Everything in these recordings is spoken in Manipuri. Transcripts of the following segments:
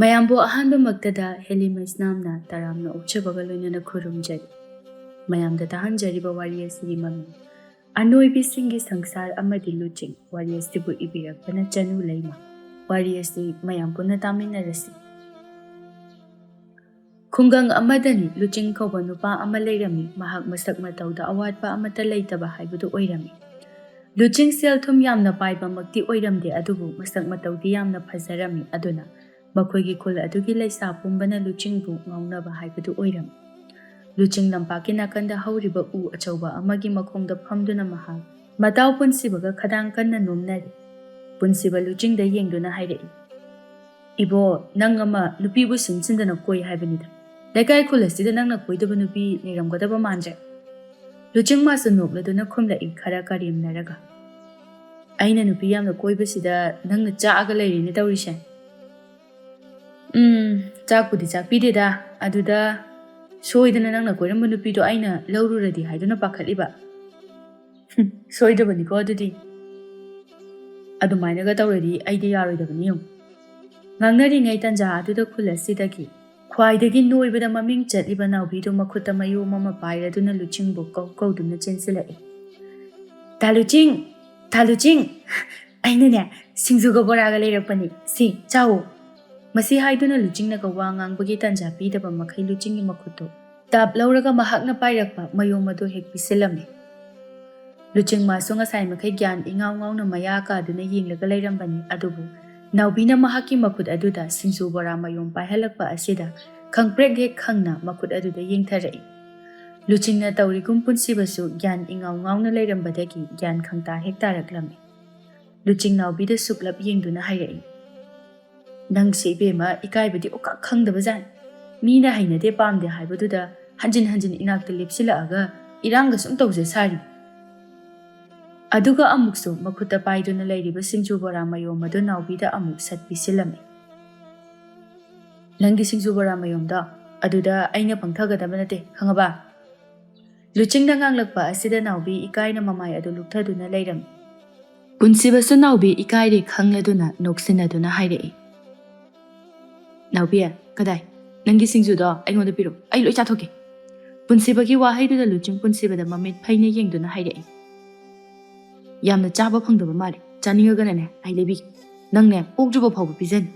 ꯃꯌꯥꯝꯕꯨ ꯑꯍꯥꯟꯕꯃꯛꯇꯗ ꯍꯦꯂꯤꯃꯁ ꯅꯥꯝꯅ ꯇꯔꯥꯝꯅ ꯑꯣꯛꯆꯕꯒ ꯂꯣꯏꯅꯅ ꯈꯨꯔꯨꯝꯖꯔꯤ꯫ ꯃꯌꯥꯝꯗ ꯇꯥꯍꯟꯖꯔꯤꯕ ꯋꯥꯔꯤ ꯑꯁꯤꯒꯤ ꯃꯃꯤꯡ ꯑꯅꯣꯏꯕꯤꯁꯤꯡꯒꯤ ꯁꯪꯁꯥꯔ ꯑꯃꯗꯤ ꯂꯨꯆꯤꯡ ꯋꯥꯔꯤ ꯑꯁꯤꯕꯨ ꯏꯕꯤꯔꯛꯄꯅ ꯆꯅꯨ ꯂꯩꯃ꯫ ꯋꯥꯔꯤ ꯑꯁꯤ ꯃꯌꯥꯝ ꯄꯨꯟꯅ ꯇꯥꯃꯤꯟꯅꯔꯁꯤ꯫ ꯈꯨꯡꯒꯪ ꯑꯃꯗꯅꯤ ꯂꯨꯆꯤꯡ ꯀꯧꯕ ꯅꯨꯄꯥ ꯑꯃ ꯂꯩꯔꯝꯃꯤ꯫ ꯃꯍꯥꯛ ꯃꯁꯛ ꯃꯇꯧꯗ ꯑꯋꯥꯠꯄ ꯑꯃꯠꯇ ꯂꯩꯇꯕ ꯍꯥꯏꯕꯗꯨ ꯑꯣꯏꯔꯝꯃꯤ꯫ ꯂꯨꯆꯤꯡ ꯁꯦꯜ ꯊꯨꯝ ꯌꯥꯝꯅ ꯄꯥꯏꯕꯃꯛꯇꯤ ꯑꯣꯏꯔꯝꯗꯦ, ꯑꯗꯨꯕꯨ ꯃꯁꯛ ꯃꯇꯧꯗꯤ ꯌꯥꯝꯅ ꯐꯖꯔꯝꯃꯤ꯫ ꯑꯗꯨꯅ ꯃꯈꯣꯏꯒꯤ ꯈꯨꯜ ꯑꯗꯨꯒꯤ ꯂꯩꯁꯥ ꯄꯨꯝꯕꯅ ꯂꯨꯆꯤꯡꯕꯨ ꯉꯥꯎꯅꯕ ꯍꯥꯏꯕꯗꯨ ꯑꯣꯏꯔꯝꯃꯤ꯫ ꯂꯨꯆꯤꯡ ꯂꯝꯄꯥꯛꯀꯤ ꯅꯥꯀꯟꯗ ꯍꯧꯔꯤꯕ ꯎ ꯑꯆꯧꯕ ꯑꯃꯒꯤ ꯃꯈꯣꯡꯗ ꯐꯝꯗꯨꯅ ꯃꯍꯥꯛ ꯃꯇꯥꯎ ꯄꯨꯟꯁꯤꯕꯒ ꯈꯗꯥꯡ ꯀꯟꯅ ꯅꯣꯝꯅꯔꯤ꯫ ꯄꯨꯟꯁꯤꯕ ꯂꯨꯆꯤꯡꯗ ꯌꯦꯡꯗꯨꯅ ꯍꯥꯏꯔꯛꯏ, "ꯏꯕꯣ, ꯅꯪ ꯑꯃ ꯅꯨꯄꯤꯕꯨ ꯁꯤꯟꯗꯅ ꯀꯣꯏ ꯍꯥꯏꯕꯅꯤꯗ꯫ ꯂꯩꯀꯥꯏ ꯈꯨꯜ ꯑꯁꯤꯗ ꯅꯪꯅ ꯀꯣꯏꯗꯕ ꯅꯨꯄꯤ ꯂꯩꯔꯝꯒꯗꯕ ꯃꯥꯟꯗ꯭ꯔꯦ?" ꯂꯨꯆꯤꯡ ꯃꯥꯁꯨ ꯅꯣꯛꯂꯗꯨꯅ ꯈꯨꯝꯂꯛꯏ ꯈꯔ ꯀꯔꯦꯝꯅꯔꯒ, "ꯑꯩꯅ ꯅꯨꯄꯤ ꯌꯥꯝꯅ ꯀꯣꯏꯕꯁꯤꯗ ꯅꯪꯅ ꯆꯥꯛꯑꯒ ꯂꯩꯔꯤꯅꯦ ꯇꯧꯔꯤꯁꯦ." "ꯆꯥꯛꯄꯨꯗꯤ ꯆꯥꯛꯄꯤꯗꯦꯗ, ꯑꯗꯨꯗ ꯁꯣꯏꯗꯅ ꯅꯪꯅ ꯀꯣꯏꯔꯝꯕ ꯅꯨꯄꯤꯗꯣ ꯑꯩꯅ ꯂꯧꯔꯨꯔꯗꯤ ꯍꯥꯏꯗꯨꯅ ꯄꯥꯈꯠꯂꯤꯕ." "ꯁꯣꯏꯗ꯭ꯔꯕꯅꯤꯀꯣ ꯑꯗꯨꯗꯤ." "ꯑꯗꯨꯃꯥꯏꯅꯒ ꯇꯧꯔꯗꯤ ꯑꯩꯗꯤ ꯌꯥꯔꯣꯏꯗꯕꯅꯤ ꯌꯦꯡꯉꯨ." ꯉꯥꯡꯅꯔꯤꯉꯩ ꯇꯟꯖꯥ ꯑꯗꯨꯗ ꯈꯨꯜ ꯑꯁꯤꯗꯒꯤ ꯈ꯭ꯋꯥꯏꯗꯒꯤ ꯅꯣꯏꯕꯗ ꯃꯃꯤꯡ ꯆꯠꯂꯤꯕ ꯅꯥꯎꯕꯤꯗꯨ ꯃꯈꯨꯠꯇ ꯃꯌꯣꯝ ꯑꯃ ꯄꯥꯏꯔꯗꯨꯅ ꯂꯨꯆꯤꯡꯕꯨ ꯀꯧꯗꯨꯅ ꯆꯦꯟꯁꯤꯜꯂꯛꯏ꯫ "ꯇꯥ ꯂꯨꯆꯤꯡ, ꯇꯥ ꯂꯨꯆꯤꯡ, ꯑꯩꯅꯅꯦ ꯁꯤꯡꯖꯨꯒ ꯕꯣꯔꯥꯒ ꯂꯩꯔꯛꯄꯅꯤ, ꯁꯤ ꯆꯥꯎ." ꯃꯁꯤ ꯍꯥꯏꯗꯨꯅ ꯂꯨꯆꯤꯡꯅꯒ ꯋꯥ ꯉꯥꯡꯕꯒꯤ ꯇꯟꯖꯥ ꯄꯤꯗꯕ ꯃꯈꯩ ꯂꯨꯆꯤꯡꯒꯤ ꯃꯈꯨꯠꯇꯨ ꯇꯥꯞ ꯂꯧꯔꯒ ꯃꯍꯥꯛꯅ ꯄꯥꯏꯔꯛꯄ ꯃꯌꯣꯝ ꯑꯗꯨ ꯍꯦꯛ ꯄꯤꯁꯤꯜꯂꯝꯃꯤ꯫ ꯂꯨꯆꯤꯡ ꯃꯥꯁꯨ ꯉꯁꯥꯏ ꯃꯈꯩ ꯒ꯭ꯌꯥꯟ ꯏꯉꯥꯎ ꯉꯥꯎꯅ ꯃꯌꯥ ꯀꯥꯗꯨꯅ ꯌꯦꯡꯂꯒ ꯂꯩꯔꯝꯕꯅꯤ꯫ ꯑꯗꯨꯕꯨ ꯅꯥꯎꯕꯤꯅ ꯃꯍꯥꯛꯀꯤ ꯃꯈꯨꯠ ꯑꯗꯨꯗ ꯁꯤꯡꯖꯨ ꯕꯣꯔꯥ ꯃꯌꯣꯝ ꯄꯥꯏꯍꯜꯂꯛꯄ ꯑꯁꯤꯗ ꯈꯪꯄ꯭ꯔꯦꯛ ꯍꯦꯛ ꯈꯪꯅ ꯃꯈꯨꯠ ꯑꯗꯨꯗ ꯌꯦꯡꯊꯔꯛꯏ꯫ ꯂꯨꯆꯤꯡꯅ ꯇꯧꯔꯤꯒꯨꯝ ꯄꯨꯟꯁꯤꯕꯁꯨ ꯒ꯭ꯌꯥꯟ ꯏꯉꯥꯎ ꯉꯥꯎꯅ ꯂꯩꯔꯝꯕꯗꯒꯤ ꯒ꯭ꯌꯥꯟ ꯈꯪꯇꯥ ꯍꯦꯛ ꯇꯥꯔꯛꯂꯝꯃꯤ꯫ ꯂꯨꯆꯤꯡ ꯅꯥꯎꯕꯤꯗ ꯁꯨꯛꯂꯞ ꯌꯦꯡꯗꯨꯅ ꯍꯥꯏꯔꯛꯏ, "ꯅꯪꯁꯦ ꯏꯕꯦꯝꯃ ꯏꯀꯥꯏꯕꯗꯤ ꯑꯣꯀꯥꯛ ꯈꯪꯗꯕꯖꯥꯠꯅꯤ꯫ ꯃꯤꯅ ꯍꯩꯅꯗꯦ ꯄꯥꯝꯗꯦ ꯍꯥꯏꯕꯗꯨꯗ ꯍꯟꯖꯤꯟ ꯍꯟꯖꯤꯟ ꯏꯅꯥꯛꯇ ꯂꯦꯞꯁꯤꯜꯂꯛꯑꯒ ꯏꯔꯥꯡꯒ ꯁꯨꯝ ꯇꯧꯖ ꯁꯥꯔꯤ." ꯑꯗꯨꯒ ꯑꯃꯨꯛꯁꯨ ꯃꯈꯨꯠꯇ ꯄꯥꯏꯗꯨꯅ ꯂꯩꯔꯤꯕ ꯁꯤꯡꯖꯨ ꯕꯣꯔꯥ ꯃꯌꯣꯝ ꯑꯗꯨ ꯅꯥꯎꯕꯤꯗ ꯑꯃꯨꯛ ꯁꯠ ꯄꯤꯁꯤꯜꯂꯝꯃꯤ꯫ "ꯅꯪꯒꯤ ꯁꯤꯡꯖꯨ ꯕꯣꯔꯥ ꯃꯌꯣꯝꯗꯣ ꯑꯗꯨꯗ ꯑꯩꯅ ꯄꯪꯊꯒꯗꯕ ꯅꯠꯇꯦ, ꯈꯪꯉꯕ?" ꯂꯨꯆꯤꯡꯅ ꯉꯥꯡꯂꯛꯄ ꯑꯁꯤꯗ ꯅꯥꯎꯕꯤ ꯏꯀꯥꯏꯅ ꯃꯃꯥꯏ ꯑꯗꯨ ꯂꯨꯞꯊꯗꯨꯅ ꯂꯩꯔꯝꯃꯤ꯫ ꯄꯨꯟꯁꯤꯕꯁꯨ ꯅꯥꯎꯕꯤ ꯏꯀꯥꯏꯔꯦ ꯈꯪꯂꯗꯨꯅ ꯅꯣꯛꯁꯤꯟꯅꯗꯨꯅ ꯍꯥꯏꯔꯛꯏ, "ꯅꯥꯎꯕꯤ, ꯀꯗꯥꯏ? ꯅꯪꯒꯤ ꯁꯤꯡꯖꯨꯗꯣ ꯑꯩꯉꯣꯟꯗ ꯄꯤꯔꯛꯎ, ꯑꯩ ꯂꯣꯏ ꯆꯥꯊꯣꯛꯀꯦ." ꯄꯨꯟꯁꯤꯕꯒꯤ ꯋꯥꯍꯩꯗꯨꯗ ꯂꯨꯆꯤꯡ ꯄꯨꯟꯁꯤꯕꯗ ꯃꯃꯤꯠ ꯐꯩꯅ ꯌꯦꯡꯗꯨꯅ ꯍꯥꯏꯔꯛꯏ, "ꯌꯥꯝꯅ ꯆꯥꯕ ꯐꯪꯗꯕ ꯃꯥꯜꯂꯤ, ꯆꯥꯅꯤꯡꯉꯒꯅꯅꯦ ꯑꯩ ꯂꯩꯕꯤꯒꯦ, ꯅꯪꯅꯦ ꯑꯣꯛꯇ꯭ꯔꯤꯕ ꯐꯥꯎꯕ ꯄꯤꯖꯅꯤ."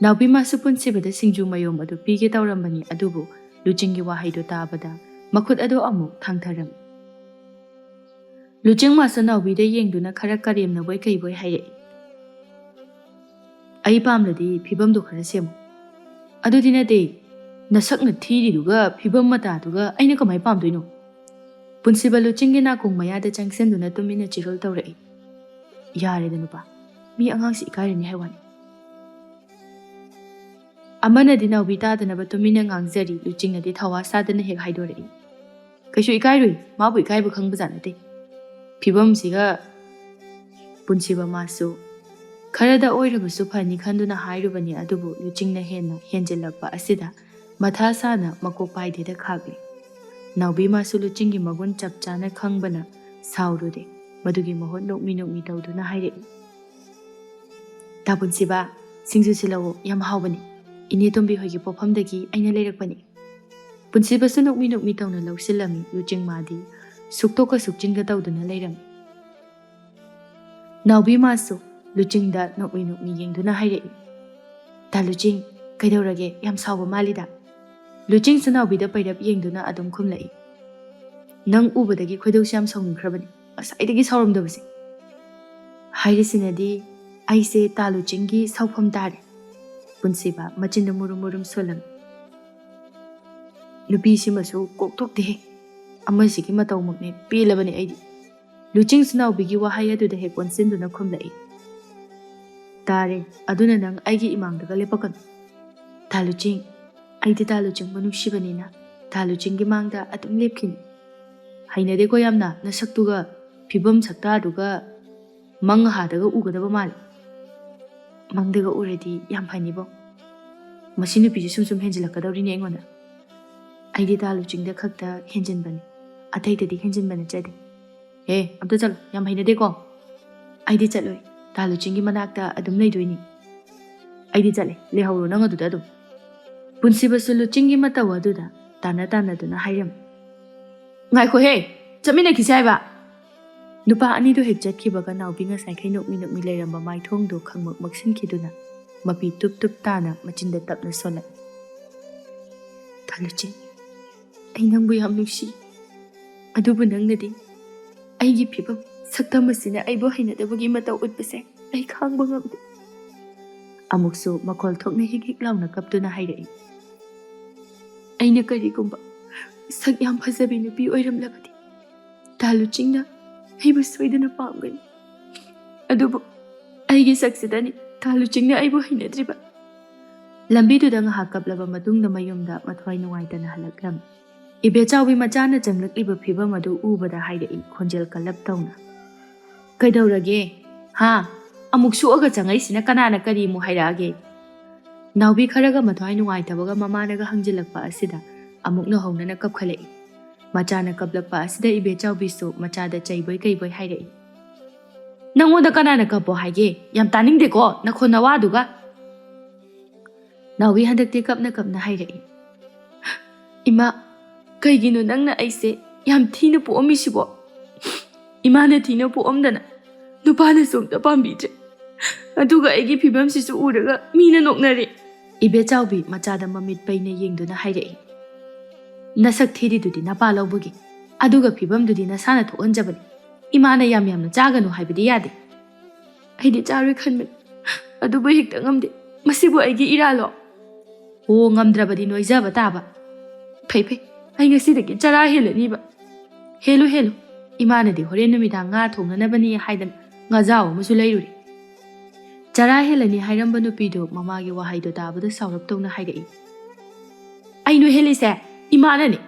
ꯅꯥꯎꯕꯤ ꯃꯥꯁꯨ ꯄꯨꯟꯁꯤꯕꯗ ꯁꯤꯡꯖු ꯃꯌꯣꯝ ꯑꯗꯨ ꯄꯤꯒꯦ ꯇꯧꯔꯝꯕꯅꯤ, ꯑꯗꯨꯕꯨ ꯂꯨꯆꯤꯡꯒꯤ ꯋꯥꯍꯩꯗꯨ ꯇꯥꯕꯗ ꯃꯈꯨꯠ ꯑꯗꯨ ꯑꯃꯨꯛ ꯊꯥꯡꯊꯔꯝꯃꯤ꯫ ꯂꯨꯆꯤꯡ ꯃꯥꯁꯨ ꯅꯥꯎꯕꯤꯗ ꯌꯦꯡꯗꯨꯅ ꯈꯔ ꯀꯔꯦꯝꯅꯕꯣꯏ ꯀꯩꯕꯣꯏ ꯍꯥꯏꯔꯛꯏ, "ꯑꯩ ꯄꯥꯝꯂꯗꯤ ꯐꯤꯕꯝꯗꯣ ꯈꯔ ꯁꯦꯝꯃꯨ." "ꯑꯗꯨꯗꯤ ꯅꯠꯇꯦ, ꯅꯁꯛꯅ ꯊꯤꯔꯤꯗꯨꯒ ꯐꯤꯕꯝ ꯃꯇꯥꯗꯨꯒ ꯑꯩꯅ ꯀꯃꯥꯏ ꯄꯥꯝꯗꯣꯏꯅꯣ?" ꯄꯨꯟꯁꯤꯕ ꯂꯨꯆꯤꯡꯒꯤ ꯅꯥꯀꯣꯡ ꯃꯌꯥꯗ ꯆꯪꯁꯤꯟꯗꯨꯅ ꯇꯨꯃꯤꯟꯅ ꯆꯤꯔꯣꯜ ꯇꯧꯔꯛꯏ, "ꯌꯥꯔꯦꯗ ꯅꯨꯄꯥ, ꯃꯤ ꯑꯉꯥꯡꯁꯤ ꯏꯀꯥꯏꯔꯅꯤ ꯍꯥꯏꯋꯥꯅꯤ." ꯑꯃꯅꯗꯤ ꯅꯥꯎꯕꯤ ꯇꯥꯗꯅꯕ ꯇꯨꯃꯤꯟꯅ ꯉꯥꯡꯖꯔꯤ, ꯂꯨꯆꯤꯡꯅꯗꯤ ꯊꯋꯥ ꯁꯥꯗꯅ ꯍꯦꯛ ꯍꯥꯏꯗꯣꯔꯛꯏ, "ꯀꯩꯁꯨ ꯏꯀꯥꯏꯔꯣꯏ, ꯃꯥꯕꯨ ꯏꯀꯥꯏꯕ ꯈꯪꯕꯖꯥꯠ ꯅꯠꯇꯦ ꯐꯤꯕꯝꯁꯤꯒ." ꯄꯨꯟꯁꯤꯕ ꯃꯥꯁꯨ ꯈꯔꯗ ꯑꯣꯏꯔꯕꯁꯨ ꯐꯅꯤ ꯈꯟꯗꯨꯅ ꯍꯥꯏꯔꯨꯕꯅꯤ, ꯑꯗꯨꯕꯨ ꯂꯨꯆꯤꯡꯅ ꯍꯦꯟꯅ ꯍꯦꯟꯖꯤꯜꯂꯛꯄ ꯑꯁꯤꯗ ꯃꯊꯥ ꯁꯥꯅ ꯃꯀꯣꯛ ꯄꯥꯏꯗꯦꯗ ꯈꯥꯛꯂꯤ꯫ ꯅꯥꯎꯕꯤ ꯃꯥꯁꯨ ꯂꯨꯆꯤꯡꯒꯤ ꯃꯒꯨꯟ ꯆꯞ ꯆꯥꯅ ꯈꯪꯕꯅ ꯁꯥꯎꯔꯨꯗꯦ, ꯃꯗꯨꯒꯤ ꯃꯍꯨꯠ ꯅꯣꯛꯃꯤ ꯅꯣꯛꯃꯤ ꯇꯧꯗꯨꯅ ꯍꯥꯏꯔꯛꯏ, "ꯇꯥ ꯄꯨꯟꯁꯤꯕ, ꯁꯤꯡꯖꯨꯁꯤ ꯂꯧꯑꯣ, ꯌꯥꯝ ꯍꯥꯎꯕꯅꯤ, ꯏꯅꯦ ꯇꯣꯝꯕꯤ ꯍꯣꯏꯒꯤ ꯄꯣꯛꯐꯝꯗꯒꯤ ꯑꯩꯅ ꯂꯩꯔꯛꯄꯅꯤ." ꯄꯨꯟꯁꯤꯕꯁꯨ ꯅꯣꯛꯃꯤ ꯅꯣꯛꯃꯤ ꯇꯧꯅ ꯂꯧꯁꯤꯜꯂꯝꯃꯤ꯫ ꯂꯨꯆꯤꯡ ꯃꯥꯗꯤ ꯁꯨꯛꯇꯣꯛꯀ ꯁꯨꯛꯆꯤꯟꯒ ꯇꯧꯗꯨꯅ ꯂꯩꯔꯝꯃꯤ꯫ ꯅꯥꯎꯕꯤ ꯃꯥꯁꯨ ꯂꯨꯆꯤꯡꯗ ꯅꯣꯛꯃꯤ ꯅꯣꯛꯃꯤ ꯌꯦꯡꯗꯨꯅ ꯍꯥꯏꯔꯛꯏ, "ꯇꯥ ꯂꯨꯆꯤꯡ, ꯀꯩꯗꯧꯔꯒꯦ? ꯌꯥꯝ ꯁꯥꯎꯕ ꯃꯥꯜꯂꯤꯗ." ꯂꯨꯆꯤꯡꯁꯨ ꯅꯥꯎꯕꯤꯗ ꯄꯩꯔꯞ ꯌꯦꯡꯗꯨꯅ ꯑꯗꯨꯝ ꯈꯨꯝꯂꯛꯏ, "ꯅꯪ ꯎꯕꯗꯒꯤ ꯈꯣꯏꯗꯧꯁꯦ ꯌꯥꯝ ꯁꯥꯎꯅꯤꯡꯈ꯭ꯔꯕꯅꯤ, ꯉꯁꯥꯏꯗꯒꯤ ꯁꯥꯎꯔꯝꯗꯕꯁꯦ." "ꯍꯥꯏꯔꯤꯁꯤꯅꯗꯤ ꯑꯩꯁꯦ ꯇꯥ ꯂꯨꯆꯤꯡꯒꯤ ꯁꯥꯎꯐꯝ ꯇꯥꯔꯦ." ꯄꯨꯟꯁꯤꯕ ꯃꯆꯤꯟꯗ ꯃꯨꯔꯨꯝ ꯃꯨꯔꯨꯝ ꯁꯣꯜꯂꯝꯃꯤ꯫ "ꯅꯨꯄꯤꯁꯤꯃꯁꯨ ꯀꯣꯛꯊꯣꯛꯇꯦꯍꯦ, ꯑꯃꯁꯤꯒꯤ ꯃꯇꯧꯃꯛꯅꯦ ꯄꯦꯜꯂꯕꯅꯤ ꯑꯩꯗꯤ." ꯂꯨꯆꯤꯡꯁꯨ ꯅꯥꯎꯕꯤꯒꯤ ꯋꯥꯍꯩ ꯑꯗꯨꯗ ꯍꯦꯛ ꯑꯣꯟꯁꯤꯟꯗꯨꯅ ꯈꯨꯝꯂꯛꯏ, "ꯇꯥꯔꯦ, ꯑꯗꯨꯅ ꯅꯪ ꯑꯩꯒꯤ ꯏꯃꯥꯡꯗꯒ ꯂꯦꯞꯄꯛꯀꯅꯨ." "ꯇꯥ ꯂꯨꯆꯤꯡ, ꯑꯩꯗꯤ ꯇꯥ ꯂꯨꯆꯤꯡꯕꯨ ꯅꯨꯡꯁꯤꯕꯅꯤꯅ ꯇꯥ ꯂꯨꯆꯤꯡꯒꯤ ꯃꯥꯡꯗ ꯑꯗꯨꯝ ꯂꯦꯞꯈꯤꯅꯤ." "ꯍꯩꯅꯗꯦꯀꯣ ꯌꯥꯝꯅ, ꯅꯁꯛꯇꯨꯒ ꯐꯤꯕꯝ ꯁꯛꯇꯥꯗꯨꯒ ꯃꯪꯍꯥꯗꯒ ꯎꯒꯗꯕ ꯃꯥꯜꯂꯤ." "ꯃꯪꯗꯒ ꯎꯔꯗꯤ ꯌꯥꯝ ꯐꯅꯤꯕꯣ, ꯃꯁꯤ ꯅꯨꯄꯤꯁꯤ ꯁꯨꯝ ꯁꯨꯝ ꯍꯦꯟꯖꯤꯜꯂꯛꯀꯗꯧꯔꯤꯅꯦ ꯑꯩꯉꯣꯟꯗ." "ꯑꯩꯗꯤ ꯇꯥ ꯂꯨꯆꯤꯡꯗ ꯈꯛꯇ ꯍꯦꯟꯖꯤꯟꯕꯅꯤ, ꯑꯇꯩꯗꯗꯤ ꯍꯦꯟꯖꯤꯟꯕ ꯅꯠꯆꯗꯦ." "ꯑꯦ, ꯑꯝꯇ ꯆꯠꯂꯣ, ꯌꯥꯝ ꯍꯩꯅꯗꯦꯀꯣ." "ꯑꯩꯗꯤ ꯆꯠꯂꯣꯏ, ꯇꯥ ꯂꯨꯆꯤꯡꯒꯤ ꯃꯅꯥꯛꯇ ꯑꯗꯨꯝ ꯂꯩꯗꯣꯏꯅꯤ." ꯑꯩꯗꯤ ꯆꯠꯂꯦ ꯂꯩꯍꯧꯔꯣ ꯅꯪ ꯑꯗꯨꯗ ꯑꯗꯨꯝ ꯄꯨꯟꯁꯤꯕꯁꯨ ꯂꯨꯆꯤꯡꯒꯤ ꯃꯇꯧ ꯑꯗꯨꯗ ꯇꯥꯟꯅꯗꯨꯅ ꯍꯥꯏꯔꯝꯃꯤ ꯉꯥꯏꯈꯣꯍꯦ ꯆꯠꯃꯤꯟꯅꯈꯤꯁꯦ ꯍꯥꯏꯕ ꯅꯨꯄꯥ ꯑꯅꯤꯗꯨ ꯍꯦꯛ ꯆꯠꯈꯤꯕꯒ ꯅꯥꯎꯕꯤ ꯉꯁꯥꯏꯈꯩ ꯅꯣꯛꯃꯤ ꯂꯩꯔꯝꯕ ꯃꯥꯏꯊꯣꯡꯗꯨ ꯈꯪꯃꯛ ꯃꯛꯁꯤꯟꯈꯤꯗꯨꯅ ꯃꯄꯤ ꯇꯨꯞ ꯇꯥꯅ ꯃꯆꯤꯟꯗ ꯇꯞꯅ ꯁꯣꯜꯂꯛꯏ ꯇꯥ ꯂꯨꯆꯤꯡ ꯑꯩ ꯅꯪꯕꯨ ꯌꯥꯝ ꯅꯨꯡꯁꯤ ꯑꯗꯨꯕꯨ ꯅꯪꯅꯗꯤ ꯑꯩꯒꯤ ꯐꯤꯕꯝ ꯁꯛꯇꯝ ꯑꯁꯤꯅ ꯑꯩꯕꯨ ꯍꯩꯅꯗꯕꯒꯤ ꯃꯇꯧ ꯎꯠꯄꯁꯦ ꯑꯩ ꯈꯥꯡꯕ ꯉꯝꯗꯦ ꯑꯃꯨꯛꯁꯨ ꯃꯈꯣꯜ ꯊꯣꯛꯅ ꯍꯤꯛ ꯂꯥꯎꯅ ꯀꯞꯇꯨꯅ ꯍꯥꯏꯔꯛꯏ ꯑꯩꯅ ꯀꯔꯤꯒꯨꯝꯕ ꯁꯛ ꯌꯥꯝ ꯐꯖꯕꯤ ꯅꯨꯄꯤ ꯑꯣꯏꯔꯝꯂꯕꯗꯤ ꯇꯥ ꯂꯨꯆꯤꯡꯅ ꯑꯩꯕꯨ ꯁꯣꯏꯗꯅ ꯄꯥꯝꯒꯅꯤ ꯑꯗꯨꯕꯨ ꯑꯩꯒꯤ ꯁꯛꯁꯤꯗꯅꯤ ꯇꯥ ꯂꯨꯆꯤꯡꯅ ꯑꯩꯕꯨ ꯍꯩꯅꯗ꯭ꯔꯤꯕ ꯂꯝꯕꯤꯗꯨꯗ ꯉꯥꯏꯍꯥꯛ ꯀꯞꯂꯕ ꯃꯇꯨꯡꯗ ꯃꯌꯨꯝꯗ ꯃꯊ꯭ꯋꯥꯏ ꯅꯨꯡꯉꯥꯏꯇꯅ ꯍꯜꯂꯛꯂꯝꯃꯤ ꯏꯕꯦꯆꯥꯎꯕꯤ ꯃꯆꯥꯅ ꯆꯪꯂꯛꯂꯤꯕ ꯐꯤꯕꯝ ꯑꯗꯨ ꯎꯕꯗ ꯍꯥꯏꯔꯛꯏ ꯈꯣꯟꯖꯦꯜ ꯀꯜꯂꯞ ꯇꯧꯅ ꯀꯩꯗꯧꯔꯒꯦ ꯍꯥ ꯑꯃꯨꯛ ꯁꯣꯛꯑꯒ ꯆꯪꯉꯛꯏꯁꯤꯅ ꯀꯅꯥꯅ ꯀꯔꯤꯃꯨꯛ ꯍꯥꯏꯔꯛꯑꯒꯦ ꯅꯥꯎꯕꯤ ꯈꯔꯒ ꯃꯊ꯭ꯋꯥꯏ ꯅꯨꯡꯉꯥꯏꯇꯕꯒ ꯃꯃꯥꯅꯒ ꯍꯪꯖꯤꯜꯂꯛꯄ ꯑꯁꯤꯗ ꯑꯃꯨꯛꯅ ꯍꯧꯅꯅ ꯀꯞꯈꯠꯂꯛꯏ ꯃꯆꯥꯅ ꯀꯞꯂꯛꯄ ꯑꯁꯤꯗ ꯏꯕꯦꯆꯥꯎꯕꯤꯁꯨ ꯃꯆꯥꯗ ꯆꯩꯕꯣꯏ ꯀꯩꯕꯣꯏ ꯍꯥꯏꯔꯛꯏ ꯅꯪꯉꯣꯟꯗ ꯀꯅꯥꯅ ꯀꯞꯄꯣ ꯍꯥꯏꯒꯦ ꯌꯥꯝ ꯇꯥꯅꯤꯡꯗꯦꯀꯣ ꯅꯈꯣꯟ ꯅꯋꯥꯗꯨꯒ ꯅꯥꯎꯕꯤ ꯍꯟꯗꯛꯇꯤ ꯀꯞꯅ ꯍꯥꯏꯔꯛꯏ ꯏꯃꯥ ꯀꯩꯒꯤꯅꯣ ꯅꯪꯅ ꯑꯩꯁꯦ ꯌꯥꯝ ꯊꯤꯅ ꯄꯣꯛꯑꯝꯃꯤꯁꯤꯕꯣ ꯏꯃꯥꯅ ꯊꯤꯅ ꯄꯣꯛꯑꯝꯗꯅ ꯅꯨꯄꯥꯅꯁꯨ ꯑꯝꯇ ꯄꯥꯝꯕꯤꯗ꯭ꯔꯦ ꯑꯗꯨꯒ ꯑꯩꯒꯤ ꯐꯤꯕꯝꯁꯤꯁꯨ ꯎꯔꯒ ꯃꯤꯅ ꯅꯣꯛꯅꯔꯦ ꯏꯕꯦꯆꯥꯎꯕꯤ ꯃꯆꯥꯗ ꯃꯃꯤꯠ ꯄꯩꯅ ꯌꯦꯡꯗꯨꯅ ꯍꯥꯏꯔꯛꯏ ꯅꯁꯛ ꯊꯤꯔꯤꯗꯨꯗꯤ ꯅꯄꯥ ꯂꯧꯕꯒꯤ ꯑꯗꯨꯒ ꯐꯤꯕꯝꯗꯨꯗꯤ ꯅꯁꯥꯅ ꯊꯣꯛꯍꯟꯖꯕꯅꯤ ꯏꯃꯥꯅ ꯌꯥꯝꯅ ꯆꯥꯒꯅꯨ ꯍꯥꯏꯕꯗꯤ ꯌꯥꯗꯦ ꯑꯩꯗꯤ ꯆꯥꯔꯣꯏ ꯈꯟꯕꯅꯤ ꯑꯗꯨꯕꯨ ꯍꯦꯛꯇ ꯉꯝꯗꯦ ꯃꯁꯤꯕꯨ ꯑꯩꯒꯤ ꯏꯔꯥꯜꯂꯣ ꯑꯣ ꯉꯝꯗ꯭ꯔꯕꯗꯤ ꯅꯣꯏꯖꯕ ꯇꯥꯕ ꯐꯩ ꯑꯩ ꯉꯁꯤꯗꯒꯤ ꯆꯔꯥ ꯍꯦꯜꯂꯅꯤꯕ ꯍꯦꯜꯂꯨ ꯏꯃꯥꯅꯗꯤ ꯍꯣꯔꯦꯟ ꯅꯨꯃꯤꯗꯥꯡ ꯉꯥ ꯊꯣꯡꯅꯅꯕꯅꯤ ꯍꯥꯏꯗꯅ ꯉꯥꯖꯥꯎ ꯑꯃꯁꯨ ꯂꯩꯔꯨꯔꯦ ꯆꯔꯥ ꯍꯦꯜꯂꯅꯤ ꯍꯥꯏꯔꯝꯕ ꯅꯨꯄꯤꯗꯨ ꯃꯃꯥꯒꯤ ꯋꯥꯍꯩꯗꯣ ꯇꯥꯕꯗ ꯁꯥꯎꯔꯞ ꯇꯧꯅ ꯍꯥꯏꯔꯛꯏ ꯑꯩ ꯅꯣꯏ ꯍꯦꯜꯂꯤꯁꯦ ꯏꯃꯥꯅꯅꯤ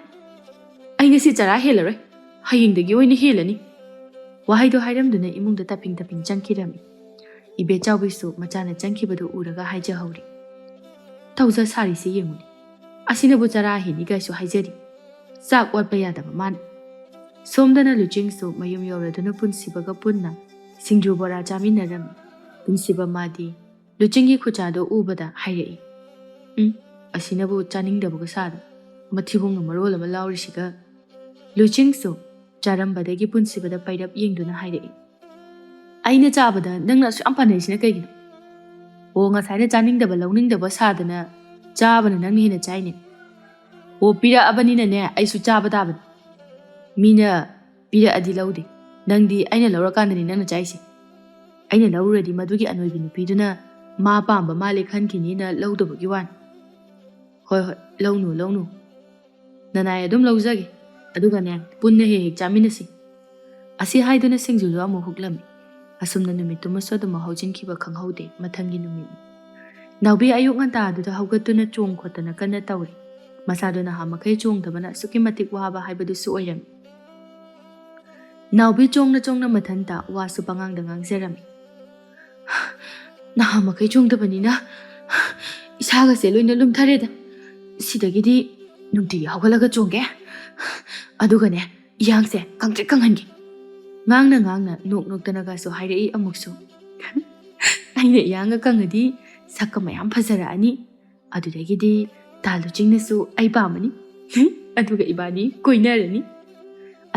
ꯑꯩ ꯉꯁꯤ ꯆꯔꯥ ꯍꯦꯜꯂꯔꯣꯏ ꯍꯌꯦꯡꯗꯒꯤ ꯑꯣꯏꯅ ꯍꯦꯜꯂꯅꯤ ꯋꯥꯍꯩꯗꯣ ꯍꯥꯏꯔꯝꯗꯨꯅ ꯏꯃꯨꯡꯗ ꯇꯞꯄꯤꯡ ꯆꯪꯈꯤꯔꯝꯃꯤ ꯏꯕꯦꯆꯥꯎꯕꯤꯁꯨ ꯃꯆꯥꯅ ꯆꯪꯈꯤꯕꯗꯨ ꯎꯔꯒ ꯍꯥꯏꯖꯍꯧꯔꯤ ꯊꯧꯖ ꯁꯥꯔꯤꯁꯤ ꯌꯦꯡꯉꯨꯅꯤ ꯑꯁꯤꯅꯕꯨ ꯆꯔꯥ ꯍꯦꯟꯅꯤꯒꯥꯏꯁꯨ ꯍꯥꯏꯖꯔꯤ ꯆꯥꯛ ꯋꯥꯠꯄ ꯌꯥꯗꯕ ꯃꯥꯅ ꯁꯣꯝꯗꯅ ꯂꯨꯆꯤꯡꯁꯨ ꯃꯌꯨꯝ ꯌꯧꯔꯗꯨꯅ ꯄꯨꯟꯁꯤꯕꯒ ꯄꯨꯟꯅ ꯁꯤꯡꯖꯨ ꯕꯣꯔꯥ ꯆꯥꯃꯤꯟꯅꯔꯝꯃꯤ ꯄꯨꯟꯁꯤꯕ ꯃꯥꯗꯤ ꯂꯨꯆꯤꯡꯒꯤ ꯈꯨꯆꯥꯗꯣ ꯎꯕꯗ ꯍꯥꯏꯔꯛꯏ ꯑꯁꯤꯅꯕꯨ ꯆꯥꯅꯤꯡꯗꯕꯒ ꯁꯥꯗ ꯃꯊꯤꯕꯣꯡꯅ ꯃꯔꯣꯜ ꯑꯃ ꯂꯥꯎꯔꯤꯁꯤꯒ ꯂꯨꯆꯤꯡꯁꯨ ꯆꯥꯔꯝꯕꯗꯒꯤ ꯄꯨꯟꯁꯤꯕꯗ ꯄꯩꯔꯞ ꯌꯦꯡꯗꯨꯅ ꯍꯥꯏꯔꯛꯏ ꯑꯩꯅ ꯆꯥꯕꯗ ꯅꯪꯅ ꯑꯁꯨꯛ ꯌꯥꯝ ꯄꯥꯅꯩꯁꯤꯅ ꯀꯩꯒꯤꯅꯣ ꯑꯣ ꯉꯁꯥꯏꯅ ꯆꯥꯅꯤꯡꯗꯕ ꯂꯧꯅꯤꯡꯗꯕ ꯁꯥꯗꯅ ꯆꯥꯕꯅ ꯅꯪꯅ ꯍꯦꯟꯅ ꯆꯥꯏꯅꯦ ꯑꯣ ꯄꯤꯔꯛꯑꯕꯅꯤꯅꯅꯦ ꯑꯩꯁꯨ ꯆꯥꯕ ꯇꯥꯕꯅꯤ ꯃꯤꯅ ꯄꯤꯔꯛꯑꯗꯤ ꯂꯧꯗꯦ ꯅꯪꯗꯤ ꯑꯩꯅ ꯂꯧꯔꯀꯥꯟꯗꯅꯤ ꯅꯪꯅ ꯆꯥꯏꯁꯦ ꯑꯩꯅ ꯂꯧꯔꯨꯔꯗꯤ ꯃꯗꯨꯒꯤ ꯑꯅꯣꯏꯕꯤ ꯅꯨꯄꯤꯗꯨꯅ ꯃꯥ ꯄꯥꯝꯕ ꯃꯥꯜꯂꯦ ꯈꯟꯈꯤꯅꯤꯅ ꯂꯧꯗꯕꯒꯤ ꯋꯥꯅꯤ ꯍꯣꯏ ꯂꯧꯅꯨ ꯅꯅꯥꯏ ꯑꯗꯨꯝ ꯂꯧꯖꯒꯦ ꯑꯗꯨꯒꯅꯦ ꯄꯨꯟꯅ ꯍꯦꯛ ꯆꯥꯃꯤꯟꯅꯁꯤ ꯑꯁꯤ ꯍꯥꯏꯗꯨꯅ ꯁꯤꯡꯖꯨꯗꯣ ꯑꯃꯨꯛ ꯍꯨꯛꯂꯝꯃꯤ ꯑꯁꯨꯝꯅ ꯅꯨꯃꯤꯠꯇꯨꯃꯁꯨ ꯑꯗꯨꯝ ꯍꯧꯖꯤꯟꯈꯤꯕ ꯈꯪꯍꯧꯗꯦ ꯃꯊꯪꯒꯤ ꯅꯨꯃꯤꯠꯅꯤ ꯅꯥꯎꯕꯤ ꯑꯌꯨꯛ ꯉꯟꯇꯥꯗꯨꯗ ꯍꯧꯒꯠꯇꯨꯅ ꯆꯣꯡ ꯈꯣꯠꯇꯅ ꯀꯟꯅ ꯇꯧꯔꯤ ꯃꯁꯥꯗꯨ ꯅꯍꯥꯃꯈꯩ ꯆꯣꯡꯗꯕꯅ ꯑꯁꯨꯛꯀꯤ ꯃꯇꯤꯛ ꯋꯥꯕ ꯍꯥꯏꯕꯗꯨꯁꯨ ꯑꯣꯏꯔꯝꯃꯤ ꯅꯥꯎꯕꯤ ꯆꯣꯡꯅ ꯃꯊꯟꯇ ꯋꯥꯁꯨ ꯄꯉꯥꯡꯗ ꯉꯥꯡꯖꯔꯝꯃꯤ ꯅꯍꯥꯃꯈꯩ ꯆꯣꯡꯗꯕꯅꯤꯅ ꯏꯁꯥꯒꯁꯦ ꯂꯣꯏꯅ ꯂꯨꯝꯊꯔꯦꯗ ꯁꯤꯗꯒꯤꯗꯤ ꯅꯨꯡꯇꯤꯒꯤ ꯍꯧꯒꯠꯂꯒ ꯆꯣꯡꯒꯦ ꯑꯗꯨꯒꯅꯦ ꯏꯌꯥꯡꯁꯦ ꯀꯪꯇ꯭ꯔꯤꯛ ꯀꯪꯍꯟꯒꯦ ꯉꯥꯡꯅ ꯅꯣꯛꯇꯅꯒꯁꯨ ꯍꯥꯏꯔꯛꯏ ꯑꯃꯨꯛꯁꯨ ꯑꯩꯅ ꯏꯌꯥꯡꯒ ꯀꯪꯉꯗꯤ ꯁꯛꯀ ꯃꯌꯥꯝ ꯐꯖꯔꯛꯑꯅꯤ ꯑꯗꯨꯗꯒꯤꯗꯤ ꯇꯥ ꯂꯨꯆꯤꯡꯅꯁꯨ ꯑꯩ ꯄꯥꯝꯃꯅꯤ ꯑꯗꯨꯒ ꯏꯕꯥꯅꯤ ꯀꯣꯏꯅꯔꯅꯤ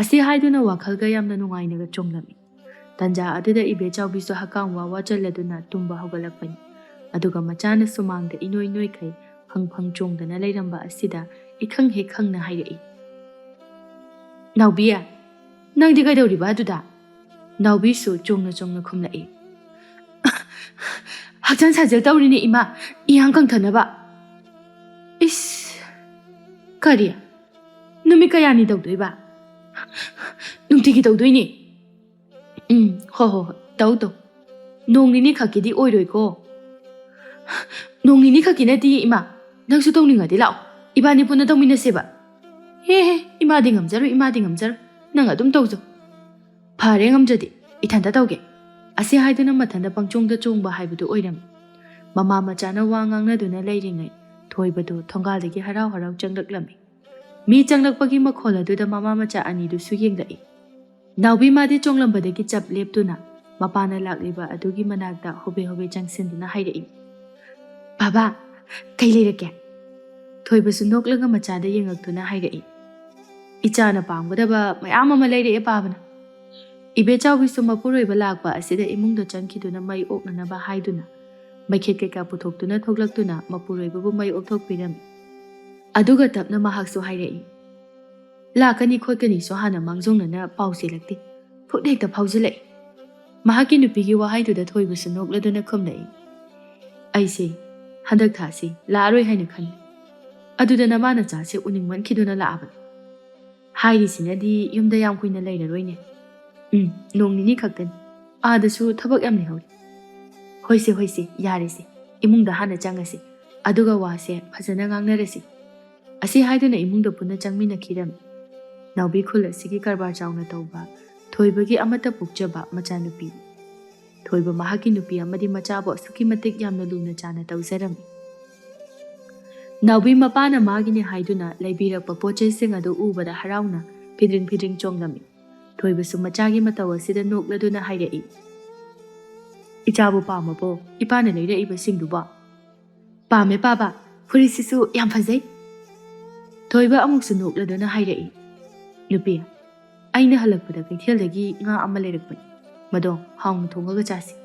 ꯑꯁꯤ ꯍꯥꯏꯗꯨꯅ ꯋꯥꯈꯜꯒ ꯌꯥꯝꯅ ꯅꯨꯡꯉꯥꯏꯅꯒ ꯆꯣꯡꯂꯝꯃꯤ ꯇꯟꯖꯥ ꯑꯗꯨꯗ ꯏꯕꯦꯆꯥꯎꯕꯤꯁꯨ ꯍꯛꯀꯥꯝ ꯋꯥꯆꯜꯂꯗꯨꯅ ꯇꯨꯝꯕ ꯍꯧꯒꯠꯂꯛꯄꯅꯤ ꯑꯗꯨꯒ ꯃꯆꯥꯅ ꯁꯨꯃꯥꯡꯗ ꯏꯅꯣꯏ ꯅꯣꯏꯈꯩ ꯐꯪ ꯆꯣꯡꯗꯅ ꯂꯩꯔꯝꯕ ꯑꯁꯤꯗ ꯏꯈꯪ ꯍꯦꯛ ꯈꯪꯅ ꯍꯥꯏꯔꯛꯏ ꯅꯥꯎꯕꯤ ꯅꯪꯗꯤ ꯀꯩꯗꯧꯔꯤꯕ ꯑꯗꯨꯗ ꯅꯥꯎꯕꯤꯁꯨ ꯆꯣꯡꯅ ꯈꯨꯝꯂꯛꯏ ꯍꯛꯆꯥꯡ ꯁꯥꯖꯦꯜ ꯇꯧꯔꯤꯅꯦ ꯏꯃꯥ ꯏꯌꯥꯡ ꯀꯪꯊꯅꯕ ꯀꯔꯤ ꯅꯨꯃꯤꯠ ꯀꯌꯥꯅꯤ ꯇꯧꯗꯣꯏꯕ ꯅꯨꯡꯇꯤꯒꯤ ꯇꯧꯗꯣꯏꯅꯦ ꯍꯣꯏ ꯇꯧ ꯅꯣꯡ ꯅꯤꯅꯤ ꯈꯛꯀꯤꯗꯤ ꯑꯣꯏꯔꯣꯏꯀꯣ ꯅꯣꯡ ꯅꯤꯅꯤ ꯈꯛꯀꯤ ꯅꯠꯇꯦ ꯏꯃꯥ ꯅꯪꯁꯨ ꯇꯧꯅꯤꯡꯉꯗꯤ ꯂꯥꯛꯑꯣ ꯏꯕꯥꯅꯤ ꯄꯨꯟꯅ ꯇꯧꯃꯤꯟꯅꯁꯦꯕ ꯍꯦ ꯏꯃꯥꯗꯤ ꯉꯝꯖꯔꯣꯏ ꯅꯪ ꯑꯗꯨꯝ ꯇꯧꯖꯧ ꯐꯔꯦ ꯉꯝꯖꯗꯤ ꯏꯊꯟꯇ ꯇꯧꯒꯦ ꯑꯁꯤ ꯍꯥꯏꯗꯨꯅ ꯃꯊꯟꯇ ꯄꯪꯆꯣꯡꯗ ꯆꯣꯡꯕ ꯍꯥꯏꯕꯗꯨ ꯑꯣꯏꯔꯝꯃꯤ ꯃꯃꯥ ꯃꯆꯥꯅ ꯋꯥ ꯉꯥꯡꯅꯗꯨꯅ ꯂꯩꯔꯤꯉꯩ ꯊꯣꯏꯕꯗꯨ ꯊꯣꯡꯒꯥꯜꯗꯒꯤ ꯍꯔꯥꯎ ꯆꯪꯂꯛꯂꯝꯃꯤ ꯃꯤ ꯆꯪꯂꯛꯄꯒꯤ ꯃꯈꯣꯜ ꯑꯗꯨꯗ ꯃꯃꯥ ꯃꯆꯥ ꯑꯅꯤꯗꯨꯁꯨ ꯌꯦꯡꯂꯛꯏ ꯅꯥꯎꯕꯤ ꯃꯥꯗꯤ ꯆꯣꯡꯂꯝꯕꯗꯒꯤ ꯆꯞ ꯂꯦꯞꯇꯨꯅ ꯃꯄꯥꯅ ꯂꯥꯛꯂꯤꯕ ꯑꯗꯨꯒꯤ ꯃꯅꯥꯛꯇ ꯍꯣꯕꯦ ꯆꯪꯁꯤꯟꯗꯨꯅ ꯍꯥꯏꯔꯛꯏ ꯕꯥꯕꯥ ꯀꯩ ꯂꯩꯔꯛꯀꯦ? ꯊꯣꯏꯕꯁꯨ ꯅꯣꯛꯂꯒ ꯃꯆꯥꯗ ꯌꯦꯡꯉꯛꯇꯨꯅ ꯍꯥꯏꯔꯛꯏ. ꯏꯆꯥꯅ ꯄꯥꯝꯒꯗꯕ ꯃꯌꯥꯝ ꯑꯃ ꯂꯩꯔꯛꯑꯦ ꯄꯥꯕꯅ. ꯏꯕꯦꯆꯥꯎꯕꯤꯁꯨ ꯃꯄꯨꯔꯣꯏꯕ ꯂꯥꯛꯄ ꯑꯁꯤꯗ ꯏꯃꯨꯡꯗ ꯆꯪꯈꯤꯗꯨꯅ ꯃꯩ ꯑꯣꯛꯅꯅꯕ ꯍꯥꯏꯗꯨꯅ ꯃꯩꯈꯦꯠ ꯀꯩꯀꯥ ꯄꯨꯊꯣꯛꯇꯨꯅ ꯊꯣꯛꯂꯛꯇꯨꯅ ꯃꯄꯨꯔꯣꯏꯕꯕꯨ ꯃꯩ ꯑꯣꯛꯊꯣꯛꯄꯤꯔꯝꯃꯤ. ꯑꯗꯨꯒ ꯇꯞꯅ ꯃꯍꯥꯛꯁꯨ ꯍꯥꯏꯔꯛꯏ. ꯂꯥꯛꯀꯅꯤ ꯈꯣꯠꯀꯅꯤꯁꯨ ꯍꯥꯟꯅ ꯃꯥꯡꯖꯧꯅꯅ ꯄꯥꯎ ꯆꯦꯜꯂꯛꯇꯦ. ꯐꯨꯠ ꯍꯦꯛꯇ ꯐꯥꯎꯖꯤꯜꯂꯛꯏ. ꯃꯍꯥꯛꯀꯤ ꯅꯨꯄꯤꯒꯤ ꯋꯥꯍꯩꯗꯨꯗ ꯊꯣꯏꯕꯁꯨ ꯅꯣꯛꯂꯗꯨꯅ ꯈꯨꯝꯂꯛꯏ. ꯑꯩꯁꯦ ꯍꯟꯗꯛ ꯊꯥꯁꯤ ꯂꯥꯛꯑꯔꯣꯏ ꯍꯥꯏꯅ ꯈꯜꯂꯤ. ꯑꯗꯨꯗ ꯅꯃꯥ ꯅꯆꯥꯁꯦ ꯎꯅꯤꯡꯃꯟꯈꯤꯗꯨꯅ ꯂꯥꯛꯑꯕꯅꯤ. ꯍꯥꯏꯔꯤꯁꯤꯅꯗꯤ ꯌꯨꯝꯗ ꯌꯥꯝ ꯀꯨꯏꯅ ꯂꯩꯔꯔꯣꯏꯅꯦ. ꯅꯣꯡ ꯅꯤꯅꯤ ꯈꯛꯇꯅꯤ. ꯑꯥꯗꯁꯨ ꯊꯕꯛ ꯌꯥꯝ ꯂꯩꯍꯧꯔꯤ. ꯍꯣꯏꯁꯦ ꯌꯥꯔꯦꯁꯦ. ꯏꯃꯨꯡꯗ ꯍꯥꯟꯅ ꯆꯪꯉꯁꯤ. ꯑꯗꯨꯒ ꯋꯥꯁꯦ ꯐꯖꯅ ꯉꯥꯡꯅꯔꯁꯤ. ꯑꯁꯤ ꯍꯥꯏꯗꯨꯅ ꯏꯃꯨꯡꯗ ꯄꯨꯟꯅ ꯆꯪꯃꯤꯟꯅꯈꯤꯔꯝꯃꯤ. ꯅꯥꯎꯕꯤ ꯈꯨꯜ ꯑꯁꯤꯒꯤ ꯀꯔꯕꯥꯔ ꯆꯥꯎꯅ ꯇꯧꯕ ꯊꯣꯏꯕꯒꯤ ꯑꯃꯠꯇ ꯄꯣꯛꯆꯕ ꯃꯆꯥꯅꯨꯄꯤ. ꯊꯣꯏꯕ ꯃꯍꯥꯛꯀꯤ ꯅꯨꯄꯤ ꯑꯃꯗꯤ ꯃꯆꯥꯕꯨ ꯑꯁꯨꯛꯀꯤ ꯃꯇꯤꯛ ꯌꯥꯝꯅ ꯂꯨꯅ ꯆꯥꯅ ꯇꯧꯖꯔꯝꯃꯤ. ꯅꯥꯎꯕꯤ ꯃꯄꯥꯅ ꯃꯥꯒꯤꯅꯤ ꯍꯥꯏꯗꯨꯅ ꯂꯩꯕꯤꯔꯛꯄ ꯄꯣꯠꯆꯩꯁꯤꯡ ꯑꯗꯨ ꯎꯕꯗ ꯍꯔꯥꯎꯅ ꯐꯤꯗ꯭ꯔꯤꯡ ꯆꯣꯡꯂꯝꯃꯤ. ꯊꯣꯏꯕꯁꯨ ꯃꯆꯥꯒꯤ ꯃꯇꯧ ꯑꯁꯤꯗ ꯅꯣꯛꯂꯗꯨꯅ ꯍꯥꯏꯔꯛꯏ. ꯏꯆꯥꯕꯨ ꯄꯥꯝꯃꯕꯣ ꯏꯄꯥꯅ ꯂꯩꯔꯛꯏꯕꯁꯤꯡꯗꯨꯕꯣ? ꯄꯥꯝꯃꯦ ꯄꯥꯕ. ꯐꯨꯔꯤꯠꯁꯤꯁꯨ ꯌꯥꯝ ꯐꯖꯩ. ꯊꯣꯏꯕ ꯑꯃꯨꯛꯁꯨ ꯅꯣꯛꯂꯗꯨꯅ ꯍꯥꯏꯔꯛꯏ. ꯅꯨꯄꯤ, ꯑꯩꯅ ꯍꯜꯂꯛꯄꯗ ꯀꯩꯊꯦꯜꯗꯒꯤ ꯉꯥ ꯑꯃ ꯂꯩꯔꯛꯄꯅꯤ. ꯃꯗꯣ ꯍꯥꯎꯅ ꯊꯣꯡꯉꯒ ꯆꯥꯁꯤ.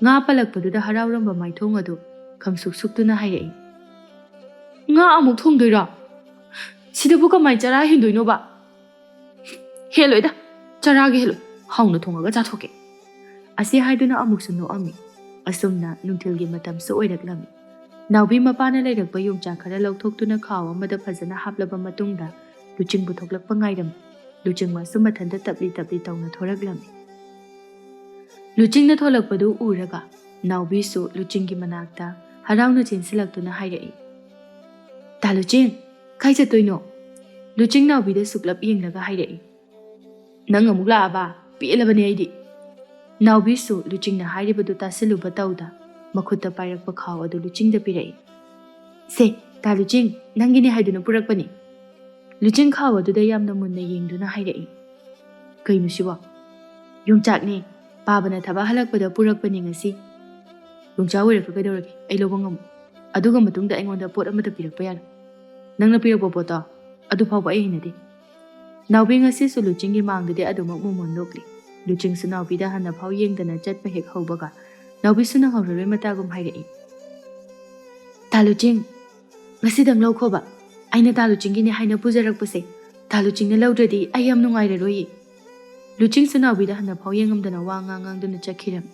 ꯉꯥ ꯄꯜꯂꯛꯄꯗꯨꯗ ꯍꯔꯥꯎꯔꯝꯕ ꯃꯥꯏꯊꯣꯡ ꯑꯗꯨ ꯈꯪꯁꯨꯛ ꯁꯨꯛꯇꯨꯅ ꯍꯥꯏꯔꯛꯏ. ꯉꯥ ꯑꯃꯨꯛ ꯊꯣꯡꯗꯣꯏꯔꯣ? ꯁꯤꯗꯕꯨ ꯀꯃꯥꯏ ꯆꯔꯥ ꯍꯦꯟꯗꯣꯏꯅꯣꯕ? ꯍꯦꯜꯂꯣꯏꯗ. ꯆꯔꯥꯒ ꯍꯦꯜꯂꯣꯏ. ꯍꯥꯎꯅ ꯊꯣꯡꯉꯒ ꯆꯥꯊꯣꯛꯀꯦ. ꯑꯁꯤ ꯍꯥꯏꯗꯨꯅ ꯑꯃꯨꯛꯁꯨ ꯅꯣꯛꯑꯝꯃꯤ. ꯑꯁꯨꯝꯅ ꯅꯨꯡꯊꯤꯜꯒꯤ ꯃꯇꯝꯁꯨ ꯑꯣꯏꯔꯛꯂꯝꯃꯤ. ꯅꯥꯎꯕꯤ ꯃꯄꯥꯅ ꯂꯩꯔꯛꯄ ꯌꯣꯡꯆꯥꯛ ꯈꯔ ꯂꯧꯊꯣꯛꯇꯨꯅ ꯈꯥꯎ ꯑꯃꯗ ꯐꯖꯅ ꯍꯥꯞꯂꯕ ꯃꯇꯨꯡꯗ ꯂꯨꯆꯤꯡ ꯄꯨꯊꯣꯛꯂꯛꯄ ꯉꯥꯏꯔꯝꯃꯤ. ꯂꯨꯆꯤꯡ ꯃꯥꯁꯨ ꯃꯊꯟꯇ ꯇꯞꯂꯤ ꯇꯧꯅ ꯊꯣꯔꯛꯂꯝꯃꯤ. ꯂꯨꯆꯤꯡꯅ ꯊꯣꯛꯂꯛꯄꯗꯨ ꯎꯔꯒ ꯅꯥꯎꯕꯤꯁꯨ ꯂꯨꯆꯤꯡꯒꯤ ꯃꯅꯥꯛꯇ ꯍꯔꯥꯎꯅ ꯆꯦꯟꯁꯤꯜꯂꯛꯇꯨꯅ ꯍꯥꯏꯔꯛꯏ. ꯇꯥ ꯂꯨꯆꯤꯡ, ꯀꯥꯏ ꯆꯠꯇꯣꯏꯅꯣ? ꯂꯨꯆꯤꯡ ꯅꯥꯎꯕꯤꯗ ꯁꯨꯛꯂꯞ ꯌꯦꯡꯂꯒ ꯍꯥꯏꯔꯛꯏ. ꯅꯪ ꯑꯃꯨꯛ ꯂꯥꯛꯑꯕ? ꯄꯦꯜꯂꯕꯅꯦ ꯑꯩꯗꯤ. ꯅꯥꯎꯕꯤꯁꯨ ꯂꯨꯆꯤꯡꯅ ꯍꯥꯏꯔꯤꯕꯗꯨ ꯇꯥꯁꯤꯜꯂꯨꯕ ꯇꯧꯗ ꯃꯈꯨꯠꯇ ꯄꯥꯏꯔꯛꯄ ꯈꯥꯎ ꯑꯗꯨ ꯂꯨꯆꯤꯡꯗ ꯄꯤꯔꯛꯏ. ꯁꯦ, ꯇꯥ ꯂꯨꯆꯤꯡ, ꯅꯪꯒꯤꯅꯦ ꯍꯥꯏꯗꯨꯅ ꯄꯨꯔꯛꯄꯅꯤ. ꯂꯨꯆꯤꯡ ꯈꯥꯎ ꯑꯗꯨꯗ ꯌꯥꯝꯅ ꯃꯨꯟꯅ ꯌꯦꯡꯗꯨꯅ ꯍꯥꯏꯔꯛꯏ. ꯀꯩꯅꯣ ꯁꯤꯕꯣ? ꯌꯣꯡꯆꯥꯛꯅꯦ. ꯄꯥꯕꯅ ꯊꯕꯛ ꯍꯜꯂꯛꯄꯗ ꯄꯨꯔꯛꯄꯅꯤ ꯉꯁꯤ. ꯌꯣꯡꯆꯥꯛ ꯑꯣꯏꯔꯛꯄ ꯀꯩꯗꯧꯔꯒꯦ? ꯑꯩ ꯂꯧꯕ ꯉꯝꯃꯣ. ꯑꯗꯨꯒ ꯃꯇꯨꯡꯗ ꯑꯩꯉꯣꯟꯗ ꯄꯣꯠ ꯑꯃꯠꯇ ꯄꯤꯔꯛꯄ ꯌꯥꯔꯣꯏ. ꯅꯪꯅ ꯄꯤꯔꯛꯄ ꯄꯣꯠꯇꯣ ꯑꯗꯨ ꯐꯥꯎꯕ ꯑꯩ ꯍꯩꯅꯗꯦ. ꯅꯥꯎꯕꯤ ꯉꯁꯤꯁꯨ ꯂꯨꯆꯤꯡꯒꯤ ꯃꯥꯡꯗꯗꯤ ꯑꯗꯨꯃꯛ ꯃꯣꯃꯣꯟ ꯅꯣꯛꯂꯤ. ꯂꯨꯆꯤꯡꯁꯨ ꯅꯥꯎꯕꯤꯗ ꯍꯟꯅꯐꯥꯎ ꯌꯦꯡꯗꯅ ꯆꯠꯄ ꯍꯦꯛ ꯍꯧꯕꯒ ꯅꯥꯎꯕꯤꯁꯨ ꯅꯪꯍꯧꯔꯔꯣꯏ ꯃꯇꯥꯒꯨꯝ ꯍꯥꯏꯔꯛꯏ. ꯇꯥ ꯂꯨꯆꯤꯡ, ꯉꯁꯤꯗꯪ ꯂꯧꯈꯣꯕ. ꯑꯩꯅ ꯇꯥ ꯂꯨꯆꯤꯡꯒꯤꯅꯦ ꯍꯥꯏꯅ ꯄꯨꯖꯔꯛꯄꯁꯦ. ꯇꯥ ꯂꯨꯆꯤꯡꯅ ꯂꯧꯗ꯭ꯔꯗꯤ ꯑꯩ ꯌꯥꯝ ꯅꯨꯡꯉꯥꯏꯔꯔꯣꯏꯌꯦ. ꯂꯨꯆꯤꯡꯁꯨ ꯅꯥꯎꯕꯤꯗ ꯍꯟꯅꯐꯥꯎ ꯌꯦꯡꯉꯝꯗꯅ ꯋꯥ ꯉꯥꯡꯗꯨꯅ ꯆꯠꯈꯤꯔꯝꯃꯤ.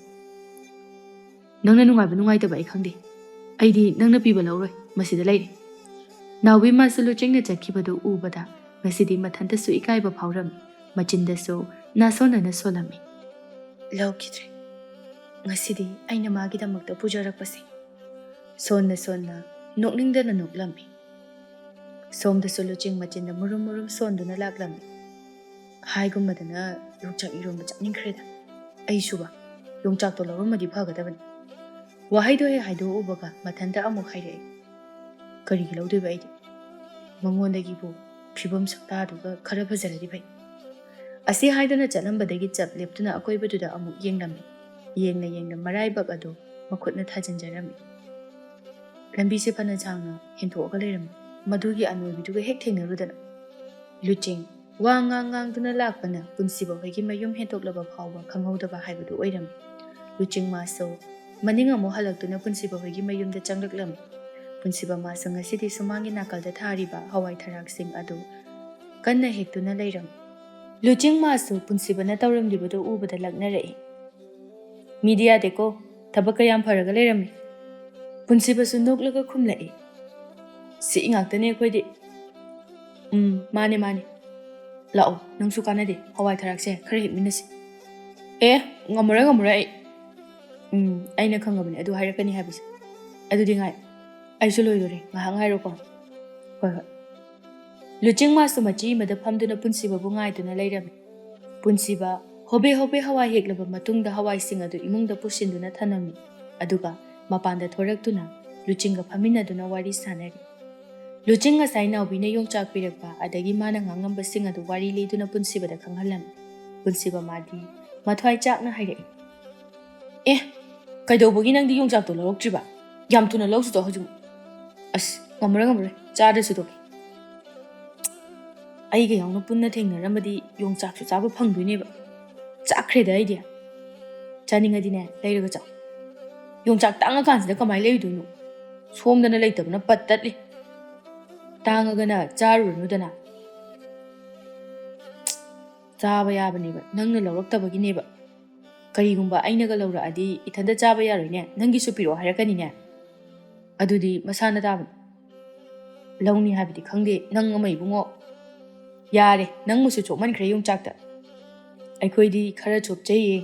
ꯅꯪꯅ ꯅꯨꯡꯉꯥꯏꯕ ꯅꯨꯡꯉꯥꯏꯇꯕ ꯑꯩ ꯈꯪꯗꯦ. ꯑꯩꯗꯤ ꯅꯪꯅ ꯄꯤꯕ ꯂꯧꯔꯣꯏ. ꯃꯁꯤꯗ ꯂꯩꯔꯦ. ꯅꯥꯎꯕꯤ ꯃꯥꯁꯨ ꯂꯨꯆꯤꯡꯅ ꯆꯠꯈꯤꯕꯗꯨ ꯎꯕꯗ ꯉꯁꯤꯗꯤ ꯃꯊꯟꯇꯁꯨ ꯏꯀꯥꯏꯕ ꯐꯥꯎꯔꯝꯃꯤ. ꯃꯆꯤꯟꯗꯁꯨ ꯅꯥꯁꯣꯟꯅꯅ ꯁꯣꯜꯂꯝꯃꯤ. ꯂꯧꯈꯤꯗ꯭ꯔꯦ. ꯉꯁꯤꯗꯤ ꯑꯩꯅ ꯃꯥꯒꯤꯗꯃꯛꯇ ꯄꯨꯖꯔꯛꯄꯁꯦ. ꯁꯣꯟꯅ ꯅꯣꯛꯅꯤꯡꯗꯅ ꯅꯣꯛꯂꯝꯃꯤ. ꯁꯣꯝꯗꯁꯨ ꯂꯨꯆꯤꯡ ꯃꯆꯤꯟꯗ ꯃꯨꯔꯨꯝ ꯁꯣꯟꯗꯨꯅ ꯂꯥꯛꯂꯝꯃꯤ. ꯍꯥꯏꯒꯨꯝꯕꯗꯅ ꯌꯣꯡꯆꯥꯛ ꯏꯔꯣꯟꯕ ꯆꯥꯅꯤꯡꯈ꯭ꯔꯦꯗ. ꯑꯩꯁꯨꯕ ꯌꯣꯡꯆꯥꯛꯇꯣ ꯂꯧꯔꯝꯃꯗꯤ ꯐꯒꯗꯕꯅꯤ. ꯋꯥꯍꯩꯗꯣ ꯍꯦꯛ ꯍꯥꯏꯗꯣꯛꯎꯕꯒ ꯃꯊꯟꯇ ꯑꯃꯨꯛ ꯍꯥꯏꯔꯛꯏ. ꯀꯔꯤꯒꯤ ꯂꯧꯗꯣꯏꯕ ꯑꯩꯗꯤ? ꯃꯉꯣꯟꯗꯒꯤꯕꯨ ꯐꯤꯕꯝ ꯁꯛꯇꯥꯗꯨꯒ ꯈꯔ ꯐꯖꯔꯗꯤ ꯐꯩ. ꯑꯁꯤ ꯍꯥꯏꯗꯨꯅ ꯆꯠꯂꯝꯕꯗꯒꯤ ꯆꯞ ꯂꯦꯞꯇꯨꯅ ꯑꯀꯣꯏꯕꯗꯨꯗ ꯑꯃꯨꯛ ꯌꯦꯡꯂꯝꯃꯤ. ꯌꯦꯡꯅ ꯃꯔꯥꯏꯕꯛ ꯑꯗꯨ ꯃꯈꯨꯠꯅ ꯊꯥꯖꯤꯟꯖꯔꯝꯃꯤ. ꯂꯝꯕꯤꯁꯦ ꯐꯅ ꯁꯥꯡꯅ ꯍꯦꯟꯊꯣꯛꯑꯒ ꯂꯩꯔꯝꯃꯤ. ꯃꯗꯨꯒꯤ ꯑꯅꯣꯏꯕꯤꯗꯨꯒ ꯍꯦꯛ ꯊꯦꯡꯅꯔꯨꯗꯅ ꯂꯨꯆꯤꯡ ꯋꯥ ꯉꯥꯡꯗꯨꯅ ꯂꯥꯛꯄꯅ ꯄꯨꯟꯁꯤꯕ ꯍꯣꯏꯒꯤ ꯃꯌꯨꯝ ꯍꯦꯟꯇꯣꯛꯂꯕ ꯐꯥꯎꯕ ꯈꯪꯍꯧꯗꯕ ꯍꯥꯏꯕꯗꯨ ꯑꯣꯏꯔꯝꯃꯤ. ꯂꯨꯆꯤꯡ ꯃꯥꯁꯨ ꯃꯅꯤꯡ ꯑꯃꯨꯛ ꯍꯜꯂꯛꯇꯨꯅ ꯄꯨꯟꯁꯤꯕ ꯍꯣꯏꯒꯤ ꯃꯌꯨꯝꯗ ꯆꯪꯂꯛꯂꯝꯃꯤ. ꯄꯨꯟꯁꯤꯕ ꯃꯥꯁꯨ ꯉꯁꯤꯗꯤ ꯁꯨꯃꯥꯡꯒꯤ ꯅꯥꯀꯜꯗ ꯊꯥꯔꯤꯕ ꯍꯋꯥꯏ ꯊꯔꯥꯛꯁꯤꯡ ꯑꯗꯨ ꯀꯟꯅ ꯍꯦꯛꯇꯨꯅ ꯂꯩꯔꯝꯃꯤ. ꯂꯨꯆꯤꯡ ꯃꯥꯁꯨ ꯄꯨꯟꯁꯤꯕꯅ ꯇꯧꯔꯝꯂꯤꯕꯗꯨ ꯎꯕꯗ ꯂꯛꯅꯔꯛꯏ. ꯃꯤꯗꯤ ꯌꯥꯗꯦꯀꯣ, ꯊꯕꯛ ꯀꯌꯥꯝ ꯐꯔꯒ ꯂꯩꯔꯝꯃꯤ. ꯄꯨꯟꯁꯤꯕꯁꯨ ꯅꯣꯛꯂꯒ ꯈꯨꯝꯂꯛꯏ. ꯁꯤ ꯉꯥꯛꯇꯅꯦ ꯑꯩꯈꯣꯏꯗꯤ. ꯃꯥꯅꯦ. ꯂꯥꯛꯑꯣ, ꯅꯪꯁꯨ ꯀꯥꯟꯅꯗꯦ. ꯍꯋꯥꯏ ꯊꯔꯥꯛꯁꯦ ꯈꯔ ꯍꯦꯛꯃꯤꯟꯅꯁꯤ. ꯉꯝꯃꯔꯣꯏ ꯑꯩ. ꯑꯩꯅ ꯈꯪꯉꯕꯅꯦ ꯑꯗꯨ ꯍꯥꯏꯔꯛꯀꯅꯤ ꯍꯥꯏꯕꯁꯦ. ꯑꯗꯨꯗꯤ ꯉꯥꯏ. ꯑꯩꯁꯨ ꯂꯣꯏꯗꯣꯔꯦ. ꯉꯥꯏꯍꯥꯛ ꯉꯥꯏꯔꯣꯀꯣ. ꯍꯣꯏ. ꯂꯨꯆꯤꯡ ꯃꯥꯁꯨ ꯃꯆꯤ ꯑꯃꯗ ꯐꯝꯗꯨꯅ ꯄꯨꯟꯁꯤꯕꯕꯨ ꯉꯥꯏꯗꯨꯅ ꯂꯩꯔꯝꯃꯤ. ꯄꯨꯟꯁꯤꯕ ꯍꯣꯕꯦ ꯍꯋꯥꯏ ꯍꯦꯛꯂꯕ ꯃꯇꯨꯡꯗ ꯍꯋꯥꯏꯁꯤꯡ ꯑꯗꯨ ꯏꯃꯨꯡꯗ ꯄꯨꯁꯤꯟꯗꯨꯅ ꯊꯅꯝꯃꯤ. ꯑꯗꯨꯒ ꯃꯄꯥꯟꯗ ꯊꯣꯔꯛꯇꯨꯅ ꯂꯨꯆꯤꯡꯒ ꯐꯝꯃꯤꯟꯅꯗꯨꯅ ꯋꯥꯔꯤ ꯁꯥꯟꯅꯔꯤ. ꯂꯨꯆꯤꯡ ꯉꯁꯥꯏ ꯅꯥꯎꯕꯤꯅ ꯌꯣꯡꯆꯥꯛ ꯄꯤꯔꯛꯄ ꯑꯗꯒꯤ ꯃꯥꯅ ꯉꯥꯡꯉꯝꯕꯁꯤꯡ ꯑꯗꯨ ꯋꯥꯔꯤ ꯂꯤꯗꯨꯅ ꯄꯨꯟꯁꯤꯕꯗ ꯈꯪꯍꯜꯂꯝꯃꯤ. ꯄꯨꯟꯁꯤꯕ ꯃꯥꯗꯤ ꯃꯊ꯭ꯋꯥꯏ ꯆꯥꯛꯅ ꯍꯥꯏꯔꯛꯏ. ꯀꯩꯗꯧꯕꯒꯤ ꯅꯪꯗꯤ ꯌꯣꯡꯆꯥꯛꯇꯣ ꯂꯧꯔꯛꯇ꯭ꯔꯤꯕ? ꯌꯥꯝ ꯊꯨꯅ ꯂꯧꯁꯨꯗꯣ ꯍꯧꯖꯤꯛ ꯑꯁ ꯉꯝꯃꯔꯣꯏ ꯆꯥꯗ꯭ꯔꯁꯨ ꯇꯣꯛꯀꯦ ꯑꯩꯒ ꯌꯥꯎꯅ ꯄꯨꯟꯅ ꯊꯦꯡꯅꯔꯝꯕꯗꯤ ꯌꯣꯡꯆꯥꯛꯁꯨ ꯆꯥꯕ ꯐꯪꯗꯣꯏꯅꯦꯕ ꯆꯥꯛꯈ꯭ꯔꯦꯗ ꯑꯩꯗꯤ ꯆꯥꯅꯤꯡꯉꯗꯤꯅꯦ ꯂꯩꯔꯒ ꯆꯥꯎ ꯌꯣꯡꯆꯥꯛ ꯇꯥꯡꯉꯀꯥꯟꯁꯤꯗ ꯀꯃꯥꯏꯅ ꯂꯩꯗꯣꯏꯅꯣ ꯁꯣꯝꯗꯅ ꯂꯩꯇꯕꯅ ꯄꯠ ꯇꯠꯂꯤ ꯇꯥꯡꯉꯒꯅ ꯆꯥꯔꯨꯔꯅꯨꯗꯅ ꯆꯥꯕ ꯌꯥꯕꯅꯦꯕ ꯅꯪꯅ ꯂꯧꯔꯛꯇꯕꯒꯤꯅꯦꯕ ꯀꯔꯤꯒꯨꯝꯕ ꯑꯩꯅꯒ ꯂꯧꯔꯛꯑꯗꯤ ꯏꯊꯟꯇ ꯆꯥꯕ ꯌꯥꯔꯣꯏꯅꯦ ꯅꯪꯒꯤꯁꯨ ꯄꯤꯔꯛꯑꯣ ꯍꯥꯏꯔꯛꯀꯅꯤꯅꯦ ꯑꯗꯨꯗꯤ ꯃꯁꯥꯅ ꯇꯥꯕꯅꯤ ꯂꯧꯅꯤ ꯍꯥꯏꯕꯗꯤ ꯈꯪꯗꯦ ꯅꯪ ꯑꯃ ꯏꯕꯨꯡꯉꯣ ꯌꯥꯔꯦ ꯅꯪꯕꯨꯁꯨ ꯆꯣꯞꯃꯟꯈ꯭ꯔꯦ ꯌꯣꯡꯆꯥꯛꯇ ꯑꯩꯈꯣꯏꯗꯤ ꯈꯔ ꯆꯣꯞꯆꯩꯌꯦ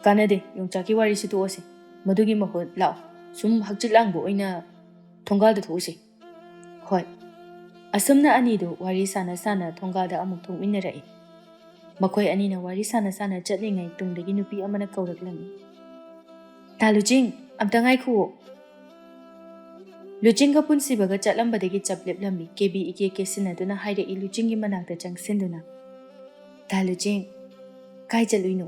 ꯀꯥꯟꯅꯗꯦ ꯌꯣꯡꯆꯥꯛꯀꯤ ꯋꯥꯔꯤꯁꯤ ꯇꯣꯛꯑꯁꯤ ꯃꯗꯨꯒꯤ ꯃꯍꯨꯠ ꯂꯥꯛꯑꯣ ꯁꯨꯝ ꯍꯛꯆꯤꯠ ꯂꯥꯡꯕ ꯑꯣꯏꯅ ꯊꯣꯡꯒꯥꯜꯗ ꯊꯣꯛꯎꯁꯤ ꯍꯣꯏ ꯑꯁꯨꯝꯅ ꯑꯅꯤꯗꯨ ꯋꯥꯔꯤ ꯁꯥꯟꯅ ꯁꯥꯟꯅ ꯊꯣꯡꯒꯥꯜꯗ ꯑꯃꯨꯛ ꯊꯣꯛꯃꯤꯟꯅꯔꯛꯏ ꯃꯈꯣꯏ ꯑꯅꯤꯅ ꯋꯥꯔꯤ ꯁꯥꯟꯅ ꯁꯥꯟꯅ ꯆꯠꯂꯤꯉꯩ ꯇꯨꯡꯗꯒꯤ ꯅꯨꯄꯤ ꯑꯃꯅ ꯀꯧꯔꯛꯂꯝꯃꯤ ꯇꯥ ꯂꯨꯆꯤꯡ ꯑꯝꯇ ꯉꯥꯏꯈꯨꯑꯣ ꯂꯨꯆꯤꯡꯒ ꯄꯨꯟꯁꯤꯕꯒ ꯆꯠꯂꯝꯕꯗꯒꯤ ꯆꯞ ꯂꯦꯞꯂꯝꯃꯤ ꯀꯦꯕꯤ ꯏꯀꯦ ꯀꯦꯁꯤꯟꯅꯗꯨꯅ ꯍꯥꯏꯔꯛꯏ ꯂꯨꯆꯤꯡꯒꯤ ꯃꯅꯥꯛꯇ ꯆꯪꯁꯤꯟꯗꯨꯅ ꯇꯥ ꯂꯨꯆꯤꯡ ꯀꯥꯏ ꯆꯠꯂꯨꯏꯅꯣ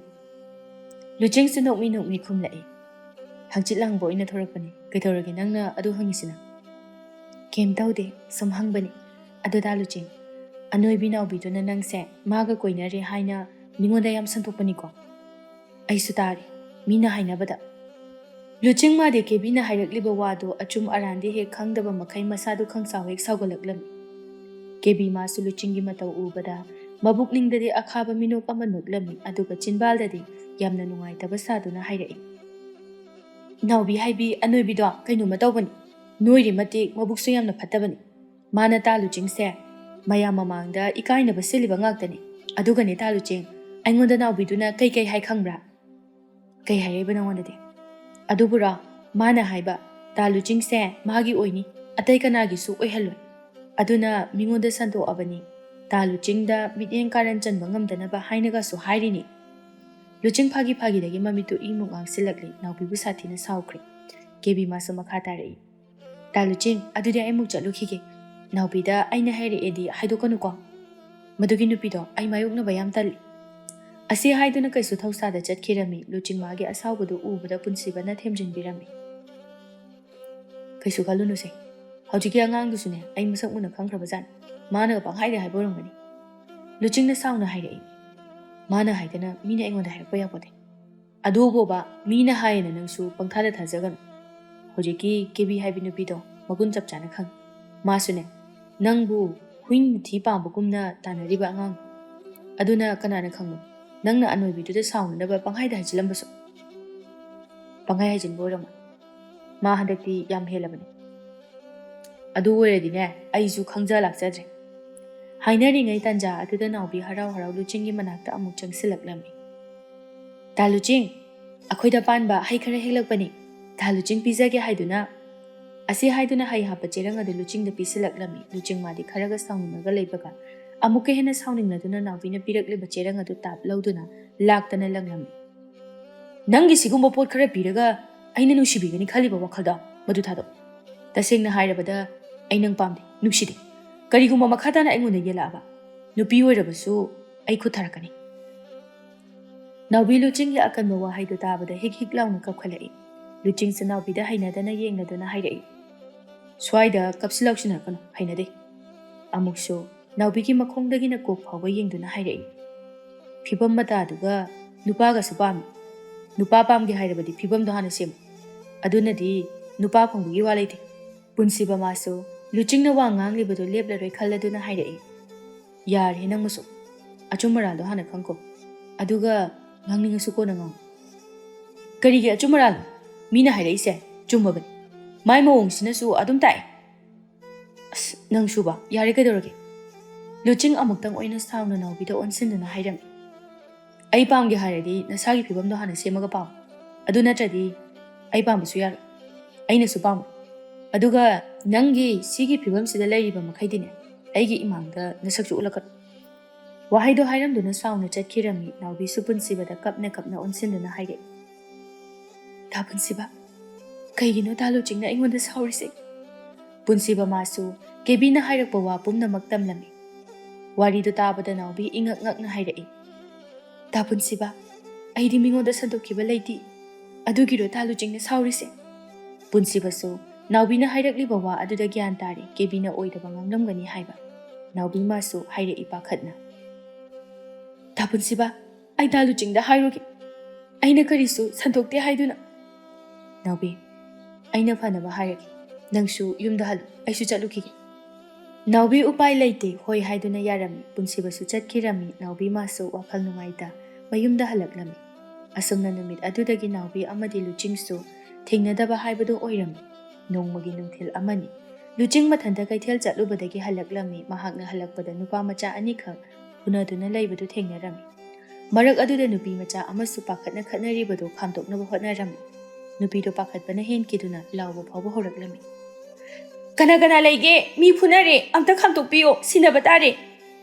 ꯂꯨꯆꯤꯡꯁꯨ ꯅꯣꯛꯃꯤ ꯅꯣꯛꯃꯤ ꯈꯨꯝꯂꯛꯏ ꯍꯪꯆꯤꯠ ꯂꯥꯡꯕ ꯑꯣꯏꯅ ꯊꯣꯔꯛꯄꯅꯤ ꯀꯩꯗꯧꯔꯒꯦ ꯅꯪꯅ ꯑꯗꯨ ꯍꯪꯉꯤꯁꯤꯅ ꯀꯦꯝ ꯇꯧꯗꯦ ꯁꯨꯝ ꯍꯪꯕꯅꯤ ꯑꯗꯨ ꯇꯥ ꯂꯨꯆꯤꯡ ꯑꯅꯣꯏꯕꯤ ꯅꯥꯎꯕꯤꯗꯨꯅ ꯅꯪꯁꯦ ꯃꯥꯒ ꯀꯣꯏꯅꯔꯦ ꯍꯥꯏꯅ ꯃꯤꯉꯣꯟꯗ ꯌꯥꯝ ꯁꯟꯇꯣꯛꯄꯅꯤꯀꯣ ꯑꯩꯁꯨ ꯇꯥꯔꯤ ꯃꯤꯅ ꯍꯥꯏꯅꯕꯗ ꯂꯨꯆꯤꯡ ꯃꯥꯗꯤ ꯀꯦꯕꯤꯅ ꯍꯥꯏꯔꯛꯂꯤꯕ ꯋꯥꯗꯣ ꯑꯆꯨꯝ ꯑꯔꯥꯟꯗꯤ ꯍꯦꯛ ꯈꯪꯗꯕ ꯃꯈꯩ ꯃꯁꯥꯗꯨ ꯈꯪꯁꯥꯎ ꯍꯦꯛ ꯁꯥꯎꯒꯠꯂꯛꯂꯝꯃꯤ ꯀꯦꯕꯤ ꯃꯥꯁꯨ ꯂꯨꯆꯤꯡꯒꯤ ꯃꯇꯧ ꯎꯕꯗ ꯃꯕꯨꯛꯅꯤꯡꯗꯗꯤ ꯑꯈꯥꯕ ꯃꯤꯅꯣꯛ ꯑꯃ ꯅꯣꯛꯂꯝꯃꯤ ꯑꯗꯨꯒ ꯆꯤꯟꯕꯥꯜꯗꯗꯤ ꯌꯥꯝꯅ ꯅꯨꯡꯉꯥꯏꯇꯕ ꯁꯥꯗꯨꯅ ꯍꯥꯏꯔꯛꯏ ꯅꯥꯎꯕꯤ ꯍꯥꯏꯕꯤ ꯑꯅꯣꯏꯕꯤꯗꯣ ꯀꯩꯅꯣꯃ ꯇꯧꯕꯅꯤ ꯅꯣꯏꯔꯤ ꯃꯇꯤꯛ ꯃꯕꯨꯛꯁꯨ ꯌꯥꯝꯅ ꯐꯠꯇꯕꯅꯤ ꯃꯥꯅ ꯇꯥ ꯂꯨꯆꯤꯡꯁꯦ ꯃꯌꯥꯝ ꯃꯃꯥꯡꯗ ꯏꯀꯥꯏꯅꯕ ꯁꯤꯜꯂꯤꯕ ꯉꯥꯛꯇꯅꯤ ꯑꯗꯨꯒꯅꯦ ꯇꯥ ꯂꯨꯆꯤꯡ ꯑꯩꯉꯣꯟꯗ ꯅꯥꯎꯕꯤꯗꯨꯅ ꯀꯩ ꯍꯥꯏ ꯈꯪꯕ꯭ꯔꯥ ꯀꯩ ꯍꯥꯏꯔꯛꯏꯕ ꯅꯉꯣꯟꯗꯗꯤ ꯑꯗꯨꯕꯨꯔꯣ ꯃꯥꯅ ꯍꯥꯏꯕ ꯇꯥ ꯂꯨꯆꯤꯡꯁꯦ ꯃꯥꯒꯤ ꯑꯣꯏꯅꯤ ꯑꯇꯩ ꯀꯅꯥꯒꯤꯁꯨ ꯑꯣꯏꯍꯜꯂꯣꯏ ꯑꯗꯨꯅ ꯃꯤꯉꯣꯟꯗ ꯁꯟꯗꯣꯛꯑꯕꯅꯤ ꯇꯥ ꯂꯨꯆꯤꯡꯗ ꯃꯤꯠꯌꯦꯡ ꯀꯥꯔꯟ ꯆꯟꯕ ꯉꯝꯗꯅꯕ ꯍꯥꯏꯅꯒꯁꯨ ꯍꯥꯏꯔꯤꯅꯤ ꯂꯨꯆꯤꯡ ꯐꯥꯒꯤꯗꯒꯤ ꯃꯃꯤꯠꯇꯨ ꯏꯃꯨꯛ ꯉꯥꯡꯁꯤꯜꯂꯛꯂꯤ ꯅꯥꯎꯕꯤꯕꯨ ꯁꯥꯊꯤꯅ ꯁꯥꯎꯈ꯭ꯔꯦ ꯀꯦꯕꯤ ꯃꯥꯁꯨ ꯃꯈꯥ ꯇꯥꯔꯛꯏ ꯇꯥ ꯂꯨꯆꯤꯡ ꯑꯗꯨꯗꯤ ꯑꯩꯃꯨꯛ ꯆꯠꯂꯨꯈꯤꯒꯦ ꯅꯥꯎꯕꯤꯗ ꯑꯩꯅ ꯍꯥꯏꯔꯛꯑꯦꯗꯤ ꯍꯥꯏꯗꯣꯛꯀꯅꯨꯀꯣ ꯃꯗꯨꯒꯤ ꯅꯨꯄꯤꯗꯣ ꯑꯩ ꯃꯥꯌꯣꯛꯅꯕ ꯌꯥꯝ ꯇꯜꯂꯤ ꯑꯁꯤ ꯍꯥꯏꯗꯨꯅ ꯀꯩꯁꯨ ꯊꯧꯁꯥꯗ ꯆꯠꯈꯤꯔꯝꯃꯤ ꯂꯨꯆꯤꯡ ꯃꯥꯒꯤ ꯑꯁꯥꯎꯕꯗꯨ ꯎꯕꯗ ꯄꯨꯟꯁꯤꯕꯅ ꯊꯦꯝꯖꯤꯟꯕꯤꯔꯝꯃꯤ ꯀꯩꯁꯨ ꯈꯜꯂꯨꯅꯨꯁꯦ ꯍꯧꯖꯤꯛꯀꯤ ꯑꯉꯥꯡꯗꯨꯁꯨꯅꯦ ꯑꯩ ꯃꯁꯛ ꯃꯨꯟꯅ ꯈꯪꯈ꯭ꯔꯕꯖꯥꯠꯅꯤ ꯃꯥꯅꯒ ꯄꯪꯍꯥꯏꯗ ꯍꯥꯏꯕ ꯑꯣꯏꯔꯝꯒꯅꯤ ꯂꯨꯆꯤꯡꯅ ꯁꯥꯎꯅ ꯍꯥꯏꯔꯛꯏ ꯃꯥꯅ ꯍꯥꯏꯗꯅ ꯃꯤꯅ ꯑꯩꯉꯣꯟꯗ ꯍꯥꯏꯔꯛꯄ ꯌꯥꯄꯣꯠꯇꯦ ꯑꯗꯨꯕꯣꯕ ꯃꯤꯅ ꯍꯥꯏꯌꯦꯅ ꯅꯪꯁꯨ ꯄꯪꯊꯥꯗ ꯊꯥꯖꯒꯅꯨ ꯍꯧꯖꯤꯛꯀꯤ ꯀꯦꯕꯤ ꯍꯥꯏꯕꯤ ꯅꯨꯄꯤꯗꯣ ꯃꯒꯨꯟ ꯆꯞ ꯆꯥꯅ ꯈꯪꯉꯤ ꯃꯥꯁꯨꯅꯦ ꯅꯪꯕꯨ ꯍꯨꯏ ꯊꯤ ꯄꯥꯝꯕꯒꯨꯝꯅ ꯇꯥꯟꯅꯔꯤꯕ ꯑꯉꯥꯡ ꯑꯗꯨꯅ ꯀꯅꯥꯅ ꯈꯪꯕ ꯅꯪꯅ ꯑꯅꯣꯏꯕꯤꯗꯨꯗ ꯁꯥꯎꯅꯅꯕ ꯄꯪꯍꯥꯏꯗ ꯍꯥꯏꯖꯤꯜꯂꯝꯕꯁꯨ ꯄꯪꯍꯥꯏ ꯍꯥꯏꯖꯤꯟꯕ ꯑꯣꯏꯔꯝꯃꯣꯏ ꯃꯥ ꯍꯟꯗꯛꯇꯤ ꯌꯥꯝ ꯍꯦꯜꯂꯕꯅꯤ ꯑꯗꯨ ꯑꯣꯏꯔꯗꯤꯅꯦ ꯑꯩꯁꯨ ꯈꯪꯖ ꯂꯥꯛꯆꯗ꯭ꯔꯦ ꯍꯥꯏꯅꯔꯤꯉꯩ ꯇꯟꯖꯥ ꯑꯗꯨꯗ ꯅꯥꯎꯕꯤ ꯍꯔꯥꯎ ꯍꯔꯥꯎ ꯂꯨꯆꯤꯡꯒꯤ ꯃꯅꯥꯛꯇ ꯑꯃꯨꯛ ꯆꯪꯁꯤꯜꯂꯛꯂꯝꯃꯤ ꯇꯥ ꯂꯨꯆꯤꯡ ꯑꯩꯈꯣꯏꯗ ꯄꯥꯟꯕ ꯍꯩ ꯈꯔ ꯍꯦꯛꯂꯛꯄꯅꯤ ꯇꯥ ꯂꯨꯆꯤꯡ ꯄꯤꯖꯒꯦ ꯍꯥꯏꯗꯨꯅ ꯑꯁꯤ ꯍꯥꯏꯗꯨꯅ ꯍꯩ ꯍꯥꯞꯄ ꯆꯦꯔꯪ ꯑꯗꯨ ꯂꯨꯆꯤꯡꯗ ꯄꯤꯁꯤꯜꯂꯛꯂꯝꯃꯤ ꯂꯨꯆꯤꯡ ꯃꯥꯗꯤ ꯈꯔꯒ ꯁꯥꯎꯅꯤꯡꯉꯒ ꯂꯩꯕꯒ ꯑꯃꯨꯛꯀ ꯍꯦꯟꯅ ꯁꯥꯎꯅꯤꯡꯂꯗꯨꯅ ꯅꯥꯎꯕꯤꯅ ꯄꯤꯔꯛꯂꯤꯕ ꯆꯦꯔꯪ ꯑꯗꯨ ꯇꯥꯞ ꯂꯧꯗꯨꯅ ꯂꯥꯛꯇꯅ ꯂꯪꯂꯝꯃꯤ ꯅꯪꯒꯤ ꯁꯤꯒꯨꯝꯕ ꯄꯣꯠ ꯈꯔ ꯄꯤꯔꯒ ꯑꯩꯅ ꯅꯨꯡꯁꯤꯕꯤꯒꯅꯤ ꯈꯜꯂꯤꯕ ꯋꯥꯈꯜꯗꯣ ꯃꯗꯨ ꯊꯥꯗꯣꯛ ꯇꯁꯦꯡꯅ ꯍꯥꯏꯔꯕꯗ ꯑꯩ ꯅꯪ ꯄꯥꯝꯗꯦ ꯅꯨꯡꯁꯤꯗꯦ ꯀꯔꯤꯒꯨꯝꯕ ꯃꯈꯥ ꯇꯥꯅ ꯑꯩꯉꯣꯟꯗ ꯌꯦꯜꯂꯛꯑꯕ ꯅꯨꯄꯤ ꯑꯣꯏꯔꯕꯁꯨ ꯑꯩ ꯈꯨꯠ ꯊꯥꯔꯛꯀꯅꯤ ꯅꯥꯎꯕꯤ ꯂꯨꯆꯤꯡꯒꯤ ꯑꯀꯟꯕ ꯋꯥꯍꯩꯗꯨ ꯇꯥꯕꯗ ꯍꯤꯛ ꯍꯤꯛ ꯂꯥꯎꯅ ꯀꯞꯈꯠꯂꯛꯏ ꯂꯨꯆꯤꯡꯁꯨ ꯅꯥꯎꯕꯤꯗ ꯍꯩꯅꯗꯅ ꯌꯦꯡꯂꯗꯨꯅ ꯍꯥꯏꯔꯛꯏ ꯁ꯭ꯋꯥꯏꯗ ꯀꯞꯁꯤꯜꯂꯛꯁꯤꯟꯅꯔꯛꯀꯅꯨ ꯍꯩꯅꯗꯦ ꯑꯃꯨꯛꯁꯨ ꯅꯥꯎꯕꯤꯒꯤ ꯃꯈꯣꯡꯗꯒꯤꯅ ꯀꯣꯛ ꯐꯥꯎꯕ ꯌꯦꯡꯗꯨꯅ ꯍꯥꯏꯔꯛꯏ ꯐꯤꯕꯝ ꯃꯇꯥꯗꯨꯒ ꯅꯨꯄꯥꯒꯁꯨ ꯄꯥꯝꯃꯤ नुपा पामगे हाइरबदि फिबम दो हाना सेम अदुनदि नुपा फंगबगी वा लेते पुनसिबा मासु लुचिंगना वा nganglibado leplaroi khalladuna hairei यार हे नंगमसु अचुमराल दो हाना खंको अदुगा ngangningsu ko nangam karigi achumaral mina hairei se chumabani mai mawong sinasu adum tai as nang suba yare kadorage luching amuktang oina sauna nawbida onsinduna hairam ai pamge hairedi nasagi phibam do hana semaga pam adu natradi ai pambusu yar aina su pam aduga nangi sigi phibam sida leiriba makhaidine aigi imangda nasakju ulakat wahaido hairamduna sauna chatkirami nawbi supunsibada kapna kapna onsinduna haire tapunsiba kaigino talu chingna ingonda saurise punsiba masu kebina hairakpa wa pumna maktamlami warido tabada nawbi ingak ngakna haire tapunsiba aidi mingoda sandokiba leiti adugiro talu chingna saurise ꯄꯨꯟꯁꯤꯕꯁꯨ ꯅꯥꯎꯕꯤꯅ ꯍꯥꯏꯔꯛꯂꯤꯕ ꯋꯥ ꯑꯗꯨꯗ ꯒ꯭ꯌꯥꯟ ꯇꯥꯔꯦ ꯀꯦꯕꯤꯅ ꯑꯣꯏꯗꯕ ꯉꯥꯡꯂꯝꯒꯅꯤ ꯍꯥꯏꯕ꯫ ꯅꯥꯎꯕꯤ ꯃꯥꯁꯨ ꯍꯥꯏꯔꯛꯏ ꯄꯥꯈꯠꯅ꯫ ꯗꯥ ꯄꯨꯟꯁꯤꯕ, ꯑꯩ ꯗꯥ ꯂꯨꯆꯤꯡꯗ ꯍꯥꯏꯔꯨꯒꯦ, ꯑꯩꯅ ꯀꯔꯤꯁꯨ ꯁꯟꯗꯣꯛꯇꯦ ꯍꯥꯏꯗꯨꯅ꯫ ꯅꯥꯎꯕꯤ, ꯑꯩꯅ ꯐꯅꯕ ꯍꯥꯏꯔꯒꯦ, ꯅꯪꯁꯨ ꯌꯨꯝꯗ ꯍꯜꯂꯨ, ꯑꯩꯁꯨ ꯆꯠꯂꯨꯈꯤꯒꯦ꯫ ꯅꯥꯎꯕꯤ ꯎꯄꯥꯏ ꯂꯩꯇꯦ ꯍꯣꯏ ꯍꯥꯏꯗꯨꯅ ꯌꯥꯔꯝꯃꯤ꯫ ꯄꯨꯟꯁꯤꯕꯁꯨ ꯆꯠꯈꯤꯔꯝꯃꯤ꯫ ꯅꯥꯎꯕꯤ ꯃꯥꯁꯨ ꯋꯥꯈꯜ ꯅꯨꯡꯉꯥꯏꯇ ꯃꯌꯨꯝꯗ ꯍꯜꯂꯛꯂꯝꯃꯤ꯫ ꯑꯁꯨꯝꯅ ꯅꯨꯃꯤꯠ ꯑꯗꯨꯗꯒꯤ ꯅꯥꯎꯕꯤ ꯑꯃꯗꯤ ꯂꯨꯆꯤꯡꯁꯨ ꯊꯦꯡꯅꯗꯕ ꯍꯥꯏꯕꯗꯨ ꯑꯣꯏꯔꯝꯃꯤ꯫ ꯅꯣꯡꯃꯒꯤ ꯅꯨꯡꯊꯤꯜ ꯑꯃꯅꯤ꯫ ꯂꯨꯆꯤꯡ ꯃꯊꯟꯇ ꯀꯩꯊꯦꯜ ꯆꯠꯂꯨꯕꯗꯒꯤ ꯍꯜꯂꯛꯂꯝꯃꯤ꯫ ꯃꯍꯥꯛꯅ ꯍꯜꯂꯛꯄꯗ ꯅꯨꯄꯥ ꯃꯆꯥ ꯑꯅꯤꯈꯛ ꯎꯅꯗꯨꯅ ꯂꯩꯕꯗꯨ ꯊꯦꯡꯅꯔꯝꯃꯤ꯫ ꯃꯔꯛ ꯑꯗꯨꯗ ꯅꯨꯄꯤ ꯃꯆꯥ ꯑꯃꯁꯨ ꯄꯥꯈꯠꯅ ꯈꯠꯅꯔꯤꯕꯗꯨ ꯈꯥꯝꯗꯣꯛꯅꯕ ꯍꯣꯠꯅꯔꯝꯃꯤ꯫ ꯅꯨꯄꯤꯗꯣ ꯄꯥꯈꯠꯄꯅ ꯍꯦꯟꯈꯤꯗꯨꯅ ꯂꯥꯎꯕ ꯐꯥꯎꯕ ꯍꯧꯔꯛꯂꯝꯃꯤ꯫ ꯀꯅꯥ ꯀꯅꯥ ꯂꯩꯒꯦ? ꯃꯤ ꯐꯨꯅꯔꯦ, ꯑꯝꯇ ꯈꯥꯝꯗꯣꯛꯄꯤꯌꯣ, ꯁꯤꯟꯅꯕ ꯇꯥꯔꯦ꯫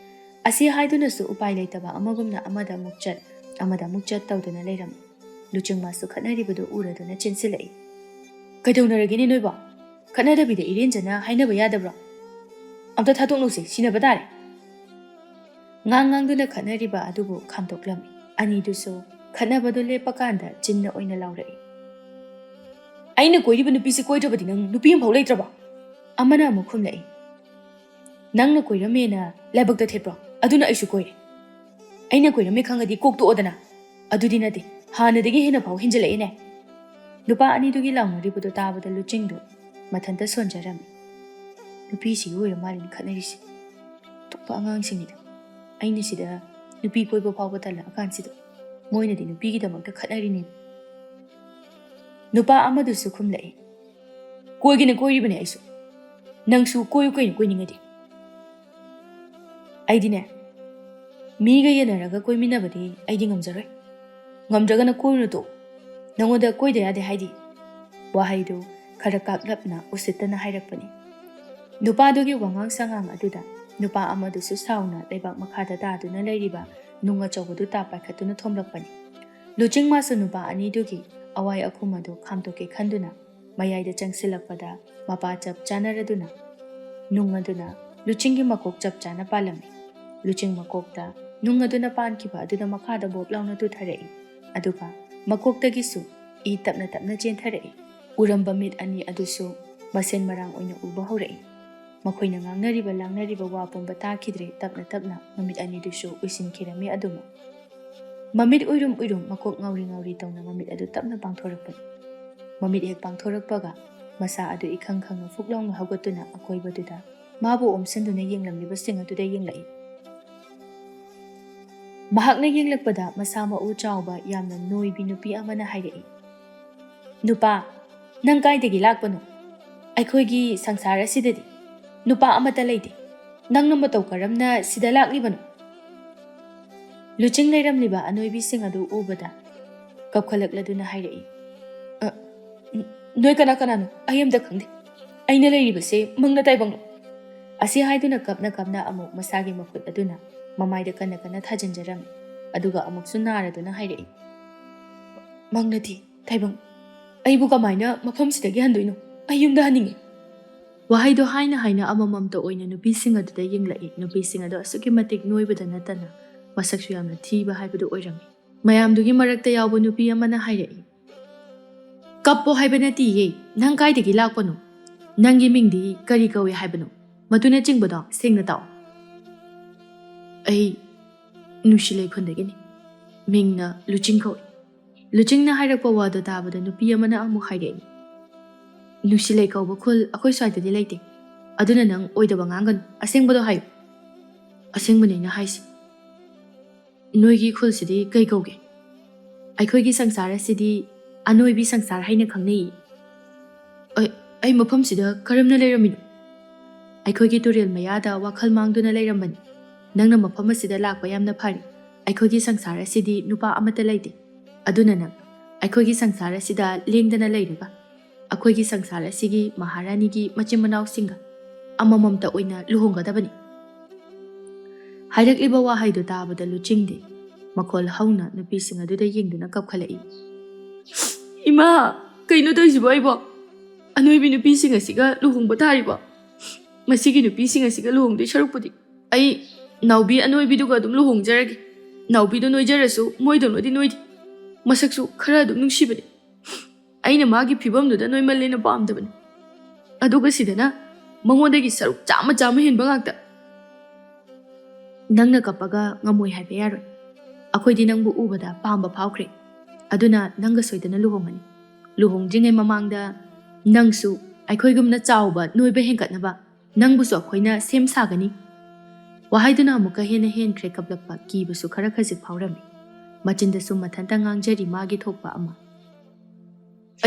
ꯑꯁꯤ ꯍꯥꯏꯗꯨꯅꯁꯨ ꯎꯄꯥꯏ ꯂꯩꯇꯕ ꯑꯃꯒꯨꯝꯅ ꯑꯃꯗ ꯑꯃꯨꯛ ꯆꯠ ꯑꯃꯗ ꯑꯃꯨꯛ ꯆꯠ ꯇꯧꯗꯨꯅ ꯂꯩꯔꯝꯃꯤ꯫ ꯂꯨꯆꯤꯡ ꯃꯥꯁꯨ ꯈꯠꯅꯔꯤꯕꯗꯨ ꯎꯔꯗꯨꯅ ꯆꯦꯟꯁꯤꯜꯂꯛꯏ꯫ ꯀꯩꯗꯧꯅꯔꯒꯦꯅꯦ ꯅꯣꯏꯕꯣ? ꯈꯠꯅꯗꯕꯤꯗ ꯏꯔꯦꯟꯖꯅ ꯍꯥꯏꯅꯕ ꯌꯥꯗꯕ꯭ꯔꯣ? ꯑꯝꯇ ꯊꯥꯗꯣꯛꯅꯧꯁꯦ, ꯁꯤꯟꯅꯕ ꯇꯥꯔꯦ꯫ ꯉꯥꯡꯗꯨꯅ ꯈꯠꯅꯔꯤꯕ ꯑꯗꯨꯕꯨ ꯈꯥꯝꯗꯣꯛꯂꯝꯃꯤ꯫ ꯑꯅꯤꯗꯨꯁꯨ ꯈꯠꯅꯕꯗꯨ ꯂꯦꯞꯄꯀꯥꯟꯗ ꯆꯤꯟꯅ ꯑꯣꯏꯅ ꯂꯥꯎꯔꯛꯏ꯫ ꯑꯩꯅ ꯀꯣꯏꯔꯤꯕ ꯅꯨꯄꯤꯁꯤ ꯀꯣꯏꯗ꯭ꯔꯕꯗꯤ ꯅꯪ ꯅꯨꯄꯤ ꯑꯃꯐꯥꯎ ꯂꯩꯇ꯭ꯔꯕꯣ? ꯑꯃꯅ ꯑꯃꯨꯛ ꯈꯨꯝꯂꯛꯏ꯫ ꯅꯪꯅ ꯀꯣꯏꯔꯝꯃꯦꯅ ꯂꯥꯏꯕꯛꯇ ꯊꯦꯠꯄ꯭ꯔꯣ? ꯑꯗꯨꯅ ꯑꯩꯁꯨ ꯀꯣꯏꯔꯦ꯫ ꯑꯩꯅ ꯀꯣꯏꯔꯝꯃꯦ ꯈꯪꯉꯗꯤ ꯀꯣꯛꯇꯣꯛꯑꯣꯗꯅ꯫ ꯑꯗꯨꯗꯤ ꯅꯠꯇꯦ, ꯍꯥꯟꯅꯗꯒꯤ ꯍꯦꯟꯅ ꯐꯥꯎ ꯍꯦꯟꯖꯜꯂꯛꯏꯅꯦ꯫ ꯅꯨꯄꯥ ꯑꯅꯤꯗꯨꯒꯤ ꯂꯥꯎꯅꯔꯤꯕꯗꯨ ꯇꯥꯕꯗ ꯂꯨꯆꯤꯡꯗꯨ ꯃꯊꯟꯇ ꯁꯣꯟꯖꯔꯝꯃꯤ꯫ ꯅꯨꯄꯤꯁꯤꯒꯤ ꯑꯣꯏꯔ ꯃꯥꯜꯂꯤꯅ ꯈꯠꯅꯔꯤꯁꯤ꯫ ꯑꯇꯣꯞꯄ ꯑꯉꯥꯡꯁꯤꯡꯅꯤꯗ꯫ ꯑꯩꯅ ꯁꯤꯗ ꯅꯨꯄꯤ ꯀꯣꯏꯕ ꯐꯥꯎꯕ ꯇꯜꯂꯛꯑꯀꯥꯟꯁꯤꯗ ꯃꯣꯏꯅꯗꯤ ꯅꯨꯄꯤꯒꯤꯗꯃꯛꯇ ꯈꯠꯅꯔꯤꯅꯦ꯫ ꯅꯨꯄꯥ ꯑꯃꯗꯨꯁꯨ ꯈꯨꯝꯂꯛꯏ꯫ ꯀꯣꯏꯒꯦꯅ ꯀꯣꯏꯔꯤꯕꯅꯦ ꯑꯩꯁꯨ꯫ ꯅꯪꯁꯨ ꯀꯣꯏꯌꯨ ꯀꯩꯅꯣ ꯀꯣꯏꯅꯤꯡꯉꯗꯤ꯫ ꯑꯩꯗꯤꯅꯦ, ꯃꯤꯒ ꯌꯦꯟꯅꯔꯒ ꯀꯣꯏꯃꯤꯟꯅꯕꯗꯤ ꯑꯩꯗꯤ ꯉꯝꯖꯔꯣꯏ꯫ ꯉꯝꯗ꯭ꯔꯒꯅ ꯀꯣꯏꯔꯨꯅꯨ ꯇꯣꯛꯎ꯫ ꯅꯪꯉꯣꯟꯗ ꯀꯣꯏꯗ ꯌꯥꯗꯦ ꯍꯥꯏꯗꯤ꯫ ꯋꯥꯍꯩꯗꯨ ꯈꯔ ꯀꯥꯛꯂꯞꯅ ꯎꯁꯤꯠꯇꯅ ꯍꯥꯏꯔꯛꯄꯅꯤ꯫ ꯅꯨꯄꯥꯗꯨꯒꯤ ꯋꯥꯉꯥꯡ ꯁꯉꯥꯡ ꯑꯗꯨꯗ ꯅꯨꯄꯥ ꯑꯃꯗꯨꯁꯨ ꯁꯥꯎꯅ ꯂꯩꯕꯥꯛ ꯃꯈꯥꯗ ꯇꯥꯗꯨꯅ ꯂꯩꯔꯤꯕ ꯅꯨꯡ ꯑꯆꯧꯕꯗꯨ ꯇꯥ ꯄꯥꯏꯈꯠꯇꯨꯅ ꯊꯣꯝꯂꯛꯄꯅꯤ꯫ ꯂꯨꯆꯤꯡ ꯃꯥꯁꯨ ꯅꯨꯄꯥ ꯑꯅꯤꯗꯨꯒꯤ ꯑꯋꯥꯏ ꯑꯈꯨꯝ ꯑꯗꯨ ꯈꯥꯝꯗꯣꯛꯀꯦ ꯈꯟꯗꯨꯅ ꯃꯌꯥꯏꯗ ꯆꯪꯁꯤꯜꯂꯛꯄꯗ ꯃꯄꯥ ꯆꯞ ꯆꯥꯅꯔꯗꯨꯅ ꯅꯨꯡ ꯑꯗꯨꯅ ꯂꯨꯆꯤꯡꯒꯤ ꯃꯀꯣꯛ ꯆꯞ ꯆꯥꯅ ꯄꯥꯜꯂꯝꯃꯤ꯫ ꯂꯨꯆꯤꯡ ꯃꯀꯣꯛꯇ ꯅꯨꯡ ꯑꯗꯨꯅ ꯄꯥꯟꯈꯤꯕ ꯑꯗꯨꯗ ꯃꯈꯥꯗ ꯕꯣꯞ ꯂꯥꯎꯅ ꯇꯨꯊꯔꯛꯏ꯫ ꯑꯗꯨꯒ ꯃꯀꯣꯛꯇꯒꯤꯁꯨ ꯏ ꯇꯞꯅ ꯇꯞꯅ ꯆꯦꯟꯊꯔꯛꯏ꯫ ꯎꯔꯝꯕ ꯃꯤꯠ ꯑꯅꯤ ꯑꯗꯨꯁꯨ ꯃꯁꯦꯟ ꯃꯔꯥꯡ ꯑꯣꯏꯅ ꯎꯕ ꯍꯧꯔꯛꯏ꯫ ꯃꯈꯣꯏꯅ ꯉꯥꯡꯅꯔꯤꯕ ꯂꯥꯡꯅꯔꯤꯕ ꯋꯥ ꯄꯨꯝꯕ ꯇꯥꯈꯤꯗ꯭ꯔꯦ꯫ ꯇꯞꯅ ꯇꯞꯅ ꯃꯃꯤꯠ ꯑꯅꯤꯗꯨꯁꯨ ꯎꯏꯁꯤꯟꯈꯤꯔꯝꯃꯤ ꯑꯗꯨꯃꯛ꯫ ꯃꯃꯤꯠ ꯎꯏꯔꯨꯝ ꯎꯏꯔꯨꯝ ꯃꯀꯣꯛ ꯉꯥꯎꯔꯤ ꯉꯥꯎꯔꯤ ꯇꯧꯅ ꯃꯃꯤꯠ ꯑꯗꯨ ꯇꯞꯅ ꯄꯥꯡꯊꯣꯔꯛꯄꯅꯤ꯫ ꯃꯃꯤꯠ ꯍꯦꯛ ꯄꯥꯡꯊꯣꯔꯛꯄꯒ ꯃꯁꯥ ꯑꯗꯨ ꯏꯈꯪ ꯈꯪꯅ ꯐꯨꯛ ꯂꯥꯎꯅ ꯍꯧꯒꯠꯇꯨꯅ ꯑꯀꯣꯏꯕꯗꯨꯗ ꯃꯥꯕꯨ ꯑꯣꯝꯁꯤꯟꯗꯨꯅ ꯌꯦꯡꯂꯝꯂꯤꯕꯁꯤꯡ ꯑꯗꯨꯗ ꯌꯦꯡꯂꯛꯏ꯫ ꯃꯍꯥꯛꯅ ꯌꯦꯡꯂꯛꯄꯗ ꯃꯁꯥ ꯃꯎ ꯆꯥꯎꯕ ꯌꯥꯝꯅ ꯅꯣꯏꯕꯤ ꯅꯨꯄꯤ ꯑꯃꯅ ꯍꯥꯏꯔꯛꯏ꯫ ꯅꯨꯄꯥ, ꯅꯪ ꯀꯥꯏꯗꯒꯤ ꯂꯥꯛꯄꯅꯣ? ꯑꯩꯈꯣꯏꯒꯤ ꯁꯪꯁꯥꯔ ꯑꯁꯤꯗꯗꯤ ꯅꯨꯄꯥ ꯑꯃꯠꯇ ꯂꯩꯇꯦ꯫ ꯅꯪꯅ ꯃꯇꯧ ꯀꯔꯝꯅ ꯁꯤꯗ ꯂꯥꯛꯂꯤꯕꯅꯣ? ꯂꯨꯆꯤꯡ ꯂꯩꯔꯝꯂꯤꯕ ꯑꯅꯣꯏꯕꯤꯁꯤꯡ ꯑꯗꯨ ꯎꯕꯗ ꯀꯞꯈꯠꯂꯛꯂꯗꯨꯅ ꯍꯥꯏꯔꯛꯏ꯫ ꯅꯣꯏ ꯀꯅꯥ ꯀꯅꯥꯅꯣ? ꯑꯩ ꯑꯝꯇ ꯈꯪꯗꯦ꯫ ꯑꯩꯅ ꯂꯩꯔꯤꯕꯁꯦ ꯃꯪꯅ ꯇꯥꯏꯕꯪꯂꯣ? ꯑꯁꯤ ꯍꯥꯏꯗꯨꯅ ꯀꯞꯅ ꯀꯞꯅ ꯑꯃꯨꯛ ꯃꯁꯥꯒꯤ ꯃꯈꯨꯠ ꯑꯗꯨꯅ ꯃꯃꯥꯏꯗ ꯀꯟꯅ ꯀꯟꯅ ꯊꯥꯖꯤꯟꯖꯔꯝꯃꯤ꯫ ꯑꯗꯨꯒ ꯑꯃꯨꯛꯁꯨ ꯅꯥꯔꯗꯨꯅ ꯍꯥꯏꯔꯛꯏ꯫ ꯃꯪꯅꯗꯤ ꯇꯥꯏꯕꯪ, ꯑꯩꯕꯨ ꯀꯃꯥꯏꯅ ꯃꯐꯝꯁꯤꯗꯒꯤ ꯍꯟꯗꯣꯏꯅꯣ? ꯑꯩ ꯌꯨꯝꯗ ꯍꯟꯅꯤꯡꯉꯤ꯫ ꯋꯥꯍꯩꯗꯣ ꯍꯥꯏꯅ ꯍꯥꯏꯅ ꯑꯃꯃꯝꯇ ꯑꯣꯏꯅ ꯅꯨꯄꯤꯁꯤꯡ ꯑꯗꯨꯗ ꯌꯦꯡꯂꯛꯏ꯫ ꯅꯨꯄꯤꯁꯤꯡ ꯑꯗꯨ ꯑꯁꯨꯛꯀꯤ ꯃꯇꯤꯛ ꯅꯣꯏꯕꯗ ꯅꯠꯇꯅ ꯃꯁꯛꯁꯨ ꯌꯥꯝꯅ ꯊꯤꯕ ꯍꯥꯏꯕꯗꯨ ꯑꯣꯏꯔꯝꯃꯤ꯫ ꯃꯌꯥꯝꯗꯨꯒꯤ ꯃꯔꯛꯇ ꯌꯥꯎꯕ ꯅꯨꯄꯤ ꯑꯃꯅ ꯍꯥꯏꯔꯛꯏ꯫ ꯀꯞꯄꯣ ꯍꯥꯏꯕ ꯅꯠꯇꯤꯌꯦ, ꯅꯪ ꯀꯥꯏꯗꯒꯤ ꯂꯥꯛꯄꯅꯣ? ꯅꯪꯒꯤ ꯃꯤꯡꯗꯤ ꯀꯔꯤ ꯀꯧꯏ ꯍꯥꯏꯕꯅꯣ? ꯃꯗꯨꯅꯆꯤꯡꯕꯗꯣ ꯁꯦꯡꯅ ꯇꯥꯛꯑꯣ꯫ ꯑꯩ ꯅꯨꯡꯁꯤꯂꯩ ꯈꯨꯟꯗꯒꯤꯅꯤ꯫ ꯃꯤꯡꯅ ꯂꯨꯆꯤꯡ ꯀꯧꯏ꯫ ꯂꯨꯆꯤꯡꯅ ꯍꯥꯏꯔꯛꯄ ꯋꯥꯗꯨ ꯇꯥꯕꯗ ꯅꯨꯄꯤ ꯑꯃꯅ ꯑꯃꯨꯛ ꯍꯥꯏꯔꯛꯏ꯫ ꯅꯨꯡꯁꯤꯂꯩ ꯀꯧꯕ ꯈꯨꯜ ꯑꯩꯈꯣꯏ ꯁ꯭ꯋꯥꯏꯗꯗꯤ ꯂꯩꯇꯦ꯫ ꯑꯗꯨꯅ ꯅꯪ ꯑꯣꯏꯗꯕ ꯉꯥꯡꯒꯅꯨ, ꯑꯁꯦꯡꯕꯗꯣ ꯍꯥꯏꯌꯨ꯫ ꯑꯁꯦꯡꯕꯅꯤ ꯑꯩꯅ ꯍꯥꯏꯁꯤ꯫ ꯅꯣꯏꯒꯤ ꯈꯨꯜꯁꯤꯗꯤ ꯀꯩ ꯀꯧꯒꯦ? ꯑꯩꯈꯣꯏꯒꯤ ꯁꯪꯁꯥꯔ ꯑꯁꯤꯗꯤ ꯑꯅꯣꯏꯕꯤ ꯁꯪꯁꯥꯔ ꯍꯥꯏꯅ ꯈꯪꯅꯩꯌꯦ꯫ ꯑꯩ ꯃꯐꯝꯁꯤꯗ ꯀꯔꯝꯅ ꯂꯩꯔꯝꯃꯤꯅꯣ? ꯑꯩꯈꯣꯏꯒꯤ ꯇꯨꯔꯦꯜ ꯃꯌꯥꯗ ꯋꯥꯈꯜ ꯃꯥꯡꯗꯨꯅ ꯂꯩꯔꯝꯕꯅꯤ꯫ ꯅꯪꯅ ꯃꯐꯝ ꯑꯁꯤꯗ ꯂꯥꯛꯄ ꯌꯥꯝꯅ ꯐꯔꯦ꯫ ꯑꯩꯈꯣꯏꯒꯤ ꯁꯪꯁꯥꯔ ꯑꯁꯤꯗꯤ ꯅꯨꯄꯥ ꯑꯃꯠꯇ ꯂꯩꯇꯦ꯫ ꯑꯗꯨꯅ ꯅꯪ ꯑꯩꯈꯣꯏꯒꯤ ꯁꯪꯁꯥꯔ ꯑꯁꯤꯗ ꯂꯦꯡꯗꯅ ꯂꯩꯔꯒ ꯑꯩꯈꯣꯏꯒꯤ ꯁꯪꯁꯥꯔ ꯑꯁꯤꯒꯤ ꯃꯍꯥꯔꯥꯅꯤꯒꯤ ꯃꯆꯤꯟ ꯃꯅꯥꯎꯁꯤꯡꯒ ꯑꯃꯃꯝꯇ ꯑꯣꯏꯅ ꯂꯨꯍꯣꯡꯒꯗꯕꯅꯤ꯫ ꯍꯥꯏꯔꯛꯂꯤꯕ ꯋꯥꯍꯩꯗꯨ ꯇꯥꯕꯗ ꯂꯨꯆꯤꯡꯗꯤ ꯃꯈꯣꯜ ꯍꯧꯅ ꯅꯨꯄꯤꯁꯤꯡ ꯑꯗꯨꯗ ꯌꯦꯡꯗꯨꯅ ꯀꯞꯈꯠꯂꯛꯏ꯫ ꯏꯃꯥ, ꯀꯩꯅꯣ ꯇꯧꯔꯤꯁꯤꯕꯣ ꯑꯩꯕꯣ? ꯑꯅꯣꯏꯕꯤ ꯅꯨꯄꯤꯁꯤꯡ ꯑꯁꯤꯒ ꯂꯨꯍꯣꯡꯕ ꯇꯥꯔꯤꯕꯣ? ꯃꯁꯤꯒꯤ ꯅꯨꯄꯤꯁꯤꯡ ꯑꯁꯤꯒ ꯂꯨꯍꯣꯡꯗꯣꯏ ꯁꯔꯨꯛꯄꯨꯗꯤ ꯑꯩ ꯅꯥꯎꯕꯤ ꯑꯅꯣꯏꯕꯤꯗꯨꯒ ꯑꯗꯨꯝ ꯂꯨꯍꯣꯡꯖꯔꯒꯦ꯫ ꯅꯥꯎꯕꯤꯗꯣ ꯅꯣꯏꯖꯔꯁꯨ ꯃꯣꯏꯗꯧꯅꯗꯤ ꯅꯣꯏꯗꯦ꯫ ꯃꯁꯛꯁꯨ ꯈꯔ ꯑꯗꯨꯝ ꯅꯨꯡꯁꯤꯕꯅꯤ꯫ ꯑꯩꯅ ꯃꯥꯒꯤ ꯐꯤꯕꯝꯗꯨꯗ ꯅꯣꯏꯃꯜꯂꯦꯅ ꯄꯥꯝꯗꯕꯅꯤ ꯑꯗꯨꯒ ꯁꯤꯗꯅ ꯃꯉꯣꯟꯗꯒꯤ ꯁꯔꯨꯛ ꯆꯥꯝꯃ ꯍꯦꯟꯕ ꯉꯥꯛꯇ ꯅꯪꯅ ꯀꯞꯄꯒ ꯉꯝꯃꯣꯏ ꯍꯥꯏꯕ ꯌꯥꯔꯣꯏ ꯑꯩꯈꯣꯏꯗꯤ ꯅꯪꯕꯨ ꯎꯕꯗ ꯄꯥꯝꯕ ꯐꯥꯎꯈ꯭ꯔꯦ ꯑꯗꯨꯅ ꯅꯪꯒ ꯁꯣꯏꯗꯅ ꯂꯨꯍꯣꯡꯒꯅꯤ ꯂꯨꯍꯣꯡꯗ꯭ꯔꯤꯉꯩ ꯃꯃꯥꯡꯗ ꯅꯪꯁꯨ ꯑꯩꯈꯣꯏꯒꯨꯝꯅ ꯆꯥꯎꯕ ꯅꯣꯏꯕ ꯍꯦꯟꯒꯠꯅꯕ ꯅꯪꯕꯨꯁꯨ ꯑꯩꯈꯣꯏꯅ ꯁꯦꯝ ꯁꯥꯒꯅꯤ ꯋꯥꯍꯩꯗꯨꯅ ꯑꯃꯨꯛꯀ ꯍꯦꯟꯅ ꯍꯦꯟꯈ꯭ꯔꯦ ꯀꯞꯂꯛꯄ ꯀꯤꯕꯁꯨ ꯈꯔ ꯈꯖꯤꯛ ꯐꯥꯎꯔꯝꯃꯤ ꯃꯆꯤꯟꯗꯁꯨ ꯃꯊꯟꯇ ꯉꯥꯡꯖꯔꯤ ꯃꯥꯒꯤ ꯊꯣꯛꯄ ꯑꯃ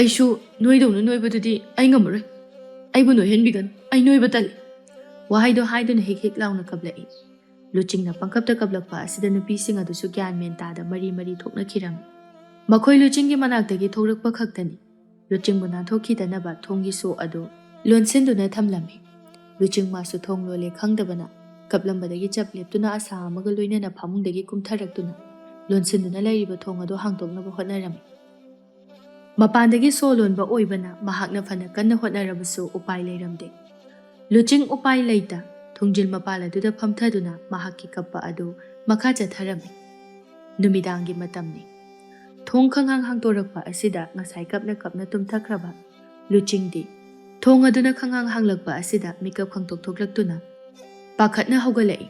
ꯑꯩꯁꯨ ꯅꯣꯏꯗꯧꯅ ꯅꯣꯏꯕꯗꯨꯗꯤ ꯑꯩ ꯉꯝꯃꯔꯣꯏ ꯑꯩꯕꯨ ꯅꯣꯏꯍꯟꯕꯤꯒꯅꯨ ꯑꯩ ꯅꯣꯏꯕ ꯇꯜꯂꯤ ꯋꯥꯍꯩꯗꯣ ꯍꯥꯏꯗꯨꯅ ꯍꯦꯛ ꯍꯦꯛ ꯂꯥꯎꯅ ꯀꯞꯂꯛꯏ ꯂꯨꯆꯤꯡꯅ ꯄꯪꯀꯞꯇ ꯀꯞꯂꯛꯄ ꯑꯁꯤꯗ ꯅꯨꯄꯤꯁꯤꯡ ꯑꯗꯨꯁꯨ ꯒ꯭ꯌꯥꯟ ꯃꯦꯟ ꯇꯥꯗ ꯃꯔꯤ ꯃꯔꯤ ꯊꯣꯛꯅꯈꯤꯔꯝꯃꯤ ꯃꯈꯣꯏ ꯂꯨꯆꯤꯡꯒꯤ ꯃꯅꯥꯛꯇꯒꯤ ꯊꯣꯛꯂꯛꯄ ꯈꯛꯇꯅꯤ ꯂꯨꯆꯤꯡꯕꯨ ꯅꯥꯟꯊꯣꯛꯈꯤꯗꯅꯕ ꯊꯣꯡꯒꯤ ꯁꯣ ꯑꯗꯨ ꯂꯣꯟꯁꯤꯟꯗꯨꯅ ꯊꯝꯂꯝꯃꯤ ꯂꯨꯆꯤꯡ ꯃꯥꯁꯨ ꯊꯣꯡ ꯂꯣꯜꯂꯦ ꯈꯪꯗꯕꯅ ꯀꯞꯂꯝꯕꯗꯒꯤ ꯆꯞ ꯂꯦꯞꯇꯨꯅ ꯑꯁꯥ ꯑꯃꯒ ꯂꯣꯏꯅꯅ ꯐꯃꯨꯡꯗꯒꯤ ꯀꯨꯝꯊꯔꯛꯇꯨꯅ ꯂꯣꯟꯁꯤꯟꯗꯨꯅ ꯂꯩꯔꯤꯕ ꯊꯣꯡ ꯑꯗꯨ ꯍꯥꯡꯗꯣꯛꯅꯕ ꯍꯣꯠꯅꯔꯝꯃꯤ ꯃꯄꯥꯟꯗꯒꯤ ꯁꯣ ꯂꯣꯟꯕ ꯑꯣꯏꯕꯅ ꯃꯍꯥꯛꯅ ꯐꯅ ꯀꯟꯅ ꯍꯣꯠꯅꯔꯕꯁꯨ ꯎꯄꯥꯏ ꯂꯩꯔꯝꯗꯦ ꯂꯨꯆꯤꯡ ꯎꯄꯥꯏ ꯂꯩꯇ ꯊꯣꯡꯖꯤꯜ ꯃꯄꯥꯜ ꯑꯗꯨꯗ ꯐꯝꯊꯗꯨꯅ ꯃꯍꯥꯛꯀꯤ ꯀꯞꯄ ꯑꯗꯨ ꯃꯈꯥ ꯆꯠꯊꯔꯝꯃꯤ ꯅꯨꯃꯤꯗꯥꯡꯒꯤ ꯃꯇꯝꯅꯤ ꯊꯣꯡ ꯈꯪꯍꯥꯡ ꯍꯥꯡꯗꯣꯔꯛꯄ ꯑꯁꯤꯗ ꯉꯁꯥꯏ ꯀꯞꯅ ꯀꯞꯅ ꯇꯨꯝꯊꯈ꯭ꯔꯕ ꯂꯨꯆꯤꯡꯗꯤ ꯊꯣꯡ ꯑꯗꯨꯅ ꯈꯪꯍꯥꯡ ꯍꯥꯡꯂꯛꯄ ꯑꯁꯤꯗ ꯃꯤꯀꯞ ꯈꯪꯊꯣꯛ ꯊꯣꯛꯂꯛꯇꯨꯅ ꯄꯥꯈꯠꯅ ꯍꯧꯒꯠꯂꯛꯏ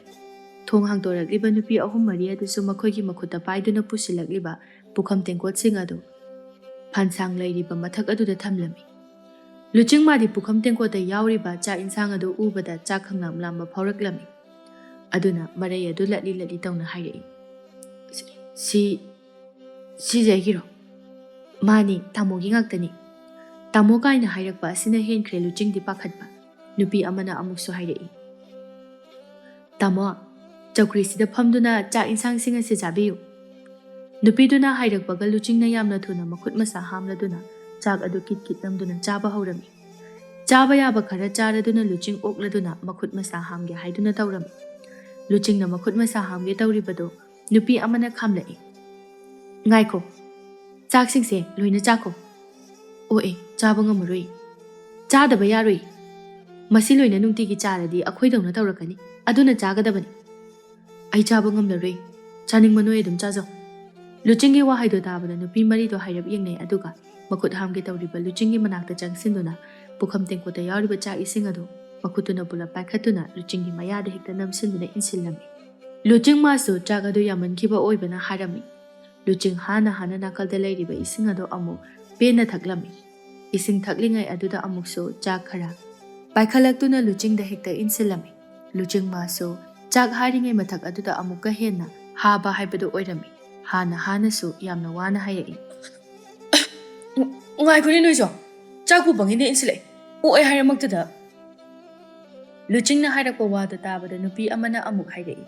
ꯊꯣꯡ ꯍꯥꯡꯗꯣꯔꯛꯂꯤꯕ ꯅꯨꯄꯤ ꯑꯍꯨꯝ ꯃꯔꯤ ꯑꯗꯨꯁꯨ ꯃꯈꯣꯏꯒꯤ ꯃꯈꯨꯠꯇ ꯄꯥꯏꯗꯨꯅ ꯄꯨꯁꯤꯜꯂꯛꯂꯤꯕ ꯄꯨꯈꯝ ꯇꯦꯡꯀꯣꯠꯁꯤꯡ ꯑꯗꯨ ꯐꯟꯁꯥꯡ ꯂꯩꯔꯤꯕ ꯃꯊꯛ ꯑꯗꯨꯗ ꯊꯝꯂꯝꯃꯤ ꯂꯨꯆꯤꯡ ꯃꯥꯗꯤ ꯄꯨꯈꯝ ꯇꯦꯡꯀꯣꯠꯇ ꯌꯥꯎꯔꯤꯕ ꯆꯥꯛ ꯏꯟꯁꯥꯡ ꯑꯗꯨ ꯎꯕꯗ ꯆꯥꯛ ꯈꯪꯂꯥꯝ ꯂꯥꯝꯕ ꯐꯥꯎꯔꯛꯂꯝꯃꯤ ꯑꯗꯨꯅ ꯃꯔꯩ ꯑꯗꯨ ꯂꯠꯂꯤ ꯂꯠꯂꯤ ꯇꯧꯅ ꯍꯥꯏꯔꯛꯏ ꯁꯤꯁꯦ ꯑꯩꯒꯤꯔꯣ ꯃꯥꯅꯤ ꯇꯥꯃꯣꯒꯤ ꯉꯥꯛꯇꯅꯤ ꯇꯥꯃꯣ ꯀꯥꯏꯅ ꯍꯥꯏꯔꯛꯄ ꯑꯁꯤꯅ ꯍꯦꯟꯈ꯭ꯔꯦ ꯂꯨꯆꯤꯡꯗꯤ ꯄꯥꯈꯠꯄ ꯅꯨꯄꯤ ꯑꯃꯅ ꯑꯃꯨꯛꯁꯨ ꯍꯥꯏꯔꯛꯏ ꯇꯥꯃꯣ ꯆꯧꯀ꯭ꯔꯤꯁꯤꯗ ꯐꯝꯗꯨꯅ ꯆꯥꯛ ꯏꯟꯁꯥꯡꯁꯤꯡ ꯑꯁꯤ ꯆꯥꯕꯤꯌꯨ ꯅꯨꯄꯤꯗꯨꯅ ꯍꯥꯏꯔꯛꯄꯒ ꯂꯨꯆꯤꯡꯅ ꯌꯥꯝꯅ ꯊꯨꯅ ꯃꯈꯨꯠ ꯃꯁꯥ ꯍꯥꯝꯂꯗꯨꯅ ꯆꯥꯛ ꯑꯗꯨ ꯀꯤꯠ ꯀꯤꯠ ꯅꯝꯗꯨꯅ ꯆꯥꯕ ꯍꯧꯔꯝꯃꯤ ꯆꯥꯕ ꯌꯥꯕ ꯈꯔ ꯆꯥꯔꯗꯨꯅ ꯂꯨꯆꯤꯡ ꯑꯣꯛꯂꯗꯨꯅ ꯃꯈꯨꯠ ꯃꯁꯥ ꯍꯥꯝꯒꯦ ꯍꯥꯏꯗꯨꯅ ꯇꯧꯔꯝꯃꯤ ꯂꯨꯆꯤꯡꯅ ꯃꯈꯨꯠ ꯃꯁꯥ ꯍꯥꯝꯒꯦ ꯇꯧꯔꯤꯕꯗꯣ ꯅꯨꯄꯤ ꯑꯃꯅ ꯈꯥꯝꯂꯛꯏ ꯉꯥꯏꯈꯣ ꯆꯥꯛꯁꯤꯡꯁꯦ ꯂꯣꯏꯅ ꯆꯥꯈꯣ ꯑꯣ ꯆꯥꯕ ꯉꯝꯃꯔꯣꯏ ꯆꯥꯗꯕ ꯌꯥꯔꯣꯏ ꯃꯁꯤ ꯂꯣꯏꯅ ꯅꯨꯡꯇꯤꯒꯤ ꯆꯥꯔꯗꯤ ꯑꯩꯈꯣꯏꯗꯧꯅ ꯇꯧꯔꯛꯀꯅꯤ ꯑꯗꯨꯅ ꯆꯥꯒꯗꯕꯅꯤ ꯑꯩ ꯆꯥꯕ ꯉꯝꯂꯔꯣꯏ ꯆꯥꯅꯤꯡꯕ ꯅꯣꯏ ꯑꯗꯨꯝ ꯆꯥꯖꯧ ꯂꯨꯆꯤꯡꯒꯤ ꯋꯥꯍꯩꯗꯣ ꯇꯥꯕꯗ ꯅꯨꯄꯤ ꯃꯔꯤꯗꯣ ꯍꯥꯏꯔꯞ ꯌꯦꯡꯅꯩ ꯑꯗꯨꯒ ꯃꯈꯨꯠ ꯍꯥꯝꯒꯦ ꯇꯧꯔꯤꯕ ꯂꯨꯆꯤꯡꯒꯤ ꯃꯅꯥꯛꯇ ꯆꯪꯁꯤꯟꯗꯨꯅ ꯄꯨꯈꯝ ꯇꯦꯡꯀꯣꯠꯇ ꯌꯥꯎꯔꯤꯕ ꯆꯥꯛ ꯏꯁꯤꯡ ꯑꯗꯨ ꯃꯈꯨꯠꯇꯨꯅ ꯄꯨꯂꯞ ꯄꯥꯏꯈꯠꯇꯨꯅ ꯂꯨꯆꯤꯡꯒꯤ ꯃꯌꯥꯗ ꯍꯦꯛꯇ ꯅꯝꯁꯤꯟꯗꯨꯅ ꯏꯟꯁꯤꯜꯂꯝꯃꯤ ꯂꯨꯆꯤꯡ ꯃꯥꯁꯨ ꯆꯥꯛ ꯑꯗꯨ ꯌꯥꯝꯃꯟꯈꯤꯕ ꯑꯣꯏꯕꯅ ꯍꯥꯏꯔꯝꯃꯤ ꯂꯨꯆꯤꯡ ꯍꯥꯟꯅ ꯅꯥꯀꯜꯗ ꯂꯩꯔꯤꯕ ꯏꯁꯤꯡ ꯑꯗꯨ ꯑꯃꯨꯛ ꯄꯦꯟꯅ ꯊꯛꯂꯝꯃꯤ ꯏꯁꯤꯡ ꯊꯛꯂꯤꯉꯩ ꯑꯗꯨꯗ ꯑꯃꯨꯛꯁꯨ ꯆꯥꯛ ꯈꯔ ꯄꯥꯏꯈꯠꯂꯛꯇꯨꯅ ꯂꯨꯆꯤꯡꯗ ꯍꯦꯛꯇ ꯏꯟꯁꯤꯜꯂꯝꯃꯤ ꯂꯨꯆꯤꯡ ꯃꯥꯁꯨ ꯆꯥꯛ ꯍꯥꯏꯔꯤꯉꯩ ꯃꯊꯛ ꯑꯗꯨꯗ ꯑꯃꯨꯛꯀ ꯍꯦꯟꯅ ꯍꯥꯕ ꯍꯥꯏꯕꯗꯨ ꯑꯣꯏꯔꯝꯃꯤ ꯍꯥꯟꯅꯁꯨ ꯌꯥꯝꯅ ꯋꯥꯅ ꯍꯥꯏꯔꯛꯏ ꯉꯥꯏꯈꯣꯅꯦ ꯅꯣꯏꯁꯨ ꯆꯥꯛꯄꯨ ꯄꯪꯏꯟꯗ ꯏꯟꯁꯤꯜꯂꯛꯏ ꯑꯣꯛꯑꯦ ꯍꯥꯏꯔꯃꯛꯇꯗ ꯂꯨꯆꯤꯡꯅ ꯍꯥꯏꯔꯛꯄ ꯋꯥꯗꯨ ꯇꯥꯕꯗ ꯅꯨꯄꯤ ꯑꯃꯅ ꯑꯃꯨꯛ ꯍꯥꯏꯔꯛꯏ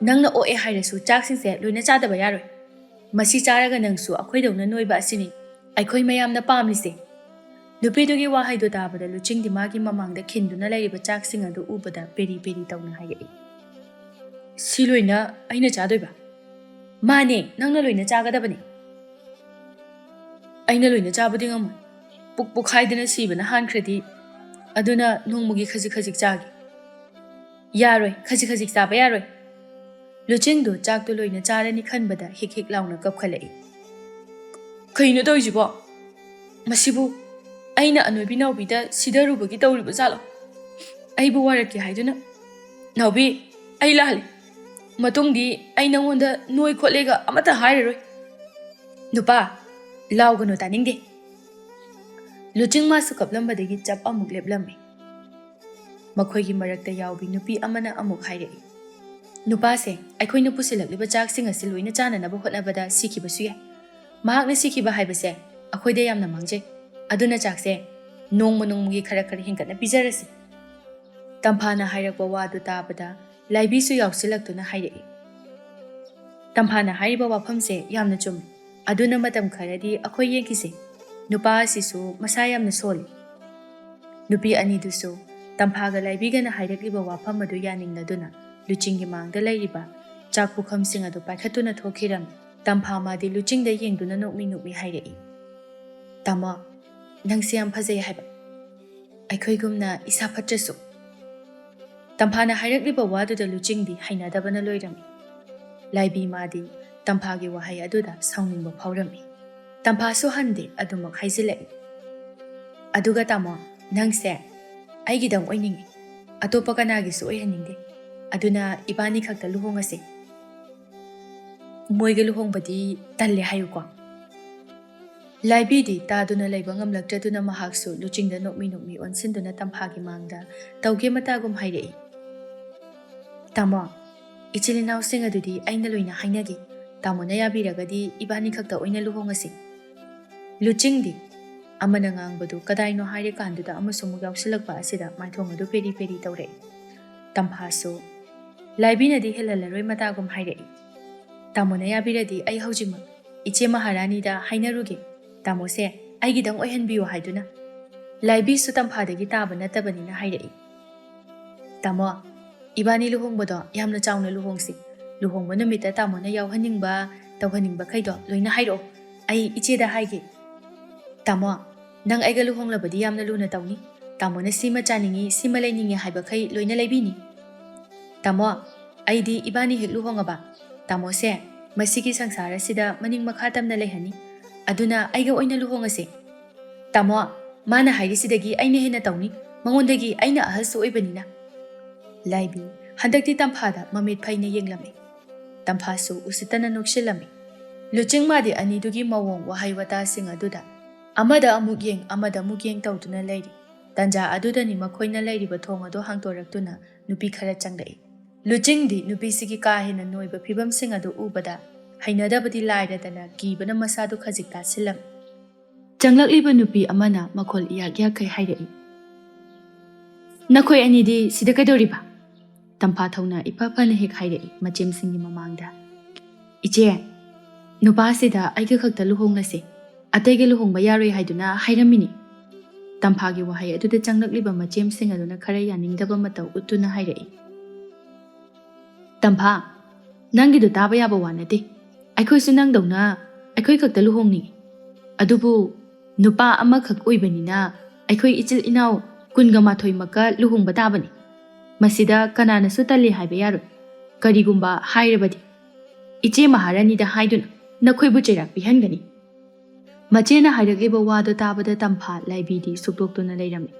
ꯅꯪꯅ ꯑꯣꯛꯑꯦ ꯍꯥꯏꯔꯁꯨ ꯆꯥꯛꯁꯤꯡꯁꯦ ꯂꯣꯏꯅ ꯆꯥꯗꯕ ꯌꯥꯔꯣꯏ ꯃꯁꯤ ꯆꯥꯔꯒ ꯅꯪꯁꯨ ꯑꯩꯈꯣꯏꯗꯧꯅ ꯅꯣꯏꯕ ꯑꯁꯤꯅꯤ ꯑꯩꯈꯣꯏ ꯃꯌꯥꯝꯅ ꯄꯥꯝꯂꯤꯁꯦ ꯅꯨꯄꯤꯗꯨꯒꯤ ꯋꯥꯍꯩꯗꯨ ꯇꯥꯕꯗ ꯂꯨꯆꯤꯡꯗꯤ ꯃꯥꯒꯤ ꯃꯃꯥꯡꯗ ꯈꯤꯟꯗꯨꯅ ꯂꯩꯔꯤꯕ ꯆꯥꯛꯁꯤꯡ ꯑꯗꯨ ꯎꯕꯗ ꯄꯦꯔꯤ ꯄꯦꯔꯤ ꯇꯧꯅ ꯍꯥꯏꯔꯛꯏ ꯁꯤ ꯂꯣꯏꯅ ꯑꯩꯅ ꯆꯥꯗꯣꯏꯕ ꯃꯥꯅꯦ ꯅꯪꯅ ꯂꯣꯏꯅ ꯆꯥꯒꯗꯕꯅꯤ ꯑꯩꯅ ꯂꯣꯏꯅ ꯆꯥꯕꯗꯤ ꯉꯝꯃꯣꯏ ꯄꯨꯛꯈꯥꯏꯗꯅ ꯁꯤꯕꯅ ꯍꯥꯟꯈ꯭ꯔꯗꯤ ꯑꯗꯨꯅ ꯅꯣꯡꯃꯒꯤ ꯈꯖꯤꯛ ꯈꯖꯤꯛ ꯆꯥꯒꯦ ꯌꯥꯔꯣꯏ ꯈꯖꯤꯛ ꯈꯖꯤꯛ ꯆꯥꯕ ꯌꯥꯔꯣꯏ ꯂꯨꯆꯤꯡꯗꯨ ꯆꯥꯛꯇꯨ ꯂꯣꯏꯅ ꯆꯥꯔꯅꯤ ꯈꯟꯕꯗ ꯍꯦꯛ ꯍꯦꯛ ꯂꯥꯎꯅ ꯀꯞꯈꯠꯂꯛꯏ ꯀꯩꯅꯣ ꯇꯧꯔꯤꯁꯤꯕꯣ ꯃꯁꯤꯕꯨ ꯑꯩꯅ ꯑꯅꯣꯏꯕꯤ ꯅꯥꯎꯕꯤꯗ ꯁꯤꯗꯔꯨꯕꯒꯤ ꯇꯧꯔꯤꯕ ꯖꯥꯠꯂꯣ ꯑꯩꯕꯨ ꯋꯥꯔꯛꯀꯦ ꯍꯥꯏꯗꯨꯅ ꯅꯥꯎꯕꯤ ꯑꯩ ꯂꯥꯜꯂꯦ ꯃꯇꯨꯡꯗꯤ ꯑꯩ ꯅꯉꯣꯟꯗ ꯅꯣꯏ ꯈꯣꯠꯂꯦꯒ ꯑꯃꯠꯇ ꯍꯥꯏꯔꯔꯣꯏ ꯅꯨꯄꯥ ꯂꯥꯎꯒꯅꯨ ꯇꯥꯅꯤꯡꯗꯦ ꯂꯨꯆꯤꯡ ꯃꯥꯁꯨ ꯀꯞꯂꯝꯕꯗꯒꯤ ꯆꯞ ꯑꯃꯨꯛ ꯂꯦꯞꯂꯝꯃꯤ ꯃꯈꯣꯏꯒꯤ ꯃꯔꯛꯇ ꯌꯥꯎꯕꯤ ꯅꯨꯄꯤ ꯑꯃꯅ ꯑꯃꯨꯛ ꯍꯥꯏꯔꯛꯏ ꯅꯨꯄꯥꯁꯦ ꯑꯩꯈꯣꯏꯅ ꯄꯨꯁꯤꯜꯂꯛꯂꯤꯕ ꯆꯥꯛꯁꯤꯡ ꯑꯁꯤ ꯂꯣꯏꯅ ꯆꯥꯅꯅꯕ ꯍꯣꯠꯅꯕꯗ ꯁꯤꯈꯤꯕꯁꯨ ꯌꯥꯏ ꯃꯍꯥꯛꯅ ꯁꯤꯈꯤꯕ ꯍꯥꯏꯕꯁꯦ ꯑꯩꯈꯣꯏꯗ ꯌꯥꯝꯅ ꯃꯥꯡꯖꯩ ꯑꯗꯨꯅ ꯆꯥꯛꯁꯦ ꯅꯣꯡꯃ ꯅꯣꯡꯃꯒꯤ ꯈꯔ ꯈꯔ ꯍꯦꯟꯒꯠꯅ ꯄꯤꯖꯔꯁꯤ ꯇꯝꯐꯥꯅ ꯍꯥꯏꯔꯛꯄ ꯋꯥꯗꯨ ꯇꯥꯕꯗ ꯂꯥꯏꯕꯤꯁꯨ ꯌꯥꯎꯁꯤꯜꯂꯛꯇꯨꯅ ꯍꯥꯏꯔꯛꯏ ꯇꯝꯐꯥꯅ ꯍꯥꯏꯔꯤꯕ ꯋꯥꯐꯝꯁꯦ ꯌꯥꯝꯅ ꯆꯨꯝꯃꯤ ꯑꯗꯨꯅ ꯃꯇꯝ ꯈꯔꯗꯤ ꯑꯩꯈꯣꯏ ꯌꯦꯡꯈꯤꯁꯦ ꯅꯨꯄꯥ ꯑꯁꯤꯁꯨ ꯃꯁꯥ ꯌꯥꯝꯅ ꯁꯣꯜꯂꯤ ꯅꯨꯄꯤ ꯑꯅꯤꯗꯨꯁꯨ ꯇꯝꯐꯥꯒ ꯂꯥꯏꯕꯤꯒꯅ ꯍꯥꯏꯔꯛꯂꯤꯕ ꯋꯥꯐꯝ ꯑꯗꯨ ꯌꯥꯅꯤꯡꯂꯗꯨꯅ ꯂꯨꯆꯤꯡꯒꯤ ꯃꯥꯡꯗ ꯂꯩꯔꯤꯕ ꯆꯥꯛ ꯄꯨꯈꯝꯁꯤꯡ ꯑꯗꯨ ꯄꯥꯏꯈꯠꯇꯨꯅ ꯊꯣꯛꯈꯤꯔꯝꯃꯤ ꯇꯝꯐꯥ ꯃꯥꯗꯤ ꯂꯨꯆꯤꯡꯗ ꯌꯦꯡꯗꯨꯅ ꯅꯣꯛꯃꯤ ꯅꯣꯛꯃꯤ ꯍꯥꯏꯔꯛꯏ ꯇꯥꯃꯣ ꯅꯪꯁꯦ ꯌꯥꯝ ꯐꯖꯩ ꯍꯥꯏꯕ ꯑꯩꯈꯣꯏꯒꯨꯝꯅ ꯏꯁꯥ ꯐꯠꯇ꯭ꯔꯁꯨ ꯇꯝꯐꯥꯅ ꯍꯥꯏꯔꯛꯂꯤꯕ ꯋꯥꯗꯨꯗ ꯂꯨꯆꯤꯡꯗꯤ ꯍꯩꯅꯗꯕꯅ ꯂꯣꯏꯔꯝꯃꯤ ꯂꯥꯏꯕꯤ ꯃꯥꯗꯤ ꯇꯝꯐꯥꯒꯤ ꯋꯥꯍꯩ ꯑꯗꯨꯗ ꯁꯥꯎꯅꯤꯡꯕ ꯐꯥꯎꯔꯝꯃꯤ ꯇꯝꯐꯥꯁꯨ ꯍꯟꯗꯦ ꯑꯗꯨꯃꯛ ꯍꯥꯏꯖꯤꯜꯂꯛꯏ꯫ ꯑꯗꯨꯒ ꯇꯥꯃꯣ, ꯅꯪꯁꯦ ꯑꯩꯒꯤꯗꯪ ꯑꯣꯏꯅꯤꯡꯉꯤ, ꯑꯇꯣꯞꯄ ꯀꯅꯥꯒꯤꯁꯨ ꯑꯣꯏꯍꯟꯅꯤꯡꯗꯦ, ꯑꯗꯨꯅ ꯏꯕꯥꯅꯤ ꯈꯛꯇ ꯂꯨꯍꯣꯡꯉꯁꯤ꯫ ꯃꯣꯏꯒ ꯂꯨꯍꯣꯡꯕꯗꯤ ꯇꯜꯂꯦ ꯍꯥꯏꯌꯨꯀꯣ꯫ ꯂꯥꯏꯕꯤꯗꯤ ꯇꯥꯗꯨꯅ ꯂꯩꯕ ꯉꯝꯂꯛꯇ꯭ꯔꯗꯨꯅ ꯃꯍꯥꯛꯁꯨ ꯂꯨꯆꯤꯡꯗ ꯅꯣꯛꯃꯤ ꯅꯣꯛꯃꯤ ꯑꯣꯟꯁꯤꯟꯗꯨꯅ ꯇꯝꯐꯥꯒꯤ ꯃꯥꯡꯗ ꯇꯧꯒꯦ ꯃꯇꯥꯒꯨꯝ ꯍꯥꯏꯔꯛꯏ꯫ ꯇꯥꯃꯣ, ꯏꯆꯤꯜ ꯏꯅꯥꯎꯁꯤꯡ ꯑꯗꯨꯗꯤ ꯑꯩꯅ ꯂꯣꯏꯅ ꯍꯥꯏꯅꯒꯦ, ꯇꯥꯃꯣꯅ ꯌꯥꯕꯤꯔꯒꯗꯤ ꯏꯕꯥꯅꯤ ꯈꯛꯇ ꯑꯣꯏꯅ ꯂꯨꯍꯣꯡꯉꯁꯤ꯫ ꯂꯨꯆꯤꯡꯗꯤ ꯑꯃꯅ ꯉꯥꯡꯕꯗꯨ ꯀꯗꯥꯏꯅꯣ ꯍꯥꯏꯔꯀꯥꯟꯗꯨꯗ ꯑꯃꯁꯨ ꯑꯃꯨꯛ ꯌꯥꯎꯁꯤꯜꯂꯛꯄ ꯑꯁꯤꯗ ꯃꯥꯏꯊꯣꯡ ꯑꯗꯨ ꯄꯦꯔꯤ ꯄꯦꯔꯤ ꯇꯧꯔꯛꯏ꯫ ꯇꯝꯐꯥꯁꯨ ꯂꯥꯏꯕꯤꯅꯗꯤ ꯍꯦꯜꯍꯜꯂꯔꯣꯏ ꯃꯇꯥꯒꯨꯝ ꯍꯥꯏꯔꯛꯏ꯫ ꯇꯥꯃꯣꯅ ꯌꯥꯕꯤꯔꯗꯤ ꯑꯩ ꯍꯧꯖꯤꯛꯃꯛ ꯏꯆꯦ ꯃꯍꯥꯔꯥꯅꯤꯗ ꯍꯥꯏꯅꯔꯨꯒꯦ, ꯇꯥꯃꯣꯁꯦ ꯑꯩꯒꯤꯗꯪ ꯑꯣꯏꯍꯟꯕꯤꯌꯨ ꯍꯥꯏꯗꯨꯅ꯫ ꯂꯥꯏꯕꯤꯁꯨ ꯇꯝꯐꯥꯗꯒꯤ ꯇꯥꯕ ꯅꯠꯇꯕꯅꯤꯅ ꯍꯥꯏꯔꯛꯏ꯫ ꯇꯥꯃꯣ, ꯏꯕꯥꯅꯤ ꯂꯨꯍꯣꯡꯕꯗꯣ ꯌꯥꯝꯅ ꯆꯥꯎꯅ ꯂꯨꯍꯣꯡꯁꯤ꯫ ꯂꯨꯍꯣꯡꯕ ꯅꯨꯃꯤꯠꯇ ꯇꯥꯃꯣꯅ ꯌꯥꯎꯍꯟꯅꯤꯡꯕ ꯇꯧꯍꯟꯅꯤꯡꯕꯈꯩꯗꯣ ꯂꯣꯏꯅ ꯍꯥꯏꯔꯛꯑꯣ, ꯑꯩ ꯏꯆꯦꯗ ꯍꯥꯏꯒꯦ꯫ ꯇꯥꯃꯣ, ꯅꯪ ꯑꯩꯒ ꯂꯨꯍꯣꯡꯂꯕꯗꯤ ꯌꯥꯝꯅ ꯂꯨꯅ ꯇꯧꯅꯤ, ꯇꯥꯃꯣꯅ ꯁꯤꯃ ꯆꯥꯅꯤꯡꯉꯤ ꯁꯤꯃ ꯂꯩꯅꯤꯡꯉꯤ ꯍꯥꯏꯕꯈꯩ ꯂꯣꯏꯅ ꯂꯩꯕꯤꯅꯤ꯫ ꯇꯥꯃꯣ, ꯑꯩꯗꯤ ꯏꯕꯥꯅꯤ ꯍꯦꯛ ꯂꯨꯍꯣꯡꯉꯕ ꯇꯥꯃꯣꯁꯦ ꯃꯁꯤꯒꯤ ꯁꯪꯁꯥꯔ ꯑꯁꯤꯗ ꯃꯅꯤꯡ ꯃꯈꯥ ꯇꯝꯅ ꯂꯩꯍꯟꯅꯤ, ꯑꯗꯨꯅ ꯑꯩꯒ ꯑꯣꯏꯅ ꯂꯨꯍꯣꯡꯉꯁꯦ꯫ ꯇꯥꯃꯣ, ꯃꯥꯅ ꯍꯥꯏꯔꯤꯁꯤꯗꯒꯤ ꯑꯩꯅ ꯍꯦꯟꯅ ꯇꯧꯅꯤ, ꯃꯉꯣꯟꯗꯒꯤ ꯑꯩꯅ ꯑꯍꯜꯁꯨ ꯑꯣꯏꯕꯅꯤꯅ꯫ ꯂꯥꯏꯕꯤ ꯍꯟꯗꯛꯇꯤ ꯇꯝꯐꯥꯗ ꯃꯃꯤꯠ ꯐꯩꯅ ꯌꯦꯡꯂꯝꯃꯤ꯫ ꯇꯝꯐꯥꯁꯨ ꯎꯁꯤꯠꯇꯅ ꯅꯣꯛꯁꯤꯜꯂꯝꯃꯤ꯫ ꯂꯨꯆꯤꯡꯃꯥꯗꯤ ꯑꯅꯤꯗꯨꯒꯤ ꯃꯑꯣꯡ ꯋꯥꯍꯩ ꯋꯥꯇꯥꯁꯤꯡ ꯑꯗꯨꯗ ꯑꯃꯗ ꯑꯃꯨꯛ ꯌꯦꯡ ꯑꯃꯗ ꯑꯃꯨꯛ ꯌꯦꯡ ꯇꯧꯗꯨꯅ ꯂꯩꯔꯤ꯫ ꯇꯟꯖꯥ ꯑꯗꯨꯗꯅꯤ ꯃꯈꯣꯏꯅ ꯂꯩꯔꯤꯕ ꯊꯣꯡ ꯑꯗꯨ ꯍꯥꯡꯇꯣꯔꯛꯇꯨꯅ ꯅꯨꯄꯤ ꯈꯔ ꯆꯪꯂꯛꯏ꯫ ꯂꯨꯆꯤꯡꯗꯤ ꯅꯨꯄꯤꯁꯤꯒꯤ ꯀꯥ ꯍꯦꯟꯅ ꯅꯣꯏꯕ ꯐꯤꯕꯝꯁꯤꯡ ꯑꯗꯨ ꯎꯕꯗ ꯍꯩꯅꯗꯕꯗꯤ ꯂꯥꯏꯔꯗꯅ ꯀꯤꯕꯅ ꯃꯁꯥꯗꯨ ꯈꯖꯤꯛ ꯇꯥꯁꯤꯜꯂꯝꯃꯤ꯫ ꯆꯪꯂꯛꯂꯤꯕ ꯅꯨꯄꯤ ꯑꯃꯅ ꯃꯈꯣꯜ ꯏꯌꯥꯛ ꯌꯥꯛꯈꯩ ꯍꯥꯏꯔꯛꯏ꯫ ꯅꯈꯣꯏ ꯑꯅꯤꯗꯤ ꯁꯤꯗ ꯀꯩꯗꯧꯔꯤꯕ? ꯇꯝꯐꯥ ꯊꯧꯅ ꯏꯐ ꯐꯅ ꯍꯦꯛ ꯍꯥꯏꯔꯛꯏ ꯃꯆꯦꯝꯁꯤꯡꯒꯤ ꯃꯃꯥꯡꯗ꯫ ꯏꯆꯦ, ꯅꯨꯄꯥꯁꯤꯗ ꯑꯩꯒ ꯈꯛꯇ ꯂꯨꯍꯣꯡꯂꯁꯤ, ꯑꯇꯩꯒ ꯂꯨꯍꯣꯡꯕ ꯌꯥꯔꯣꯏ ꯍꯥꯏꯗꯨꯅ ꯍꯥꯏꯔꯝꯃꯤꯅꯤ꯫ ꯇꯝꯐꯥꯒꯤ ꯋꯥꯍꯩ ꯑꯗꯨꯗ ꯆꯪꯂꯛꯂꯤꯕ ꯃꯆꯦꯝꯁꯤꯡ ꯑꯗꯨꯅ ꯈꯔ ꯌꯥꯅꯤꯡꯗꯕ ꯃꯇꯧ ꯎꯠꯇꯨꯅ ꯍꯥꯏꯔꯛꯏ꯫ ꯇꯝꯐꯥ, ꯅꯪꯒꯤꯗꯨ ꯇꯥꯕ ꯌꯥꯕ ꯋꯥ ꯅꯠꯇꯦ, ꯑꯩꯈꯣꯏꯁꯨ ꯅꯪꯗꯧꯅ ꯑꯩꯈꯣꯏ ꯈꯛꯇ ꯂꯨꯍꯣꯡꯅꯤꯡꯉꯤ, ꯑꯗꯨꯕꯨ ꯅꯨꯄꯥ ꯑꯃꯈꯛ ꯑꯣꯏꯕꯅꯤꯅ ꯑꯩꯈꯣꯏ ꯏꯆꯤꯜ ꯏꯅꯥꯎ 12ꯃꯛꯀ ꯂꯨꯍꯣꯡꯕ ꯇꯥꯕꯅꯤ꯫ ꯃꯁꯤꯗ ꯀꯅꯥꯅꯁꯨ ꯇꯜꯂꯤ ꯍꯥꯏꯕ ꯌꯥꯔꯣꯏ꯫ ꯀꯔꯤꯒꯨꯝꯕ ꯍꯥꯏꯔꯕꯗꯤ ꯏꯆꯦ ꯃꯍꯥꯔꯥꯅꯤꯗ ꯍꯥꯏꯗꯨꯅ ꯅꯈꯣꯏꯕꯨ ꯆꯩꯔꯥꯛ ꯄꯤꯍꯟꯒꯅꯤ꯫ ꯃꯆꯦꯅ ꯍꯥꯏꯔꯛꯂꯤꯕ ꯋꯥꯗꯨ ꯇꯥꯕꯗ ꯇꯝꯐꯥ ꯂꯥꯏꯕꯤꯗꯤ ꯁꯨꯛꯇꯣꯛꯇꯨꯅ ꯂꯩꯔꯝꯃꯤ꯫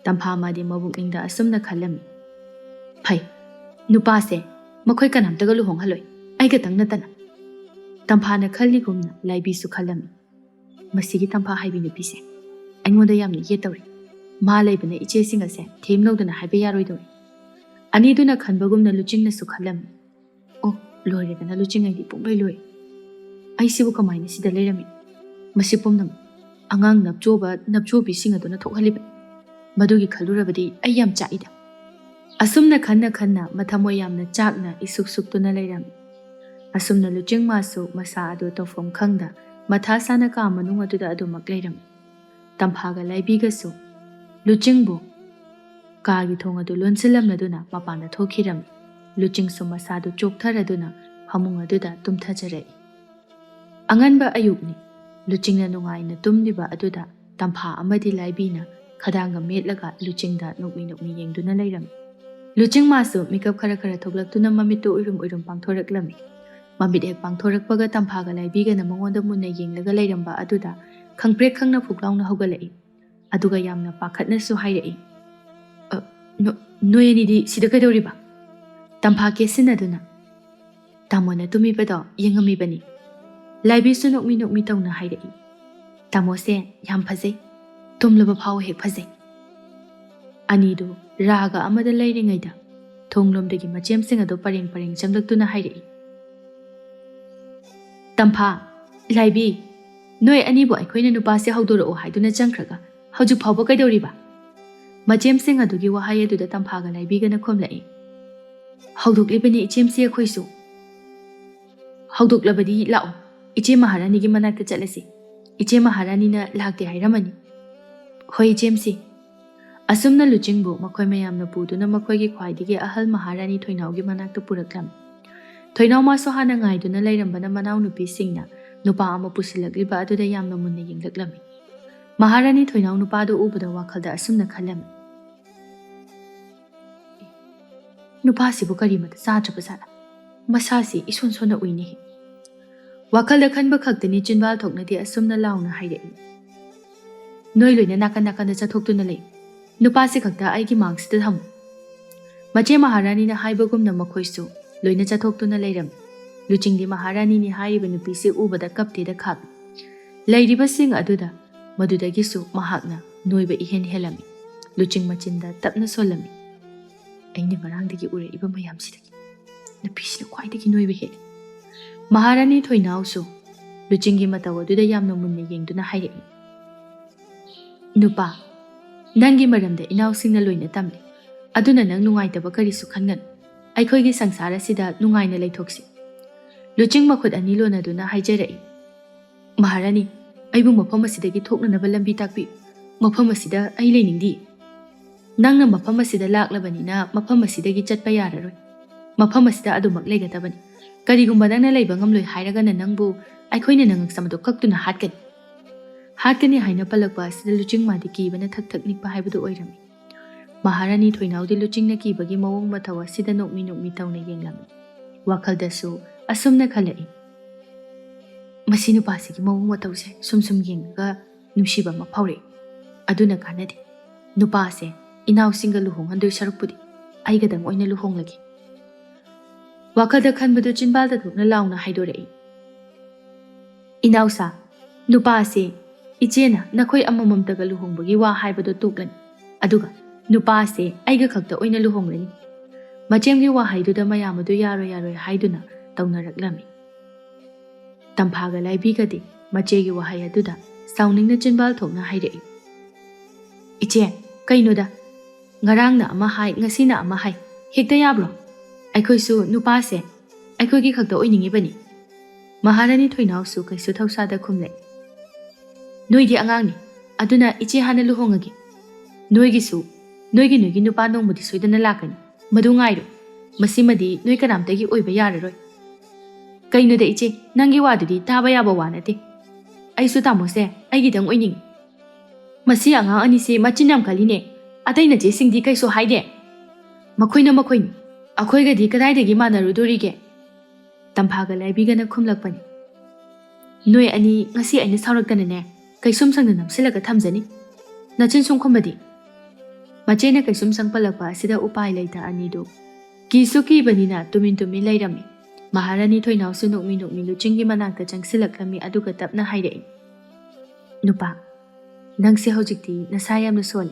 ꯇꯝꯐꯥ ꯃꯥꯗꯤ ꯃꯕꯨꯛꯅꯤꯡꯗ ꯑꯁꯨꯝꯅ ꯈꯜꯂꯝꯃꯤ꯫ ꯐꯩ, ꯅꯨꯄꯥꯁꯦ ꯃꯈꯣꯏ ꯀꯅꯥꯝꯇꯒ ꯂꯨꯍꯣꯡꯍꯜꯂꯣꯏ, ꯑꯩ ꯈꯛꯇꯪ ꯅꯠꯇꯅ꯫ ꯇꯝꯐꯥꯅ ꯈꯜꯂꯤꯒꯨꯝꯅ ꯂꯥꯏꯕꯤꯁꯨ ꯈꯜꯂꯝꯃꯤ꯫ ꯃꯁꯤꯒꯤ ꯇꯝꯐꯥ ꯍꯥꯏꯕꯤ ꯅꯨꯄꯤꯁꯦ ꯑꯩꯉꯣꯟꯗ ꯌꯥꯝꯅ ꯌꯦꯠꯇꯧꯔꯤ, ꯃꯥ ꯂꯩꯕꯅ ꯏꯆꯦꯁꯤꯡ ꯑꯁꯦ ꯊꯦꯝ ꯂꯧꯗꯅ ꯍꯥꯏꯕ ꯌꯥꯔꯣꯏꯗꯧꯔꯤ꯫ ꯑꯅꯤꯗꯨꯅ ꯈꯟꯕꯒꯨꯝꯅ ꯂꯨꯆꯤꯡꯅꯁꯨ ꯈꯜꯂꯝꯃꯤ꯫ ꯑꯣ, ꯂꯣꯏꯔꯦꯗꯅ ꯂꯨꯆꯤꯡꯉꯩꯗꯤ ꯄꯨꯡꯂꯣꯏ ꯂꯣꯏꯔꯦ꯫ ꯑꯩꯁꯤꯕꯨ ꯀꯃꯥꯏꯅ ꯁꯤꯗ ꯂꯩꯔꯝꯃꯤ? ꯃꯁꯤ ꯄꯨꯝꯅꯃꯛ ꯑꯉꯥꯡ ꯅꯞꯆꯣꯕꯤꯁꯤꯡ ꯑꯗꯨꯅ ꯊꯣꯛꯍꯜꯂꯤꯕꯅꯤ꯫ ꯃꯗꯨꯒꯤ ꯈꯜꯂꯨꯔꯕꯗꯤ ꯑꯩ ꯌꯥꯝ ꯆꯥꯛꯏꯗ꯫ ꯑꯁꯨꯝꯅ ꯈꯟꯅ ꯈꯟꯅ ꯃꯊꯃꯣꯏ ꯌꯥꯝꯅ ꯆꯥꯛꯅ ꯏꯁꯨꯛ ꯁꯨꯛꯇꯨꯅ ꯂꯩꯔꯝꯃꯤ꯫ ꯑꯁꯨꯝꯅ ꯂꯨꯆꯤꯡꯃꯥꯁꯨ ꯃꯁꯥ ꯑꯗꯨ ꯇꯧꯐꯝ ꯈꯪꯗ ꯃꯊꯥ ꯁꯥꯅ ꯀꯥ ꯃꯅꯨꯡ ꯑꯗꯨꯗ ꯑꯗꯨꯃꯛ ꯂꯩꯔꯝꯃꯤ꯫ ꯇꯝꯐꯥꯒ ꯂꯥꯏꯕꯤꯒꯁꯨ ꯂꯨꯆꯤꯡꯕꯨ ꯀꯥꯒꯤ ꯊꯣꯡ ꯑꯗꯨ ꯂꯣꯟꯁꯤꯜꯂꯝꯂꯗꯨꯅ ꯃꯄꯥꯟꯗ ꯊꯣꯛꯈꯤꯔꯝꯃꯤ꯫ ꯂꯨꯆꯤꯡꯁꯨ ꯃꯁꯥꯗꯨ ꯆꯣꯛꯊꯔꯗꯨꯅ ꯐꯃꯨꯡ ꯑꯗꯨꯗ ꯇꯨꯝꯊꯖꯔꯛꯏ꯫ ꯑꯉꯟꯕ ꯑꯌꯨꯛꯅꯤ꯫ ꯂꯨꯆꯤꯡꯅ ꯅꯨꯡꯉꯥꯏꯅ ꯇꯨꯝꯂꯤꯕ ꯑꯗꯨꯗ ꯇꯝꯐꯥ ꯑꯃꯗꯤ ꯂꯥꯏꯕꯤꯅ ꯈꯗꯥꯡꯒ ꯃꯦꯠꯂꯒ ꯂꯨꯆꯤꯡꯗ ꯅꯣꯛꯃꯤ ꯅꯣꯛꯃꯤ ꯌꯦꯡꯗꯨꯅ ꯂꯩꯔꯝꯃꯤ꯫ ꯂꯨꯆꯤꯡꯃꯥꯁꯨ ꯃꯤꯀꯞ ꯈꯔ ꯈꯔ ꯊꯣꯛꯂꯛꯇꯨꯅ ꯃꯃꯤꯠꯇꯨ ꯎꯏꯔꯨꯝ ꯎꯏꯔꯨꯝ ꯄꯥꯡꯊꯣꯔꯛꯂꯝꯃꯤ꯫ ꯃꯃꯤꯠ ꯍꯦꯛ ꯄꯥꯡꯊꯣꯔꯛꯄꯒ ꯇꯝꯐꯥꯒ ꯂꯥꯏꯕꯤꯒꯅ ꯃꯉꯣꯟꯗ ꯃꯨꯟꯅ ꯌꯦꯡꯂꯒ ꯂꯩꯔꯝꯕ ꯑꯗꯨꯗ ꯈꯪꯄ꯭ꯔꯦꯛ ꯈꯪꯅ ꯐꯨꯛ ꯂꯥꯎꯅ ꯍꯧꯒꯠꯂꯛꯏ꯫ ꯑꯗꯨꯒ ꯌꯥꯝꯅ ꯄꯥꯈꯠꯅꯁꯨ ꯍꯥꯏꯔꯛꯏ꯫ ꯅꯣꯏ ꯑꯅꯤꯗꯤ ꯁꯤꯗ ꯀꯩꯗꯧꯔꯤꯕ? ꯇꯝꯐꯥ ꯀꯦꯁꯤꯟꯅꯗꯨꯅ ꯇꯥꯃꯣꯅ ꯇꯨꯝꯃꯤꯕꯗꯣ ꯌꯦꯡꯉꯝꯃꯤꯕꯅꯤ꯫ ꯂꯥꯏꯕꯤꯁꯨ ꯅꯣꯛꯃꯤ ꯅꯣꯛꯃꯤ ꯇꯧꯅ ꯍꯥꯏꯔꯛꯏ꯫ ꯇꯥꯃꯣꯁꯦ ꯌꯥꯝ ꯐꯖꯩ, ꯇꯨꯝꯂꯕ ꯐꯥꯎꯕ ꯍꯦꯛ ꯐꯖꯩ꯫ ꯑꯅꯤꯗꯨ ꯔꯥꯒ ꯑꯃꯗ ꯂꯩꯔꯤꯉꯩꯗ ꯊꯣꯡꯂꯣꯝꯗꯒꯤ ꯃꯆꯦꯝꯁꯤꯡ ꯑꯗꯨ ꯄꯔꯦꯡ ꯄꯔꯦꯡ ꯆꯪꯂꯛꯇꯨꯅ ꯍꯥꯏꯔꯛꯏ꯫ ꯇꯝꯐꯥ, ꯂꯥꯏꯕꯤ, ꯅꯣꯏ ꯑꯅꯤꯕꯨ ꯑꯩꯈꯣꯏꯅ ꯅꯨꯄꯥꯁꯦ ꯍꯧꯗꯣꯔꯛꯑꯣ ꯍꯥꯏꯗꯨꯅ ꯆꯪꯈ꯭ꯔꯒ ꯍꯧꯖꯤꯛ ꯐꯥꯎꯕ ꯀꯩꯗꯧꯔꯤꯕ? ꯃꯆꯦꯝꯁꯤꯡ ꯑꯗꯨꯒꯤ ꯋꯥꯍꯩ ꯑꯗꯨꯗ ꯇꯝꯐꯥꯒ ꯂꯥꯏꯕꯤꯒꯅ ꯈꯨꯝꯂꯛꯏ꯫ ꯍꯧꯗꯣꯛꯂꯤꯕꯅꯤ ꯏꯆꯦꯝꯁꯤ ꯑꯩꯈꯣꯏꯁꯨ꯫ ꯍꯧꯗꯣꯛꯂꯕꯗꯤ ꯂꯥꯛꯑꯣ, ꯏꯆꯦ ꯃꯍꯥꯔꯥꯅꯤꯒꯤ ꯃꯅꯥꯛꯇ ꯆꯠꯂꯁꯤ꯫ ꯏꯆꯦ ꯃꯍꯥꯔꯥꯅꯤꯅ ꯂꯥꯛꯇꯦ ꯍꯥꯏꯔꯝꯃꯅꯤ꯫ ꯍꯣꯏ ꯏꯆꯦꯝꯁꯤ꯫ ꯑꯁꯨꯝꯅ ꯂꯨꯆꯤꯡꯕꯨ ꯃꯈꯣꯏ ꯃꯌꯥꯝꯅ ꯄꯨꯗꯨꯅ ꯃꯈꯣꯏꯒꯤ ꯈ꯭ꯋꯥꯏꯗꯒꯤ ꯑꯍꯜ ꯃꯍꯥꯔꯥꯅꯤ ꯊꯣꯏꯅꯥꯎꯒꯤ ꯃꯅꯥꯛꯇ ꯄꯨꯔꯛꯂꯝꯃꯤ꯫ ꯊꯣꯏꯅꯥꯎꯃꯥꯁꯨ ꯍꯥꯟꯅ ꯉꯥꯏꯗꯨꯅ ꯂꯩꯔꯝꯕꯅ ꯃꯅꯥꯎꯅꯨꯄꯤꯁꯤꯡꯅ ꯅꯨꯄꯥ ꯑꯃ ꯄꯨꯁꯤꯜꯂꯛꯂꯤꯕ ꯑꯗꯨꯗ ꯌꯥꯝꯅ ꯃꯨꯟꯅ ꯌꯦꯡꯂꯛꯂꯝꯃꯤ꯫ ꯃꯍꯥꯔꯥꯅꯤ ꯊꯣꯏꯅꯥꯎ ꯅꯨꯄꯥꯗꯨ ꯎꯕꯗ ꯋꯥꯈꯜꯗ ꯑꯁꯨꯝꯅ ꯈꯜꯂꯝꯃꯤ꯫ ꯅꯨꯄꯥꯁꯤꯕꯨ ꯀꯔꯤꯃꯇ ꯆꯥꯗ꯭ꯔꯕ ꯖꯥꯠꯂ? ꯃꯁꯥꯁꯤ ꯏꯁꯣꯟ ꯁꯣꯟꯅ ꯎꯏꯅꯦ꯫ Wakhalda khanba khaktani chinbal thoknadi asumna launa hairei. Noi loina nakan nakanda chathoktuna lei. Nupasi khakta aigi mangsida thamu. Mache Maharani na haibagumna makhoisu loina chathoktuna leiram. Luchingdi Maharani ni haiba nupisi ubada kapte da khak. Lairiba sing aduda madudagisu mahakna noiba ihen helami. Luching machinda tapna solami. Aini marangdagi ure iba mayamsidagi. Nupisi na khwaidagi noiba hele. Maharani thoinausu Luchingi matawa aduda yamna munna yengduna hairei. Nupa, nangi maramda inausingna loina tamle. Aduna nang nungaitaba karisu khangan. Aikhoigi sangsara sida nungaina leithoksi. Luching makhut ani lona duna haijarei. Maharani, aibu mafam asidagi thoknanaba lambi takpi. Mafam asida ai leiningdi. Nangna mafam asida laklabanina mafam asidagi chatpa yararoi. Mafam asida adumak leigatabani. Karigumba nangna leiba ngamloi hairagana nangbu aikhoina nangak samado kaktuna hatkani. Hatkani haina palakpa asida luching madi kibana thak thak nikpa haibadu oirami. Maharani thoinaudi luchingna kibagi mawong mathawa sida nokmi tauna yenglami. Wakhaldasu asumna khalai. Masi nupasigi mawong matawse sum yengaga numsiba ma phaurei. Aduna kanadi. Nupase inausinga luhonghandoi sarukpudi aigadang oina luhonglagi. Wakhalda khanbadu chinbalda thokna launa haidorei. Inausa, nupase ichena nakhoi amamamtaga luhongbagi wa haibadu tuklani. Aduga nupase aiga khakta oina luhonglani. Machemgi wa haiduda mayamadu yaroi haiduna taunaraklami. Tamphaga laibigadi machegi wa hayaduda sauningna chinbal thokna hairei. Iche kainoda ngarangna ama hai ngasina ama hai hekta yabro. Aikhoisu nupase aikhoigi khakta oiningibani. Maharani thoinausu kaisu thausada khumlei. Noigi angangni aduna iche hana luhongagi. Noigi nupa nongmudi soidana lakani. Madu ngairu masimadi noi karamtagi oiba yararoi. Kainoda iche nangi wadudi taba yaba wanate. Aisu tamose aigidang oining. Masi angang anise machinam kaline. Ataina je singdi kaisu haide. Makhoina Akhoigadi kadaidagi manarudorige. Tamphaga laibigana khumlakpani. Noi ani ngasi aina sauraktanane kaisum sangna namsilaga thamjani. Nachin sungkhomadi. Machena kaisum sangpalakpa asida upai leita anido. Kisuki banina tumin lairami. Maharani thoinausu nokmi luchingi manakta changsilaklami aduga tapna hairei. Nupa, nangse hojikti nasayamna soli.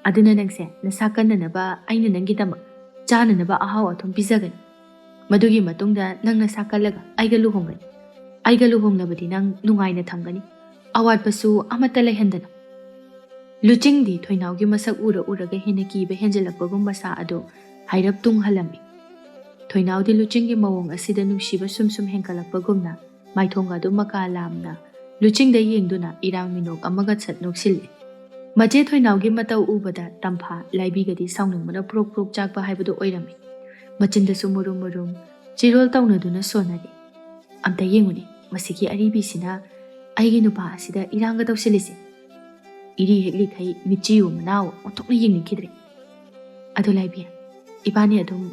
Aduna nangse nasakananaba aina nangidamak. Chananaba ahau athum pizagani. Madugi matungda nangna sakalaga aiga luhongani. Aiga luhongnabadi nang nungaina thamgani. Awatpasu amata laihandana. Luchingdi thoinaugi masak uraga hena kiba henjalakpagumba sa ado hairap tunghalami. Thoinaudi luchingi mawong asida nungsiba sum henkalakpagumna maithonga adu makalamna luchingda yengduna irang minok amaga chat noksille. Mache thoinaugi matau ubada tampha laibigadi sauningmana prok chakpa haibadu oirami. Machindasu murum chirol taunaduna sonari. Amta yenguni masiki aribisina aigi nupa asida iranga tausilisi. Iri hekli kai michiu manao otokna yengnikidre. Adu laibia ibani adum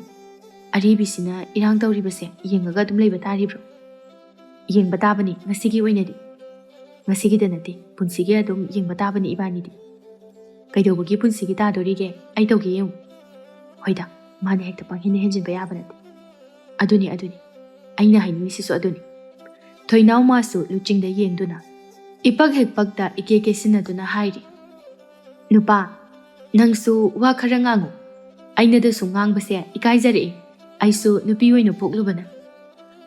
aribisina irang tauribase yengaga adum leiba taribro. Yengba tabani ngasigi oinadi. Ngasigi danati punsigi adum yengba tabani ibani di. Kaidobagi punsigi tadorige ai tauge yengu. Hoida mani hekta panghin henjinba yabanati. Aduni aina hainisisu aduni. Thoinau masu luchingda yengduna. Ipag hekpagta ikeke sinaduna hairi. Nupa, nangsu wa kharangangu. Aina dasu ngangbase ikaizare. Aisu nupi oina poklubana.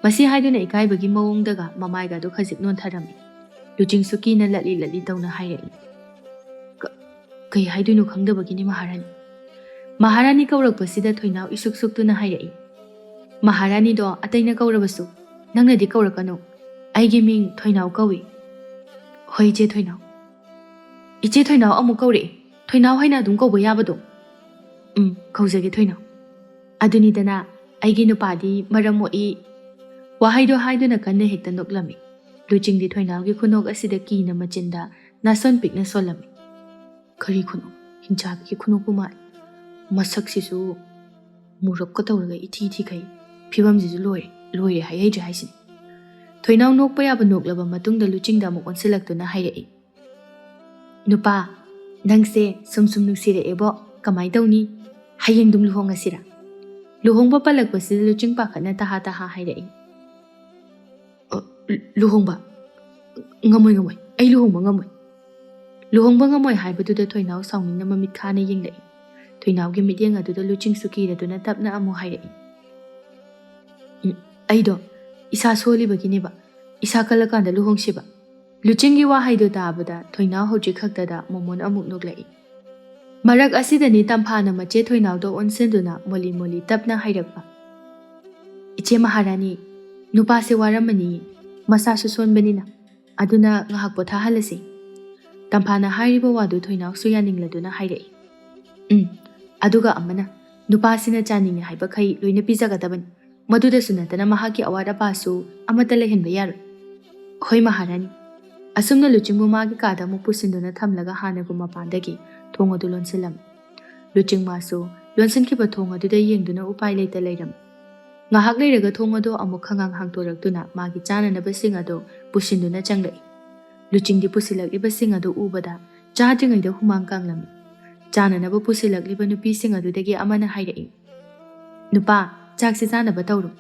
Masi haiduna ikaibagi mawongdaga mamaiga do khajik non tharami. Luching suki na latli tauna hairei. Kai haidunu khangdabagi ni Maharani. Maharani kaurakpasida thoinau isuk-suktuna hairei. Maharani do ataina kaurabasu. Nangna di kaurakano. Aigi ming thoinau kawi. Hoi je thoinau. Iche thoinau amu kaurei. Thoinau haina adum kauba yabado. Kauzage thoinau. Aduni dana aigi nupadi maramo I. Wahaido haiduna kanna hekta noklami. Luchingdi thoinau gi khunok asida ki na machinda nason pikna solami. Kari khunok. Hinchabi ki khunok puma. Masak sisu murak ka tauraga ithi kai. Phibam jisu loire hayai haisini. ꯊꯣꯏꯅꯥꯎ ꯅꯣꯛꯄ ꯌꯥꯕ ꯅꯣꯛꯂꯕ ꯃꯇꯨꯡꯗ ꯂꯨꯆꯤꯡꯗ ꯑꯃꯨꯛ ꯑꯣꯟꯁꯤꯜꯂꯛꯇꯨꯅ ꯍꯥꯏꯔꯛꯏ, ꯅꯨꯄꯥ, ꯅꯪꯁꯦ ꯁꯨꯝ ꯅꯨꯡꯁꯤꯔꯛꯑꯦꯕꯣ, ꯀꯃꯥꯏ ꯇꯧꯅꯤ? ꯍꯌꯦꯡ ꯗꯨꯝ ꯂꯨꯍꯣꯡꯉꯁꯤꯔꯥ? ꯂꯨꯍꯣꯡꯕ ꯄꯜꯂꯛꯄꯁꯤꯗ ꯂꯨꯆꯤꯡ ꯄꯥꯈꯠꯅ ꯇꯍꯥ ꯇꯍꯥ ꯍꯥꯏꯔꯛꯏ, ꯂꯨꯍꯣꯡꯕ? ꯉꯝꯃꯣꯏ, ꯑꯩ ꯂꯨꯍꯣꯡꯕ ꯉꯝꯃꯣꯏ. ꯂꯨꯍꯣꯡꯕ ꯉꯝꯃꯣꯏ ꯍꯥꯏꯕꯗꯨꯗ ꯊꯣꯏꯅꯥꯎ ꯁꯥꯎꯅꯤꯡꯅ ꯃꯃꯤꯠ ꯈꯥꯅ ꯌꯦꯡꯂꯛꯏ. ꯊꯣꯏꯅꯥꯎꯒꯤ ꯃꯤꯠꯌꯦꯡ ꯑꯗꯨꯗ ꯂꯨꯆꯤꯡꯁꯨ ꯀꯤꯔꯗꯨꯅ ꯇꯞꯅ ꯑꯃꯨꯛ ꯍꯥꯏꯔꯛꯏ, ꯑꯩꯗꯣ ꯏꯁꯥ ꯁꯣꯜꯂꯤꯕꯒꯤꯅꯦꯕ, ꯏꯁꯥ ꯀꯜꯂꯀꯥꯟꯗ ꯂꯨꯍꯣꯡꯁꯤꯕ. ꯂꯨꯆꯤꯡꯒꯤ ꯋꯥꯍꯩꯗꯨ ꯇꯥꯕꯗ ꯊꯣꯏꯅꯥꯎ ꯍꯧꯖꯤꯛ ꯈꯛꯇꯗ ꯃꯣꯃꯣꯟ ꯑꯃꯨꯛ ꯅꯣꯛꯂꯛꯏ. ꯃꯔꯛ ꯑꯁꯤꯗꯅꯤ ꯇꯝꯐꯥꯅ ꯃꯆꯦ ꯊꯣꯏꯅꯥꯎꯗ ꯑꯣꯟꯁꯤꯟꯗꯨꯅ ꯃꯣꯂꯤ ꯃꯣꯂꯤ ꯇꯞꯅ ꯍꯥꯏꯔꯛꯄ, ꯏꯆꯦ ꯃꯍꯥꯔꯥꯅꯤ, ꯅꯨꯄꯥꯁꯦ ꯋꯥꯔꯝꯃꯅꯤꯌꯦ, ꯃꯁꯥꯁꯨ ꯁꯣꯟꯕꯅꯤꯅ, ꯑꯗꯨꯅ ꯉꯥꯏꯍꯥꯛ ꯄꯣꯊꯥꯍꯜꯂꯁꯤ. ꯇꯝꯐꯥꯅ ꯍꯥꯏꯔꯤꯕ ꯋꯥꯗꯨ ꯊꯣꯏꯅꯥꯎꯁꯨ ꯌꯥꯅꯤꯡꯂꯗꯨꯅ ꯍꯥꯏꯔꯛꯏ. ꯑꯗꯨꯒ ꯑꯃꯅ, ꯅꯨꯄꯥꯁꯤꯅ ꯆꯥꯅꯤꯡꯉꯦ ꯍꯥꯏꯕꯈꯩ ꯂꯣꯏꯅ ꯄꯤꯖꯒꯗꯕꯅꯤ. ꯃꯗꯨꯗꯁꯨ ꯅꯠꯇꯅ ꯃꯍꯥꯛꯀꯤ ꯑꯋꯥꯠ ꯑꯄꯥꯁꯨ ꯑꯃꯠꯇ ꯂꯩꯍꯟꯕ ꯌꯥꯔꯣꯏ. ꯍꯣꯏ ꯃꯍꯥꯔꯥꯅꯤ. ꯑꯁꯨꯝꯅ ꯂꯨꯆꯤꯡꯕꯨ ꯃꯥꯒꯤ ꯀꯥꯗ ꯑꯃꯨꯛ ꯄꯨꯁꯤꯟꯗꯨꯅ ꯊꯝꯂꯒ ꯍꯥꯟꯅꯒꯨꯝ ꯃꯄꯥꯟꯗꯒꯤ ꯊꯣꯡ ꯑꯗꯨ ꯂꯣꯟꯁꯤꯜꯂꯝꯃꯤ. ꯂꯨꯆꯤꯡ ꯃꯥꯁꯨ ꯂꯣꯟꯁꯤꯟꯈꯤꯕ ꯊꯣꯡ ꯑꯗꯨꯗ ꯌꯦꯡꯗꯨꯅ ꯎꯄꯥꯏ ꯂꯩꯇ ꯂꯩꯔꯝꯃꯤ. ꯉꯥꯏꯍꯥꯛ ꯂꯩꯔꯒ ꯊꯣꯡ ꯑꯗꯨ ꯑꯃꯨꯛ ꯈꯪꯉꯥꯡ ꯍꯥꯡꯇꯣꯔꯛꯇꯨꯅ ꯃꯥꯒꯤ ꯆꯥꯅꯅꯕꯁꯤꯡ ꯑꯗꯨ ꯄꯨꯁꯤꯟꯗꯨꯅ ꯆꯪꯂꯛꯏ. ꯂꯨꯆꯤꯡꯗꯤ ꯄꯨꯁꯤꯜꯂꯛꯂꯤꯕꯁꯤꯡ ꯑꯗꯨ ꯎꯕꯗ ꯆꯥꯗ꯭ꯔꯤꯉꯩꯗ ꯍꯨꯃꯥꯡ ꯀꯥꯡꯂꯝꯃꯤ. ꯆꯥꯅꯅꯕ ꯄꯨꯁꯤꯜꯂꯛꯂꯤꯕ ꯅꯨꯄꯤꯁꯤꯡ ꯑꯗꯨꯗꯒꯤ ꯑꯃꯅ ꯍꯥꯏꯔꯛꯏ, ꯅꯨꯄꯥ, ꯆꯥꯛꯁꯤ ꯆꯥꯅꯕ ꯇꯧꯔꯣ.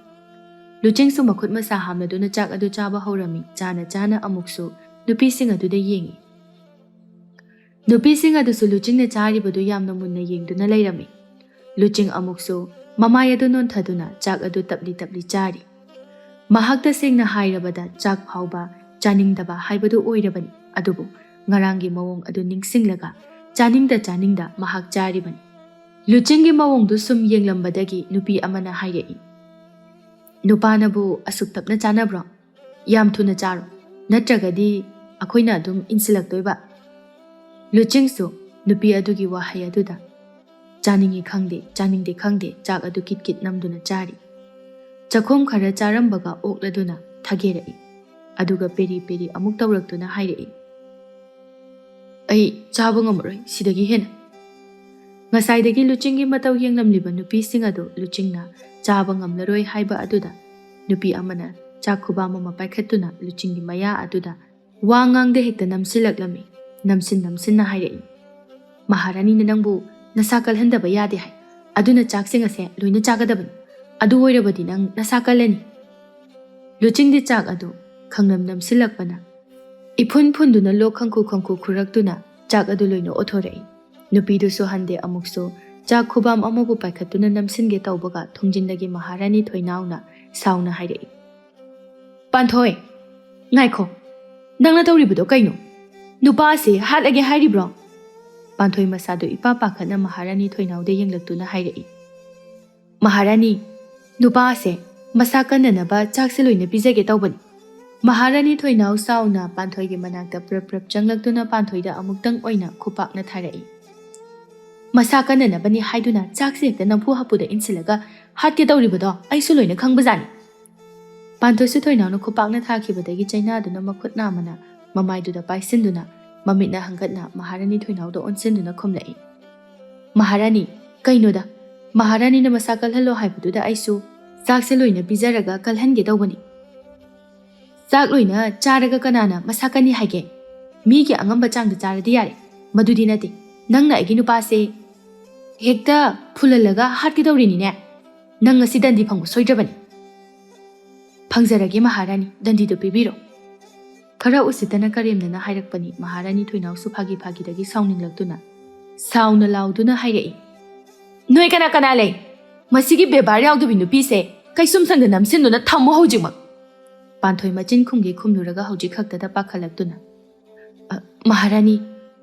ꯂꯨꯆꯤꯡꯁꯨ ꯃꯈꯨꯠ ꯃꯁꯥ ꯍꯥꯝꯂꯗꯨꯅ ꯆꯥꯛ ꯑꯗꯨ ꯆꯥꯕ ꯍꯧꯔꯝꯃꯤ. ꯆꯥꯅ ꯑꯃꯨꯛꯁꯨ ꯅꯨꯄꯤꯁꯤꯡ ꯑꯗꯨꯗ ꯌꯦꯡꯉꯤ. ꯅꯨꯄꯤꯁꯤꯡ ꯑꯗꯨꯁꯨ ꯂꯨꯆꯤꯡꯅ ꯆꯥꯔꯤꯕꯗꯨ ꯌꯥꯝꯅ ꯃꯨꯟꯅ ꯌꯦꯡꯗꯨꯅ ꯂꯩꯔꯝꯃꯤ. ꯂꯨꯆꯤꯡ ꯑꯃꯨꯛꯁꯨ ꯃꯃꯥꯏ ꯑꯗꯨ ꯅꯣꯟꯊꯗꯨꯅ ꯆꯥꯛ ꯑꯗꯨ ꯇꯞꯂꯤ ꯇꯞꯂꯤ ꯆꯥꯔꯤ. ꯃꯍꯥꯛ ꯇꯁꯦꯡꯅ ꯍꯥꯏꯔꯕꯗ ꯆꯥꯛ ꯐꯥꯎꯕ ꯆꯥꯅꯤꯡꯗꯕ ꯍꯥꯏꯕꯗꯨ ꯑꯣꯏꯔꯕꯅꯤ. ꯑꯗꯨꯕꯨ ꯉꯔꯥꯡꯒꯤ ꯃꯑꯣꯡ ꯑꯗꯨ ꯅꯤꯡꯁꯤꯡꯂꯒ ꯆꯥꯅꯤꯡꯗ ꯃꯍꯥꯛ ꯆꯥꯔꯤꯕꯅꯤ. ꯂꯨꯆꯤꯡꯒꯤ ꯃꯑꯣꯡꯗꯨ ꯁꯨꯝ ꯌꯦꯡꯂꯝꯕꯗꯒꯤ ꯅꯨꯄꯤ ꯑꯃꯅ ꯍꯥꯏꯔꯛꯏ, ꯅꯨꯄꯥꯅꯕꯨ ꯑꯁꯨꯛ ꯇꯞꯅ ꯆꯥꯅꯕ꯭ꯔꯣ? ꯌꯥꯝ ꯊꯨꯅ ꯆꯥꯔꯣ, ꯅꯠꯇ꯭ꯔꯒꯗꯤ ꯑꯩꯈꯣꯏꯅ ꯑꯗꯨꯝ ꯏꯟꯁꯤꯜꯂꯛꯇꯣꯏꯕ. ꯂꯨꯆꯤꯡꯁꯨ ꯅꯨꯄꯤ ꯑꯗꯨꯒꯤ ꯋꯥꯍꯩ ꯑꯗꯨꯗ ꯆꯥꯅꯤꯡꯉꯤ ꯈꯪꯗꯦ, ꯆꯥꯅꯤꯡꯗꯦ ꯈꯪꯗꯦ ꯆꯥꯛ ꯑꯗꯨ ꯀꯤꯠ ꯀꯤꯠ ꯅꯝꯗꯨꯅ ꯆꯥꯔꯤ. ꯆꯥꯛꯈꯨꯝ ꯈꯔ ꯆꯥꯔꯝꯕꯒ ꯑꯣꯛꯂꯗꯨꯅ ꯊꯒꯦꯔꯛꯏ. ꯑꯗꯨꯒ ꯄꯦꯔꯤ ꯄꯦꯔꯤ ꯑꯃꯨꯛ ꯇꯧꯔꯛꯇꯨꯅ ꯍꯥꯏꯔꯛꯏ, ꯑꯩ ꯆꯥꯕ ꯉꯝꯃꯔꯣꯏ ꯁꯤꯗꯒꯤ ꯍꯦꯟꯅ. ꯉꯁꯥꯏꯗꯒꯤ ꯂꯨꯆꯤꯡꯒꯤ ꯃꯇꯧ ꯌꯦꯡꯂꯝꯂꯤꯕ ꯅꯨꯄꯤꯁꯤꯡ ꯑꯗꯨ ꯂꯨꯆꯤꯡꯅ ꯆꯥꯕ ꯉꯝꯂꯔꯣꯏ ꯍꯥꯏꯕ ꯑꯗꯨꯗ ꯅꯨꯄꯤ ꯑꯃꯅ ꯆꯥꯛ ꯈꯨꯕꯥꯝ ꯑꯃ パꯏꯈꯠꯇꯨꯅ ꯂꯨꯆꯤꯡꯒꯤ ꯃꯌꯥ ꯑꯗꯨꯗ ꯋꯥ ꯉꯥꯡꯗ ꯍꯦꯛꯇ ꯅꯝꯁꯤꯜꯂꯛꯂꯝꯃꯤ. ꯅꯝꯁꯤꯟꯅ ꯍꯥꯏꯔꯛꯏ, ꯃꯍꯥꯔꯥꯅꯤꯅ ꯅꯪꯕु ꯅꯁꯥ ꯀꯜꯍꯟꯗꯕ ꯌꯥꯗꯦ ꯍꯥꯏ. ꯑꯗꯨꯅ ꯆꯥꯛꯁꯤꯡ ꯑꯁꯦ ꯂꯣꯏꯅ ꯆꯥꯒꯗꯕꯅꯤ. ꯑꯗꯨ ꯑꯣꯏꯔꯕꯗꯤ ꯅꯪ ꯅꯁꯥ ꯀꯜꯂꯅꯤ. ꯂꯨꯆꯤꯡꯗꯤ ꯆꯥꯛ ꯑꯗꯨ ꯅꯝꯁꯤꯜꯂꯛꯄꯅ ꯏꯐꯨꯟ ꯐꯨꯟꯗꯨꯅ ꯂꯣꯛ ꯈꯪꯈꯨ ꯈꯨꯔꯛꯇꯨꯅ ꯆꯥꯛ ꯑꯗꯨ ꯂꯣꯏꯅ ꯑꯣꯊꯣꯔꯛꯏ. ꯅꯨꯄꯤꯗꯨꯁꯨ ꯍꯟꯗꯦ ꯑꯃꯨꯛꯁꯨ ꯆꯥꯛ ꯈꯨꯕꯥꯝ ꯑꯃꯕꯨ ꯄꯥꯏꯈꯠꯇꯨꯅ ꯅꯝꯁꯤꯟꯒꯦ ꯇꯧꯕꯒ ꯊꯣꯡꯖꯤꯟꯗꯒꯤ ꯃꯍꯥꯔꯥꯅꯤ ꯊꯣꯏꯅꯥꯎꯅ ꯁꯥꯎꯅ ꯍꯥꯏꯔꯛꯏ, ꯄꯥꯟꯊꯣꯏ, ꯉꯥꯏꯈꯣ, ꯅꯪꯅ ꯇꯧꯔꯤꯕꯗꯣ ꯀꯩꯅꯣ? ꯅꯨꯄꯥ ꯑꯁꯤ ꯍꯥꯠꯂꯒꯦ ꯍꯥꯏꯔꯤꯕ꯭ꯔꯣ? ꯄꯥꯟꯊꯣꯏ ꯃꯁꯥꯗꯨ ꯏꯄꯥ ꯄꯥꯈꯠꯅ ꯃꯍꯥꯔꯥꯅꯤ ꯊꯣꯏꯅꯥꯎꯗ ꯌꯦꯡꯂꯛꯇꯨꯅ ꯍꯥꯏꯔꯛꯏ, ꯃꯍꯥꯔꯥꯅꯤ, ꯅꯨꯄꯥ ꯑꯁꯦ ꯃꯁꯥ ꯀꯟꯅꯅꯕ ꯆꯥꯛꯁꯦ ꯂꯣꯏꯅ ꯄꯤꯖꯒꯦ ꯇꯧꯕꯅꯤ. ꯃꯍꯥꯔꯥꯅꯤ ꯊꯣꯏꯅꯥꯎ ꯁꯥꯎꯅ ꯄꯥꯟꯊꯣꯏꯒꯤ ꯃꯅꯥꯛꯇ ꯄ꯭ꯔꯞ ꯆꯪꯂꯛꯇꯨꯅ ꯄꯥꯟꯊꯣꯏꯗ ꯑꯃꯨꯛꯇꯪ ꯑꯣꯏꯅ ꯈꯨꯄꯥꯛꯅ ꯊꯥꯔꯛꯏ. ꯃꯁꯥ ꯀꯟꯅꯅꯕꯅꯤ ꯍꯥꯏꯗꯨꯅ ꯆꯥꯛꯁꯦ ꯍꯦꯛꯇ ꯅꯝꯐꯨ ꯍꯥꯞꯄꯨꯗ ꯏꯟꯁꯤꯜꯂꯒ ꯍꯥꯠꯀꯦ ꯇꯧꯔꯤꯕꯗꯣ ꯑꯩꯁꯨ ꯂꯣꯏꯅ ꯈꯪꯕꯖꯥꯠꯅꯤ. ꯄꯥꯟꯊꯣꯏꯁꯨ ꯊꯣꯏꯅꯥꯎꯅ ꯈꯨꯄꯥꯛꯅ ꯊꯥꯈꯤꯕꯗꯒꯤ ꯆꯩꯅꯥꯗꯨꯅ ꯃꯈꯨꯠ ꯅꯥꯝꯃꯅ ꯃꯃꯥꯏꯗꯨꯗ ꯄꯥꯏꯁꯤꯟꯗꯨꯅ ꯃꯃꯤꯠꯅ ꯍꯪꯒꯠꯅ ꯃꯍꯥꯔꯥꯅꯤ ꯊꯣꯏꯅꯥꯎꯗ ꯑꯣꯟꯁꯤꯟꯗꯨꯅ ꯈꯨꯝꯂꯛꯏ, ꯃꯍꯥꯔꯥꯅꯤ, ꯀꯩꯅꯣꯗ, ꯃꯍꯥꯔꯥꯅꯤꯅ ꯃꯁꯥ ꯀꯜꯍꯜꯂꯣ ꯍꯥꯏꯕꯗꯨꯗ ꯑꯩꯁꯨ ꯆꯥꯛꯁꯦ ꯂꯣꯏꯅ ꯄꯤꯖꯔꯒ ꯀꯜꯍꯟꯒꯦ ꯇꯧꯕꯅꯤ. ꯆꯥꯛ ꯂꯣꯏꯅ ꯆꯥꯔꯒ ꯀꯅꯥꯅ ꯃꯁꯥ ꯀꯟꯅꯤ ꯍꯥꯏꯒꯦ? ꯃꯤꯒꯤ ꯑꯉꯝꯕ ꯆꯥꯡꯗ ꯆꯥꯔꯗꯤ ꯌꯥꯔꯦ. ꯃꯗꯨꯗꯤ ꯅꯠꯇꯦ. ꯅꯪꯅ ꯑꯩꯒꯤ ꯅꯨꯄꯥꯁꯦ ꯍꯦꯛꯇ ꯐꯨꯜꯍꯜꯂꯒ ꯍꯥꯠꯀꯦ ꯇꯧꯔꯤꯅꯤꯅꯦ. ꯅꯪ ꯉꯁꯤ ꯗꯟꯗꯤ ꯐꯪꯕ ꯁꯣꯏꯗ꯭ꯔꯕꯅꯤ. ꯐꯪꯖꯔꯒꯦ ꯃꯍꯥꯔꯥꯅꯤ, ꯗꯟꯗꯤꯗꯨ ꯄꯤꯕꯤꯔꯣ. ꯈꯔ ꯎꯁꯤꯠꯇꯅ ꯀꯔꯦꯝꯅꯅ ꯍꯥꯏꯔꯛꯄꯅꯤ. ꯃꯍꯥꯔꯥꯅꯤ ꯊꯣꯏꯅꯥꯎꯁꯨ ꯐꯥꯒꯤꯗꯒꯤ ꯁꯥꯎꯅꯤꯡꯂꯛꯇꯨꯅ ꯁꯥꯎꯅ ꯂꯥꯎꯗꯨꯅ ꯍꯥꯏꯔꯛꯏ, ꯅꯣꯏ ꯀꯅꯥ ꯂꯩ? ꯃꯁꯤꯒꯤ ꯕꯦꯕꯥꯔ ꯌꯥꯎꯗꯕꯤ ꯅꯨꯄꯤꯁꯦ ꯀꯩꯁꯨꯝꯁꯪꯗ ꯅꯝꯁꯤꯟꯗꯨꯅ ꯊꯝꯃꯣ ꯍꯧꯖꯤꯛꯃꯛ. ꯄꯥꯟꯊꯣꯏ ꯃꯆꯤꯟ ꯈꯨꯝꯒꯦ ꯈꯨꯝꯂꯨꯔꯒ ꯍꯧꯖꯤꯛ ꯈꯛꯇꯗ ꯄꯥꯈꯠꯂꯛꯇꯨꯅ, ꯃꯍꯥꯔꯥꯅꯤ,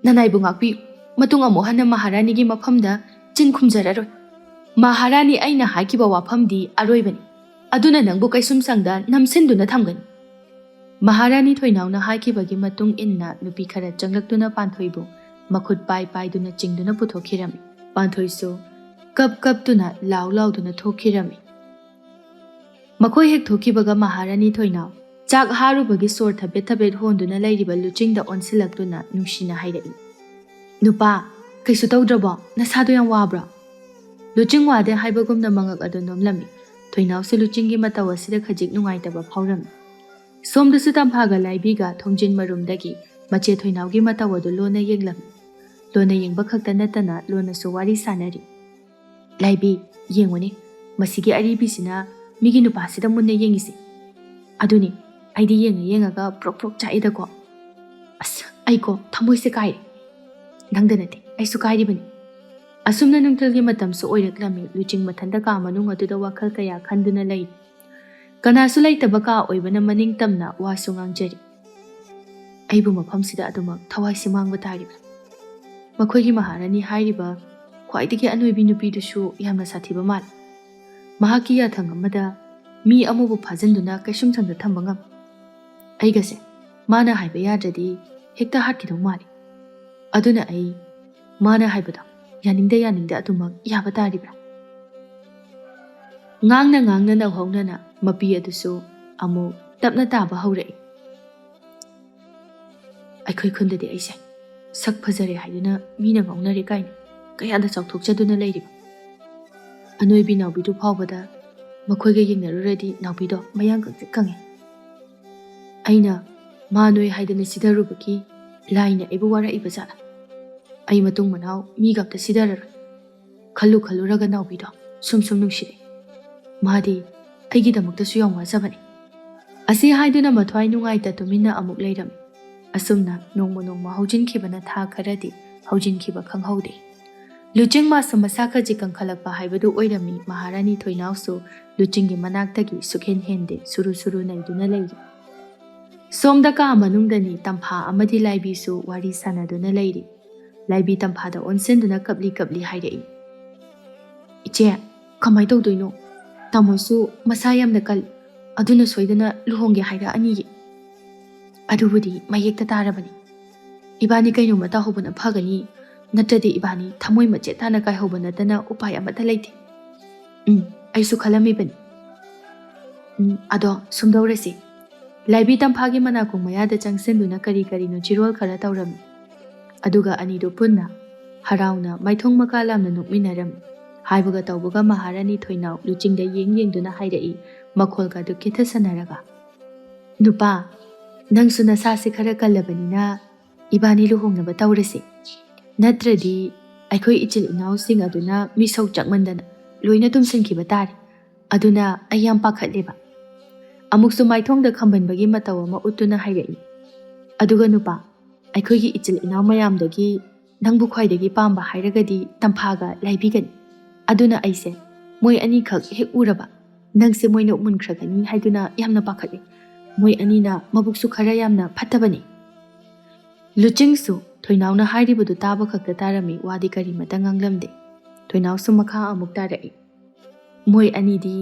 ꯅꯅꯥꯏꯕꯨ ꯉꯥꯛꯄꯤꯌꯨ. ꯃꯇꯨꯡ ꯑꯃꯨꯛ ꯍꯟꯅ ꯃꯍꯥꯔꯥꯅꯤꯒꯤ ꯃꯐꯝꯗ ꯆꯤꯟ ꯈꯨꯝꯖꯔꯔꯣꯏ. ꯃꯍꯥꯔꯥꯅꯤ, ꯑꯩꯅ ꯍꯥꯏꯈꯤꯕ ꯋꯥꯐꯝꯗꯤ ꯑꯔꯣꯏꯕꯅꯤ. ꯑꯗꯨꯅ ꯅꯪꯕꯨ ꯀꯩꯁꯨꯝꯁꯪꯗ ꯅꯝꯁꯤꯟꯗꯨꯅ ꯊꯝꯒꯅꯤ. ꯃꯍꯥꯔꯥꯅꯤ ꯊꯣꯏꯅꯥꯎꯅ ꯍꯥꯏꯈꯤꯕꯒꯤ ꯃꯇꯨꯡ ꯏꯟꯅ ꯅꯨꯄꯤ ꯈꯔ ꯆꯪꯂꯛꯇꯨꯅ ꯄꯥꯟꯊꯣꯏꯕꯨ मखुद पाई पाईदुना चिंगदुना पुथोखिरमी पांथोइसु कप कपतुना लाउ लाउदुना थोखिरमी मखोइ हेक थोखिबगा महारानी थोइनाव चाक हारुबगी सोर थबेत थबेत होंदुना लैरिबा लुचिंगदा ओनसिलक्तुना नुंसिना हाइरई नुपा कैसु तौद्रबो नसादो याम वाब्रा लुचिंग वादे हाइबगुमना मंगक अदु नोमलमी थोइनावसु लुचिंगी मताव असिदा खजिक नुंगाइतबा फाउरमी ꯁꯣꯝꯗꯁꯨ ꯇꯝꯐꯥꯒ ꯂꯥꯏꯕꯤꯒ ꯊꯣꯡꯖꯤꯟ ꯃꯔꯨꯝꯗꯒꯤ ꯃꯆꯦ ꯊꯣꯏꯅꯥꯎꯒꯤ ꯃꯇꯧ ꯑꯗꯨ ꯂꯣꯟꯅ ꯌꯦꯡꯂꯝꯃꯤ. ꯂꯣꯟꯅ ꯌꯦꯡꯕ ꯈꯛꯇ ꯅꯠꯇꯅ ꯂꯣꯟꯅꯁꯨ ꯋꯥꯔꯤ ꯁꯥꯅꯔꯤ. ꯂꯥꯏꯕꯤ, ꯌꯦꯡꯉꯨꯅꯦ, ꯃꯁꯤꯒꯤ ꯑꯔꯤꯕꯤꯁꯤꯅ ꯃꯤꯒꯤ ꯅꯨꯄꯥꯁꯤꯗ ꯃꯨꯟꯅ ꯌꯦꯡꯉꯤꯁꯤ. ꯑꯗꯨꯅꯤ, ꯑꯩꯗꯤ ꯌꯦꯡꯉꯒ ꯄ꯭ꯔꯣꯛ ꯄ꯭ꯔꯣꯛ ꯆꯥꯛꯏꯗꯀꯣ. ꯑꯁ, ꯑꯩꯀꯣ ꯊꯃꯣꯏꯁꯦ ꯀꯥꯏꯔꯦ. ꯅꯪꯗ ꯅꯠꯇꯦ, ꯑꯩꯁꯨ ꯀꯥꯏꯔꯤꯕꯅꯤ. ꯑꯁꯨꯝꯅ ꯅꯨꯡꯊꯤꯜꯒꯤ ꯃꯇꯝꯁꯨ ꯑꯣꯏꯔꯛꯂꯝꯃꯤ. ꯂꯨꯆꯤꯡ ꯃꯊꯟꯇ ꯀꯥ ꯃꯅꯨꯡ ꯑꯗꯨꯗ ꯋꯥꯈꯜ ꯀꯌꯥ ꯈꯟꯗꯨꯅ ꯂꯩꯔꯤ. ꯀꯅꯥꯁꯨ ꯂꯩꯇꯕ ꯀꯥ ꯑꯣꯏꯕꯅ ꯃꯅꯤꯡ ꯇꯝꯅ ꯋꯥꯁꯨ ꯉꯥꯡꯖꯔꯤ. ꯑꯩꯕꯨ ꯃꯐꯝꯁꯤꯗ ꯑꯗꯨꯃꯛ ꯊꯋꯥꯏꯁꯤ ꯃꯥꯡꯕ ꯇꯥꯔꯤꯕ꯭ꯔꯥ? ꯃꯈꯣꯏꯒꯤ ꯃꯍꯥꯔꯥꯅꯤ ꯍꯥꯏꯔꯤꯕ ꯈ꯭ꯋꯥꯏꯗꯒꯤ ꯑꯅꯣꯏꯕꯤ ꯅꯨꯄꯤꯗꯨꯁꯨ ꯌꯥꯝꯅ ꯁꯥꯊꯤꯕ ꯃꯥꯜꯂꯤ. ꯃꯍꯥꯛꯀꯤ ꯌꯥꯊꯪ ꯑꯃꯗ ꯃꯤ ꯑꯃꯕꯨ ꯐꯥꯖꯤꯟꯗꯨꯅ ꯀꯩꯁꯨꯝꯁꯪꯗ ꯊꯝꯕ ꯉꯝꯃꯤ. ꯑꯩꯒꯁꯦ ꯃꯥꯅ ꯍꯥꯏꯕ ꯌꯥꯗ꯭ꯔꯗꯤ ꯍꯦꯛꯇ ꯍꯥꯠꯈꯤꯗꯧ ꯃꯥꯜꯂꯤ. ꯑꯗꯨꯅ ꯑꯩ ꯃꯥꯅ ꯍꯥꯏꯕꯗꯣ ꯌꯥꯅꯤꯡꯗ ꯑꯗꯨꯃꯛ ꯌꯥꯕ ꯇꯥꯔꯤꯕ꯭ꯔꯥ? ꯉꯥꯡꯅ ꯅꯧꯍꯧꯅꯅ ꯃꯄꯤ ꯑꯗꯨꯁꯨ ꯑꯃꯨꯛ ꯇꯞꯅ ꯇꯥꯕ ꯍꯧꯔꯛꯏ. ꯑꯩꯈꯣꯏ ꯈꯨꯟꯗꯗꯤ ꯑꯩꯁꯦ ꯁꯛ ꯐꯖꯔꯦ ꯍꯥꯏꯗꯨꯅ ꯃꯤꯅ ꯉꯥꯎꯅꯔꯦ ꯀꯥꯏꯅ ꯀꯌꯥꯗ ꯆꯥꯎꯊꯣꯛꯆꯗꯨꯅ ꯂꯩꯔꯤꯕ. ꯑꯅꯣꯏꯕꯤ ꯅꯥꯎꯕꯤꯗꯨ ꯐꯥꯎꯕꯗ ꯃꯈꯣꯏꯒ ꯌꯦꯡꯅꯔꯨꯔꯗꯤ ꯅꯥꯎꯕꯤꯗꯣ ꯃꯌꯥꯡ ꯀꯪꯇ꯭ꯔꯤꯛ ꯀꯪꯉꯦ. ꯑꯩꯅ ꯃꯥ ꯅꯣꯏ ꯍꯥꯏꯗꯅ ꯁꯤꯙꯔꯨꯕꯒꯤ ꯂꯥꯏꯅ ꯑꯩꯕꯨ ꯋꯥꯔꯛꯏꯕ ꯖꯥꯠꯂ? ꯑꯩ ꯃꯇꯨꯡ ꯃꯅꯥꯎ ꯃꯤꯒ ꯑꯝꯇ ꯁꯤꯙꯔꯔꯣꯏ. ꯈꯜꯂꯨꯔꯒ ꯅꯥꯎꯕꯤꯗꯣ ꯁꯨꯝ ꯅꯨꯡꯁꯤꯔꯦ. ꯃꯥꯗꯤ ꯑꯩꯒꯤꯗꯃꯛꯇꯁꯨ ꯌꯥꯝ ꯋꯥꯖꯕꯅꯤ. ꯑꯁꯤ ꯍꯥꯏꯗꯨꯅ ꯃꯊ꯭ꯋꯥꯏ ꯅꯨꯡꯉꯥꯏꯇ ꯇꯨꯃꯤꯟꯅ ꯑꯃꯨꯛ ꯂꯩꯔꯝꯃꯤ. ꯑꯁꯨꯝꯅ ꯅꯣꯡꯃ ꯍꯧꯖꯤꯟꯈꯤꯕꯅ ꯊꯥ ꯈꯔꯗꯤ ꯍꯧꯖꯤꯟꯈꯤꯕ ꯈꯪꯍꯧꯗꯦ. ꯂꯨꯆꯤꯡ ꯃꯥꯁꯨ ꯃꯁꯥ ꯈꯖꯤꯛ ꯀꯟꯈꯠꯂꯛꯄ ꯍꯥꯏꯕꯗꯨ ꯑꯣꯏꯔꯝꯃꯤ. ꯃꯍꯥꯔꯥꯅꯤ ꯊꯣꯏꯅꯥꯎꯁꯨ ꯂꯨꯆꯤꯡꯒꯤ ꯃꯅꯥꯛꯇꯒꯤ ꯁꯨꯛꯍꯦꯟ ꯍꯦꯟꯗꯦ, ꯁꯨꯔꯨ ꯅꯩꯗꯨꯅ ꯂꯩꯔꯤ. ꯁꯣꯝꯗ ꯀꯥ ꯃꯅꯨꯡꯗꯅꯤ ꯇꯝꯐꯥ ꯑꯃꯗꯤ ꯂꯥꯏꯕꯤꯁꯨ ꯋꯥꯔꯤ ꯁꯥꯅꯗꯨꯅ ꯂꯩꯔꯤ. ꯂꯥꯏꯕꯤ ꯇꯝꯐꯥꯗ ꯑꯣꯟꯁꯤꯟꯗꯨꯅ ꯀꯞꯂꯤ ꯍꯥꯏꯔꯛꯏ. ꯏꯆꯦ, ꯀꯃꯥꯏ ꯇꯧꯗꯣꯏꯅꯣ? ꯇꯥꯃꯣꯁꯨ ꯃꯁꯥ ꯌꯥꯝꯅ ꯀꯜꯂꯤ. ꯑꯗꯨꯅ ꯁꯣꯏꯗꯅ ꯂꯨꯍꯣꯡꯒꯦ ꯍꯥꯏꯔꯛꯑꯅꯤꯌꯦ. ꯑꯗꯨꯕꯨꯗꯤ ꯃꯌꯦꯛꯇ ꯇꯥꯔꯕꯅꯤ. ꯏꯕꯥꯅꯤ ꯀꯩꯅꯣꯝꯃ ꯇꯧꯍꯧꯕꯅ ꯐꯒꯅꯤ. ꯅꯠꯇ꯭ꯔꯗꯤ ꯏꯕꯥꯅꯤ ꯊꯃꯣꯏ ꯃꯆꯦꯠ ꯇꯥꯅ ꯀꯥꯏꯍꯧꯕ ꯅꯠꯇꯅ ꯎꯄꯥꯏ ꯑꯃꯠꯇ ꯂꯩꯇꯦ. ꯑꯩꯁꯨ ꯈꯜꯂꯝꯃꯤꯕꯅꯤ. ꯑꯗꯣ ꯁꯨꯝꯗꯧꯔꯁꯤ. ꯂꯥꯏꯕꯤ ꯇꯝꯐꯥꯒꯤ ꯃꯅꯥꯀꯣꯡ ꯃꯌꯥꯗ ꯆꯪꯁꯤꯟꯗꯨꯅ ꯀꯔꯤꯅꯣ ꯆꯤꯔꯣꯜ ꯈꯔ ꯇꯧꯔꯝꯃꯤ. ꯑꯗꯨꯒ ꯑꯅꯤꯗꯨ ꯄꯨꯟꯅ ꯍꯔꯥꯎꯅ ꯃꯥꯏꯊꯣꯡ ꯃꯀꯥ ꯂꯥꯝꯅ ꯅꯣꯛꯃꯤꯟꯅꯔꯝꯃꯤ. ꯍꯥꯏꯕꯒ ꯇꯧꯕꯒ ꯃꯍꯥꯔꯥꯅꯤ ꯊꯣꯏꯅꯥꯎ ꯂꯨꯆꯤꯡꯗ ꯌꯦꯡꯗꯨꯅ ꯍꯥꯏꯔꯛꯏ, ꯃꯈꯣꯜꯒꯗꯨ ꯈꯤꯊꯁꯟꯅꯔꯒ. ꯅꯨꯄꯥ, ꯅꯪꯁꯨ ꯅꯁꯥꯁꯦ ꯈꯔ ꯀꯜꯂꯕꯅꯤꯅ ꯏꯕꯥꯅꯤ ꯂꯨꯍꯣꯡꯅꯕ ꯇꯧꯔꯁꯤ. ꯅꯠꯇ꯭ꯔꯗꯤ ꯑꯩꯈꯣꯏ ꯏꯆꯤꯜ ꯏꯅꯥꯎꯁꯤꯡ ꯑꯗꯨꯅ ꯃꯤꯁꯧ ꯆꯪꯃꯟꯗꯅ ꯂꯣꯏꯅ ꯇꯨꯝꯁꯤꯟꯈꯤꯕ ꯇꯥꯔꯦ. ꯑꯗꯨꯅ ꯑꯩ ꯌꯥꯝ ꯄꯥꯈꯠꯂꯦꯕ. ꯑꯃꯨꯛꯁꯨ ꯃꯥꯏꯊꯣꯡꯗ ꯈꯝꯕꯟꯕꯒꯤ ꯃꯇꯧ ꯑꯃ ꯎꯠꯇꯨꯅ ꯍꯥꯏꯔꯛꯏ. ꯑꯗꯨꯒ ꯅꯨꯄꯥ, ꯑꯩꯈꯣꯏꯒꯤ ꯏꯆꯤꯜ ꯏꯅꯥꯎ ꯃꯌꯥꯝꯗꯒꯤ ꯅꯪꯕꯨ ꯈ꯭ꯋꯥꯏꯗꯒꯤ ꯄꯥꯝꯕ ꯍꯥꯏꯔꯒꯗꯤ ꯇꯝꯐꯥꯒ ꯂꯥꯏꯕꯤꯒꯅꯤ. ꯑꯗꯨꯅ ꯑꯩꯁꯦ ꯃꯣꯏ ꯑꯅꯤꯈꯛ ꯍꯦꯛ ꯎꯔꯕ ꯅꯪꯁꯦ ꯃꯣꯏꯅ ꯃꯨꯟꯈ꯭ꯔꯒꯅꯤ ꯍꯥꯏꯗꯨꯅ ꯌꯥꯝꯅ ꯄꯥꯈꯠꯂꯤ. ꯃꯣꯏ ꯑꯅꯤꯅ ꯃꯕꯨꯛꯁꯨ ꯈꯔ ꯌꯥꯝꯅ ꯐꯠꯇꯕꯅꯤ. ꯂꯨꯆꯤꯡꯁꯨ ꯊꯣꯏꯅꯥꯎꯅ ꯍꯥꯏꯔꯤꯕꯗꯨ తాꯕ ꯈꯛꯇ ꯇꯥꯔꯝꯃꯤ. ꯋꯥꯗꯤ ꯀꯔꯤꯃꯇ ꯉꯥꯡꯂꯝꯗꯦ. ꯊꯣꯏꯅꯥꯎꯁꯨ ꯃꯈꯥ ꯑꯃꯨꯛ ꯇꯥꯔꯛꯏ. ꯃꯣꯏ ꯑꯅꯤꯗꯤ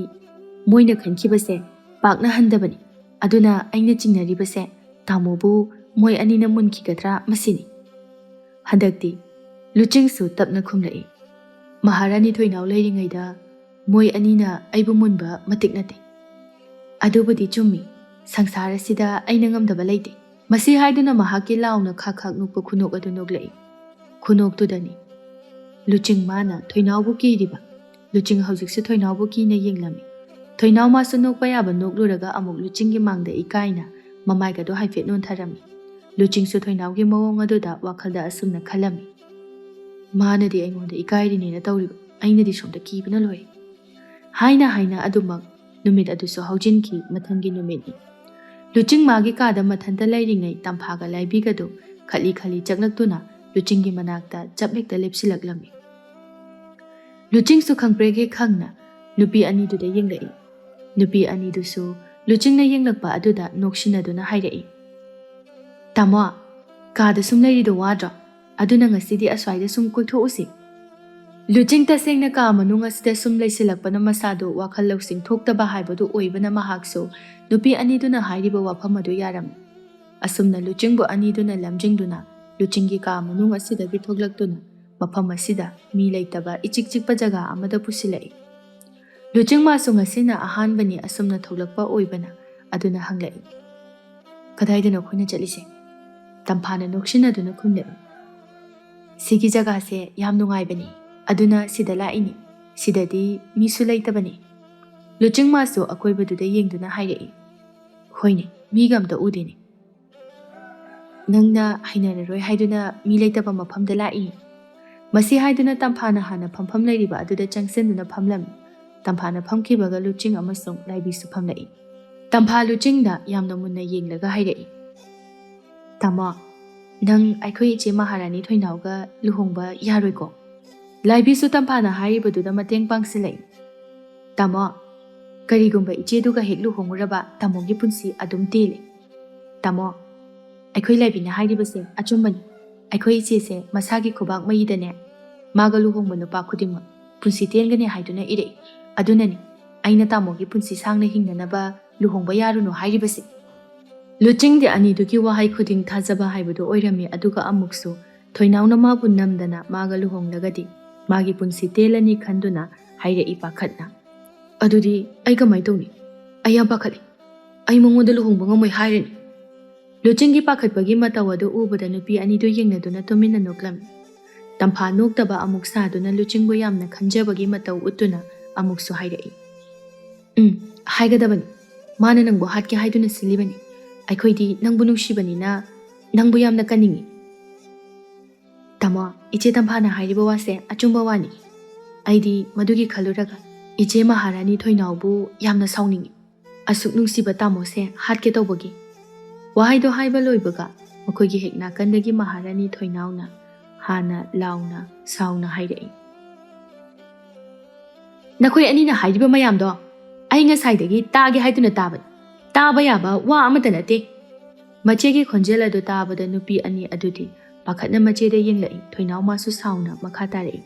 ꯃꯣꯏꯅ ꯈꯟꯈꯤꯕꯁꯦ ꯄꯥꯛꯅ ꯍꯟꯗꯕꯅꯤ. ꯑꯗꯨꯅ ꯑꯩꯅ ꯆꯤꯡꯅꯔꯤꯕꯁꯦ ꯇꯥꯃꯣꯕꯨ ꯃꯣꯏ ꯑꯅꯤꯅ ꯃꯨꯟꯈꯤꯒꯗ꯭ꯔꯥ ꯃꯁꯤꯅꯤ. ꯍꯟꯗꯛꯇꯤ ꯂꯨꯆꯤꯡꯁꯨ ꯇꯞꯅ ꯈꯨꯝꯂꯛꯏ. ꯃꯍꯥꯔꯥꯅꯤ ꯊꯣꯏꯅꯥꯎ ꯂꯩꯔꯤꯉꯩꯗ ꯃꯣꯏ ꯑꯅꯤꯅ ꯑꯩꯕꯨ ꯃꯨꯟꯕ ꯃꯇꯤꯛ ꯅꯠꯇꯦ. ꯑꯗꯨꯕꯨꯗꯤ ꯆꯨꯝꯃꯤ. ꯁꯪꯁꯥꯔ ꯑꯁꯤꯗ ꯑꯩꯅ ꯉꯝꯗꯕ ꯂꯩꯇꯦ. ꯃꯁꯤ ꯍꯥꯏꯗꯨꯅ ꯃꯍꯥꯛꯀꯤ ꯂꯥꯎꯅ ꯈꯥꯛ ꯅꯣꯛꯄ ꯈꯨꯅꯣꯛ ꯑꯗꯨ ꯅꯣꯛꯂꯛꯏ. ꯈꯨꯅꯣꯛꯇꯨꯗꯅꯤ ꯂꯨꯆꯤꯡ ꯃꯥꯅ ꯊꯣꯏꯅꯥꯎꯕꯨ ꯀꯤꯔꯤꯕ. ꯂꯨꯆꯤꯡ ꯍꯧꯖꯤꯛꯁꯨ ꯊꯣꯏꯅꯥꯎꯕꯨ ꯀꯤꯅ ꯌꯦꯡꯂꯝꯃꯤ. ꯊꯣꯏꯅꯥꯎ ꯃꯥꯁꯨ ꯅꯣꯛꯄ ꯌꯥꯕ ꯅꯣꯛꯂꯨꯔꯒ ꯑꯃꯨꯛ ꯂꯨꯆꯤꯡꯒꯤ ꯃꯥꯡꯗ ꯏꯀꯥꯏꯅ ꯃꯃꯥꯏꯒꯗꯣ ꯍꯥꯏꯐꯦꯠ ꯅꯣꯟꯊꯔꯝꯃꯤ. ꯂꯨꯆꯤꯡꯁꯨ ꯊꯣꯏꯅꯥꯎꯒꯤ ꯃꯑꯣꯡ ꯑꯗꯨꯗ ꯋꯥꯈꯜꯗ ꯑꯁꯨꯝꯅ ꯈꯜꯂꯝꯃꯤ. ꯃꯥꯅꯗꯤ ꯑꯩꯉꯣꯟꯗ ꯏꯀꯥꯏꯔꯤꯅꯦꯅ ꯇꯧꯔꯤꯕ, ꯑꯩꯅꯗꯤ ꯁꯣꯝꯗ ꯀꯤꯕꯅ ꯂꯣꯏꯔꯦ. ꯍꯥꯏꯅ ꯑꯗꯨꯃꯛ ꯅꯨꯃꯤꯠ ꯑꯗꯨꯁꯨ ꯍꯧꯖꯤꯟꯈꯤ. ꯃꯊꯪꯒꯤ ꯅꯨꯃꯤꯠꯅꯤ. ꯂꯨꯆꯤꯡ ꯃꯥꯒꯤ ꯀꯥꯗ ꯃꯊꯟꯇ ꯂꯩꯔꯤꯉꯩ ꯇꯝꯐꯥꯒ ꯂꯥꯏꯕꯤꯒꯗꯨ ꯈꯠꯂꯤ ꯆꯪꯂꯛꯇꯨꯅ ꯂꯨꯆꯤꯡꯒꯤ ꯃꯅꯥꯛꯇ ꯆꯞ ꯍꯦꯛꯇ ꯂꯦꯞꯁꯤꯜꯂꯛꯂꯝꯃꯤ. ꯂꯨꯆꯤꯡꯁꯨ ꯈꯪꯄ꯭ꯔꯦꯛ ꯍꯦꯛ ꯈꯪꯅ ꯅꯨꯄꯤ ꯑꯅꯤꯗꯨꯗ ꯌꯦꯡꯂꯛꯏ. ꯅꯨꯄꯤ ꯑꯅꯤꯗꯨꯁꯨ ꯂꯨꯆꯤꯡꯅ ꯌꯦꯡꯂꯛꯄ ꯑꯗꯨꯗ ꯅꯣꯛꯁꯤꯟꯅꯗꯨꯅ ꯍꯥꯏꯔꯛꯏ. ꯇꯥꯃꯣ, ꯀꯥꯗ ꯁꯨꯝ ꯂꯩꯔꯤꯗꯣ ꯋꯥꯗ꯭ꯔꯣ? ꯑꯗꯨꯅ ꯉꯁꯤꯗꯤ ꯑꯁ꯭ꯋꯥꯏꯗ ꯁꯨꯝ ꯀꯣꯏꯊꯣꯛꯎꯁꯤ. ꯂꯨꯆꯤꯡ ꯇꯁꯦꯡꯅ ꯀꯥ ꯃꯅꯨꯡ ꯑꯁꯤꯗ ꯁꯨꯝ ꯂꯩꯁꯤꯜꯂꯛꯄꯅ ꯃꯁꯥꯗꯨ ꯋꯥꯈꯜ ꯂꯧꯁꯤꯡ ꯊꯣꯛꯇꯕ ꯍꯥꯏꯕꯗꯨ ꯑꯣꯏꯕꯅ ꯃꯍꯥꯛꯁꯨ ꯅꯨꯄꯤ ꯑꯅꯤꯗꯨꯅ ꯍꯥꯏꯔꯤꯕ ꯋꯥꯐꯝ ꯑꯗꯨ ꯌꯥꯔꯝꯃꯤ. ꯑꯁꯨꯝꯅ ꯂꯨꯆꯤꯡꯕꯨ ꯑꯅꯤꯗꯨꯅ ꯂꯝꯖꯤꯡꯗꯨꯅ ꯂꯨꯆꯤꯡꯒꯤ ꯀꯥ ꯃꯅꯨꯡ ꯑꯁꯤꯗꯒꯤ ꯊꯣꯛꯂꯛꯇꯨꯅ ꯃꯐꯝ ꯑꯁꯤꯗ ꯃꯤ ꯂꯩꯇꯕ ꯏꯆꯤꯛ ꯆꯤꯛꯄ ꯖꯒꯥ ꯑꯃꯗ ꯄꯨꯁꯤꯜꯂꯛꯏ. ꯂꯨꯆꯤꯡ ꯃꯥꯁꯨ ꯉꯁꯤꯅ ꯑꯍꯥꯟꯕꯅꯤ ꯑꯁꯨꯝꯅ ꯊꯣꯛꯂꯛꯄ ꯑꯣꯏꯕꯅ ꯑꯗꯨꯅ ꯍꯪꯂꯛꯏ. ꯀꯗꯥꯏꯗꯅꯣ ꯑꯩꯈꯣꯏꯅ ꯆꯠꯂꯤꯁꯦ? ꯇꯝꯐꯥꯅ ꯅꯣꯛꯁꯤꯟꯅꯗꯨꯅ ꯈꯨꯝꯂꯛꯏ. ꯁꯤꯒꯤ ꯖꯒꯥꯁꯦ ꯌꯥꯝ ꯅꯨꯡꯉꯥꯏꯕꯅꯤ. ꯑꯗꯨꯅ ꯁꯤꯗ ꯂꯥꯛꯏꯅꯤ. ꯁꯤꯗꯗꯤ ꯃꯤꯁꯨ ꯂꯩꯇꯕꯅꯤ. ꯂꯨꯆꯤꯡ ꯃꯥꯁꯨ ꯑꯀꯣꯏꯕꯗꯨꯗ ꯌꯦꯡꯗꯨꯅ ꯍꯥꯏꯔꯛꯏ. ꯍꯣꯏꯅꯦ ꯃꯤꯒ ꯑꯝꯇ ꯎꯗꯦꯅꯦ ꯅꯪꯅ ꯍꯩꯅꯔꯔꯣꯏ ꯍꯥꯏꯗꯨꯅ ꯃꯤ ꯂꯩꯇꯕ ꯃꯐꯝꯗ ꯂꯥꯛꯏ ꯃꯁꯤ ꯍꯥꯏꯗꯨꯅ ꯇꯝꯐꯥꯅ ꯍꯥꯟꯅ ꯐꯝꯐꯝ ꯂꯩꯔꯤꯕ ꯑꯗꯨꯗ ꯆꯪꯁꯤꯟꯗꯨꯅ ꯐꯝꯂꯝꯃꯤ ꯇꯝꯐꯥꯅ ꯐꯝꯈꯤꯕꯒ ꯂꯨꯆꯤꯡ ꯑꯃꯁꯨꯡ ꯂꯥꯏꯕꯤꯁꯨ ꯐꯝꯂꯛꯏ ꯇꯝꯐꯥ ꯂꯨꯆꯤꯡꯗ ꯌꯥꯝꯅ ꯃꯨꯟꯅ ꯌꯦꯡꯂꯒ ꯍꯥꯏꯔꯛꯏ ꯇꯥꯃꯣ ꯅꯪ ꯑꯩꯈꯣꯏ ꯏꯆꯦ ꯃꯍꯥꯔꯥꯅꯤ ꯊꯣꯏꯅꯥꯎꯒ ꯂꯨꯍꯣꯡꯕ ꯌꯥꯔꯣꯏꯀꯣ ꯂꯥꯏꯕꯤꯁꯨ ꯇꯝꯐꯥꯅ ꯍꯥꯏꯔꯤꯕꯗꯨꯗ ꯃꯇꯦꯡ ꯄꯥꯡꯁꯤꯜꯂꯛꯏ ꯇꯥꯃꯣ ꯀꯔꯤꯒꯨꯝꯕ ꯏꯆꯦꯗꯨꯒ ꯍꯦꯛ ꯂꯨꯍꯣꯡꯉꯨꯔꯕ ꯇꯥꯃꯣꯒꯤ ꯄꯨꯟꯁꯤ ꯑꯗꯨꯝ ꯇꯦꯜꯂꯦ ꯇꯥꯃꯣ ꯑꯩꯈꯣꯏ ꯂꯥꯏꯕꯤꯅ ꯍꯥꯏꯔꯤꯕꯁꯦ ꯑꯆꯨꯝꯕꯅꯤ ꯑꯩꯈꯣꯏ ꯏꯆꯦꯁꯦ ꯃꯁꯥꯒꯤ ꯈꯨꯕꯥꯛ ꯃꯩꯗꯅꯦ ꯃꯥꯒ ꯂꯨꯍꯣꯡꯕ ꯅꯨꯄꯥ ꯈꯨꯗꯤꯡꯃꯛ ꯄꯨꯟꯁꯤ ꯇꯦꯟꯒꯅꯤ ꯍꯥꯏꯗꯨꯅ ꯏꯔꯛꯏ ꯑꯗꯨꯅꯅꯤ ꯑꯩꯅ ꯇꯥꯃꯣꯒꯤ ꯄꯨꯟꯁꯤ ꯁꯥꯡꯅ ꯍꯤꯡꯅꯅꯕ ꯂꯨꯍꯣꯡꯕ ꯌꯥꯔꯨꯅꯨ ꯍꯥꯏꯔꯤꯕꯁꯦ ꯂꯨꯆꯤꯡꯗꯤ ꯑꯅꯤꯗꯨꯒꯤ ꯋꯥꯍꯩ ꯈꯨꯗꯤꯡ ꯊꯥꯖꯕ ꯍꯥꯏꯕꯗꯨ ꯑꯣꯏꯔꯝꯃꯤ ꯑꯗꯨꯒ ꯑꯃꯨꯛꯁꯨ ꯊꯣꯏꯅꯥꯎꯅ ꯃꯥꯕꯨ ꯅꯝꯗꯅ ꯃꯥꯒ ꯂꯨꯍꯣꯡꯂꯒꯗꯤ ꯃꯥꯒꯤ ꯄꯨꯟꯁꯤ ꯇꯦꯜꯂꯅꯤ ꯈꯟꯗꯨꯅ ꯍꯥꯏꯔꯛꯏ ꯄꯥꯈꯠꯅ ꯑꯗꯨꯗꯤ ꯑꯩ ꯀꯃꯥꯏ ꯇꯧꯅꯤ ꯑꯩ ꯌꯥꯝ ꯄꯥꯈꯠꯂꯤ ꯑꯩ ꯃꯉꯣꯟꯗ ꯂꯨꯍꯣꯡꯕ ꯉꯝꯃꯣꯏ ꯍꯥꯏꯔꯅꯤ ꯂꯨꯆꯤꯡꯒꯤ ꯄꯥꯈꯠꯄꯒꯤ ꯃꯇꯧ ꯑꯗꯨ ꯎꯕꯗ ꯅꯨꯄꯤ ꯑꯅꯤꯗꯨ ꯌꯦꯡꯅꯗꯨꯅ ꯇꯨꯃꯤꯟꯅ ꯅꯣꯛꯂꯝꯃꯤ ꯇꯝꯐꯥ ꯅꯣꯛꯇꯕ ꯑꯃꯨꯛ ꯁꯥꯗꯨꯅ ꯂꯨꯆꯤꯡꯕꯨ ꯌꯥꯝꯅ ꯈꯟꯖꯕꯒꯤ ꯃꯇꯧ ꯎꯠꯇꯨꯅ ꯑꯃꯨꯛꯁꯨ ꯍꯥꯏꯔꯛꯏ ꯍꯥꯏꯒꯗꯕꯅꯤ ꯃꯥꯅ ꯅꯪꯕꯨ ꯍꯥꯠꯀꯦ ꯍꯥꯏꯗꯨꯅ ꯁꯤꯜꯂꯤꯕꯅꯤ ꯑꯩꯈꯣꯏꯗꯤ ꯅꯪꯕꯨ ꯅꯨꯡꯁꯤꯕꯅꯤꯅ ꯅꯪꯕꯨ ꯌꯥꯝꯅ ꯀꯟꯅꯤꯡꯉꯤ ꯇꯥꯃꯣ ꯏꯆꯦ ꯇꯝꯐꯥꯅ ꯍꯥꯏꯔꯤꯕ ꯋꯥꯁꯦ ꯑꯆꯨꯝꯕ ꯋꯥꯅꯤ ꯑꯩꯗꯤ ꯃꯗꯨꯒꯤ ꯈꯜꯂꯨꯔꯒ ꯏꯆꯦ ꯃꯍꯥꯔꯥꯅꯤ ꯊꯣꯏꯅꯥꯎꯕꯨ ꯌꯥꯝꯅ ꯁꯥꯎꯅꯤꯡꯉꯤ ꯑꯁꯨꯛ ꯅꯨꯡꯁꯤꯕ ꯇꯥꯃꯣꯁꯦ ꯍꯥꯠꯀꯦ ꯇꯧꯕꯒꯤ ꯋꯥꯍꯩꯗꯣ ꯍꯥꯏꯕ ꯂꯣꯏꯕꯒ ꯃꯈꯣꯏꯒꯤ ꯍꯦꯛ ꯅꯥꯀꯟꯗꯒꯤ ꯃꯍꯥꯔꯥꯅꯤ ꯊꯣꯏꯅꯥꯎꯅ ꯍꯥꯟꯅ ꯂꯥꯎꯅ ꯁꯥꯎꯅ ꯍꯥꯏꯔꯛꯏ ꯅꯈꯣꯏ ꯑꯅꯤꯅ ꯍꯥꯏꯔꯤꯕ ꯃꯌꯥꯝꯗꯣ ꯑꯩ ꯉꯁꯥꯏꯗꯒꯤ ꯇꯥꯒꯦ ꯍꯥꯏꯗꯨꯅ ꯇꯥꯕꯅꯤ ꯇꯥꯕ ꯌꯥꯕ ꯋꯥ ꯑꯃꯠꯇ ꯅꯠꯇꯦ ꯃꯆꯦꯒꯤ ꯈꯣꯟꯖꯦꯜ ꯑꯗꯨ ꯇꯥꯕꯗ ꯅꯨꯄꯤ ꯑꯅꯤ ꯑꯗꯨꯗꯤ ꯄꯥꯈꯠꯅ ꯃꯆꯦꯗ ꯌꯦꯡꯂꯛꯏ ꯊꯣꯏꯅꯥꯎ ꯃꯥꯁꯨ ꯁꯥꯎꯅ ꯃꯈꯥ ꯇꯥꯔꯛꯏ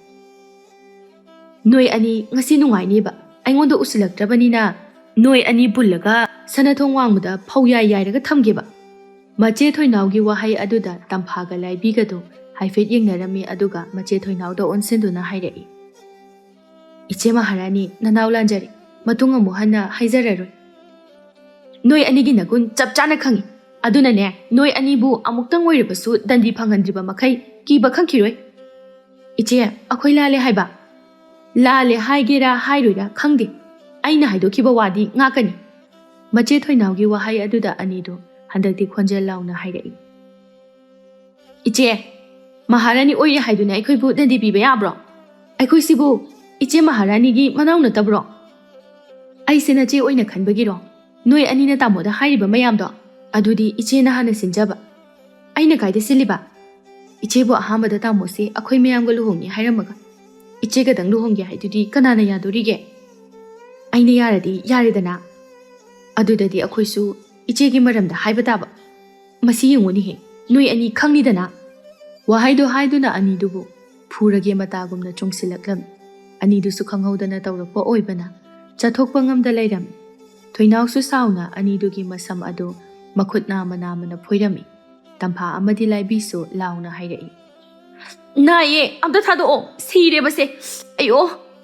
ꯅꯣꯏ ꯑꯅꯤ ꯉꯁꯤ ꯅꯨꯡꯉꯥꯏꯅꯦꯕ ꯑꯩꯉꯣꯟꯗ ꯎꯁꯤꯜꯂꯛꯇ꯭ꯔꯕꯅꯤꯅ ꯅꯣꯏ ꯑꯅꯤ ꯄꯨꯜꯂꯒ ꯁꯅꯊꯣꯡ ꯋꯥꯡꯃꯗ ꯐꯧ ꯌꯥꯏꯔꯒ ꯊꯝꯒꯦꯕ ꯃꯆꯦ ꯊꯣꯏꯅꯥꯎꯒꯤ ꯋꯥꯍꯩ ꯑꯗꯨꯗ ꯇꯝꯐꯥꯒ ꯂꯥꯏꯕꯤꯒꯗꯣ ꯍꯥꯏꯐꯦꯠ ꯌꯦꯡꯅꯔꯝꯃꯤ ꯑꯗꯨꯒ ꯃꯆꯦ ꯊꯣꯏꯅꯥꯎꯗ ꯑꯣꯟꯁꯤꯟꯗꯨꯅ ꯍꯥꯏꯔꯛꯏ ꯏꯆꯦ ꯃꯍꯥꯔꯥꯅꯤ ꯅꯅꯥꯎ ꯂꯥꯟꯖꯔꯦ ꯃꯇꯨꯡ ꯑꯃꯨꯛ ꯍꯟꯅ ꯍꯥꯏꯖꯔꯔꯣꯏ ꯅꯣꯏ ꯑꯅꯤꯒꯤ ꯅꯒꯨꯟ ꯆꯞ ꯆꯥꯅ ꯈꯪꯉꯤ ꯑꯗꯨꯅꯅꯦ ꯅꯣꯏ ꯑꯅꯤꯕꯨ ꯑꯃꯨꯛꯇꯪ ꯑꯣꯏꯔꯕꯁꯨ ꯗꯟꯗꯤ ꯐꯪꯍꯟꯗ꯭ꯔꯤꯕ ꯃꯈꯩ ꯀꯤꯕ ꯈꯪꯈꯤꯔꯣꯏ ꯏꯆꯦ ꯑꯩꯈꯣꯏ ꯂꯥꯜꯂꯦ ꯍꯥꯏꯕ ꯂꯥꯜꯂꯦ ꯍꯥꯏꯒꯦꯔꯥ ꯍꯥꯏꯔꯣꯏꯔꯥ ꯈꯪꯗꯦ ꯑꯩꯅ ꯍꯥꯏꯗꯣꯛꯈꯤꯕ ꯋꯥꯗꯤ ꯉꯥꯛꯀꯅꯤ ꯃꯆꯦ ꯊꯣꯏꯅꯥꯎꯒꯤ ꯋꯥꯍꯩ ꯑꯗꯨꯗ ꯑꯅꯤꯗꯨ ꯍꯟꯗꯛꯇꯤ ꯈꯣꯟꯖꯦꯜ लाउना हायरई इचे महारानी ओइरे हाइदुना अखोइबु दंदी पीबा याब्रो अखोइसिबु इचे महारानी गी मनाउ नतब्रो अइसे नचे ओइना खनबगिरो नोय अनिना तामोदा हाइरिबा मयामदो अदुदी इचे ना हाना सिनजबा अइना कायदे सिलिबा इचेबु अहामदा तामोसे अखोइ मयामगा लुहोंगि हाइरमगा इचे गदंग लुहोंगि हाइदुदी कनाना यादोरिगे अइना यारदी यारेदना अदुददी अखोइसु इचेगी मरमदा हाइबा ताबा मसी यंगोनि हे नोय अनि खंगनिदना वाहाइदो हाइदुना अनिदुबु फुरगे मतागुमना चोंगसिलक्लम अनिदुसु खंगहौदना तौरकपा ओइबना चथोकपा ngamda लैरम थोइनाउसु साउना अनिदुगी मसम अदो मखुत नामना फोइरमी तंफा अमदि लाइबिसु लाउना हाइरई नाये अमदा थादो सिरे बसे अयो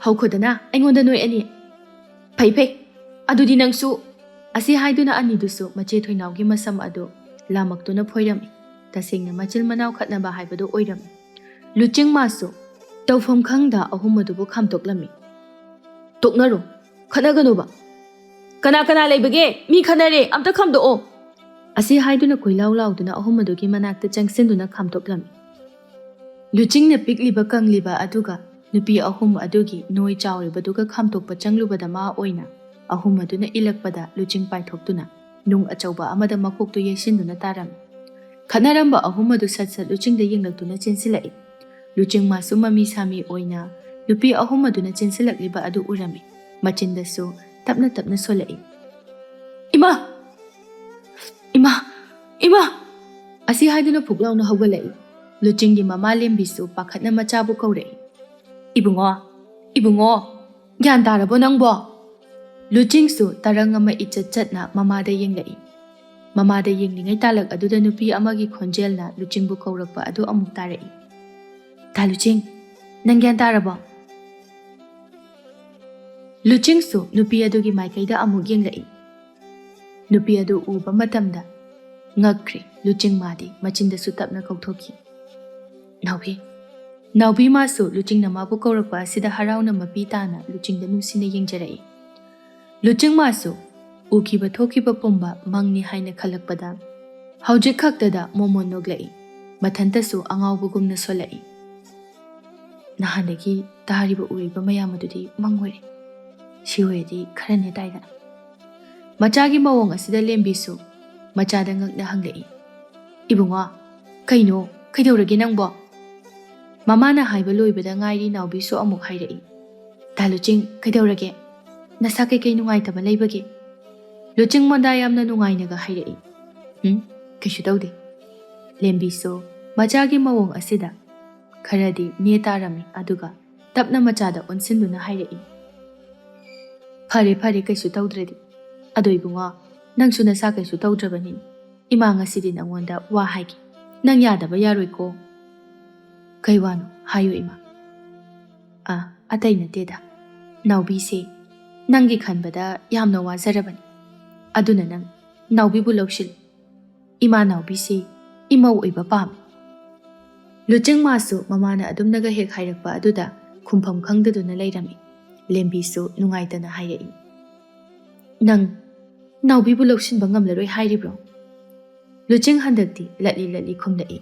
हौखोदना अइंगोंदा नोय अनि फै फै अदुदी नंगसु असी हाइदुना अनिदुसु मचे थोइनाउगी मसम अदो लामक्तुना फोइरमी तसेंगना मचिल मनाउ खतनबा हाइबदो ओइरमी लुचिंग मासु तौफम खंगदा अहुमदुबु खामतोकलमी तोकनरो खनगनोबा कना कना लेबगे मी खनरे अमता खमदो असी हाइदुना कोइलाउ लाउदुना अहुमदुगी मनाक्ता चंगसिंदुना खामतोकलमी लुचिंगना पिकलिबा कंगलिबा अदुगा नुपी अहुम अदुगी नोय चावरिबदुगा खामतोकपा चंगलुबदा मा ओइना अहुम अदुना इलकपदा लुचिंग पाइथोकतुना नुंग अचौबा अमदा मकोकतु येसिंदुना तारम खनरंबा अहुम अदु सत सत लुचिंगदा येंगलक्तुना चेंसिलाई लुचिंग मासु ममी सामी ओइना नुपी अहुम अदुना चेंसिलक्लिबा अदु उरमी मचिंदसु तपना तपना सोलाई इमा इमा इमा असी हाइदुना फुगलाउना हौगलाई लुचिंगी ममा लेंबिसु पाखतना मचाबु कौरई इबुंगो इबुंगो ग्यान तारबो नंगबो लुचिंगसु तरंग अमा इच्चत चतना ममादा येंगलाई ममादा येंगलिंगै तालक अदुदा नुपी अमागी खोंजेलना लुचिंगबु कौरकपा अदु अमुक तारई ता लुचिंग नंग ग्यान तारबो लुचिंगसु नुपी अदुगी माइकैदा अमुक येंगलाई नुपी अदु उबा मतमदा ngakri luching madi machinda su tapna kauthoki naubi naubi masu luching na mabu kaurakpa sida harauna mapi tana luching da nusina yengjarai luching masu ꯎꯈꯤꯕ ꯊꯣꯛꯈꯤꯕ ꯄꯨꯝꯕ ꯃꯪꯅꯤ ꯍꯥꯏꯅ ꯈꯜꯂꯛꯄꯗ ꯍꯧꯖꯤꯛ ꯈꯛꯇꯗ ꯃꯣꯃꯣꯟ ꯅꯣꯛꯂꯛꯏ, ꯃꯊꯟꯇꯁꯨ ꯑꯉꯥꯎꯕꯒꯨꯝꯅ ꯁꯣꯜꯂꯛꯏ꯫ ꯅꯍꯥꯟꯗꯒꯤ ꯇꯥꯔꯤꯕ ꯎꯔꯤꯕ ꯃꯌꯥꯝ ꯑꯗꯨꯗꯤ ꯃꯪ ꯑꯣꯏꯔꯦ, ꯁꯤ ꯑꯣꯏꯔꯗꯤ ꯈꯔꯅꯦ ꯇꯥꯏꯗꯅ꯫ ꯃꯆꯥꯒꯤ ꯃꯑꯣꯡ ꯑꯁꯤꯗ ꯂꯦꯝꯕꯤꯁꯨ ꯃꯆꯥꯗ ꯉꯛꯅ ꯍꯪꯂꯛꯏ, ꯏꯕꯨꯡꯉꯣ, ꯀꯩꯅꯣ, ꯀꯩꯗꯧꯔꯒꯦ ꯅꯪꯕꯣ? ꯃꯃꯥꯅ ꯍꯥꯏꯕ ꯂꯣꯏꯕꯗ ꯉꯥꯏꯔꯤ ꯅꯥꯎꯕꯤꯁꯨ ꯑꯃꯨꯛ ꯍꯥꯏꯔꯛꯏ, ꯗꯥ ꯂꯨꯆꯤꯡ, ꯀꯩꯗꯧꯔꯒꯦ? ꯅꯁꯥ ꯀꯩꯀꯩ ꯅꯨꯡꯉꯥꯏꯇꯕ ꯂꯩꯕꯒꯦ? ꯂꯨꯆꯤꯡ ꯃꯣꯟꯗꯥ ꯌꯥꯝꯅ ꯅꯨꯡꯉꯥꯏꯅꯒ ꯍꯥꯏꯔꯛꯏ, ꯀꯩꯁꯨ ꯇꯧꯗꯦ꯫ ꯂꯦꯝꯕꯤꯁꯨ ꯃꯆꯥꯒꯤ ꯃꯑꯣꯡ ꯑꯁꯤꯗ ꯈꯔꯗꯤ ꯅꯦ ꯇꯥꯔꯝꯃꯤ, ꯑꯗꯨꯒ ꯇꯞꯅ ꯃꯆꯥꯗ ꯑꯣꯟꯁꯤꯟꯗꯨꯅ ꯍꯥꯏꯔꯛꯏ, ꯐꯔꯦ ꯐꯔꯦ, ꯀꯩꯁꯨ ꯇꯧꯗ꯭ꯔꯗꯤ꯫ ꯑꯗꯣ ꯏꯕꯨꯡꯉꯣ, ꯅꯪꯁꯨ ꯅꯁꯥ ꯀꯩꯁꯨ ꯇꯧꯗ꯭ꯔꯕꯅꯤ, ꯏꯃꯥ ꯉꯁꯤꯗꯤ ꯅꯪꯉꯣꯟꯗ ꯋꯥ ꯍꯥꯏꯒꯦ, ꯅꯪ ꯌꯥꯗꯕ ꯌꯥꯔꯣꯏꯀꯣ꯫ ꯀꯩ ꯋꯥꯅꯣ ꯍꯥꯏꯌꯨ ꯏꯃꯥ꯫ ꯑꯇꯩ ꯅꯠꯇꯦꯗ, ꯅꯥꯎꯕꯤꯁꯦ ꯅꯪꯒꯤ ꯈꯟꯕꯗ ꯌꯥꯝꯅ ꯋꯥꯖꯔꯕꯅꯤ, ꯑꯗꯨꯅ ꯅꯪ ꯅꯥꯎꯕꯤꯕꯨ ꯂꯧꯁꯤꯜꯂꯨ꯫ ꯏꯃꯥ ꯅꯥꯎꯕꯤꯁꯦ ꯏꯃꯧ ꯑꯣꯏꯕ ꯄꯥꯝꯃꯤ꯫ ꯂꯨꯆꯤꯡ ꯃꯥꯁꯨ ꯃꯃꯥꯅ ꯑꯗꯨꯝꯅꯒ ꯍꯦꯛ ꯍꯥꯏꯔꯛꯄ ꯑꯗꯨꯗ ꯈꯨꯝꯐꯝ ꯈꯪꯗꯗꯨꯅ ꯂꯩꯔꯝꯃꯤ꯫ ꯂꯦꯝꯕꯤꯁꯨ ꯅꯨꯡꯉꯥꯏꯇꯅ ꯍꯥꯏꯔꯛꯏ, ꯅꯪ ꯅꯥꯎꯕꯤꯕꯨ ꯂꯧꯁꯤꯟꯕ ꯉꯝꯂꯔꯣꯏ ꯍꯥꯏꯔꯤꯕ꯭ꯔꯣ? ꯂꯨꯆꯤꯡ ꯍꯟꯗꯛꯇꯤ ꯂꯠꯂꯤ ꯂꯠꯂꯤ ꯈꯨꯝꯂꯛꯏ,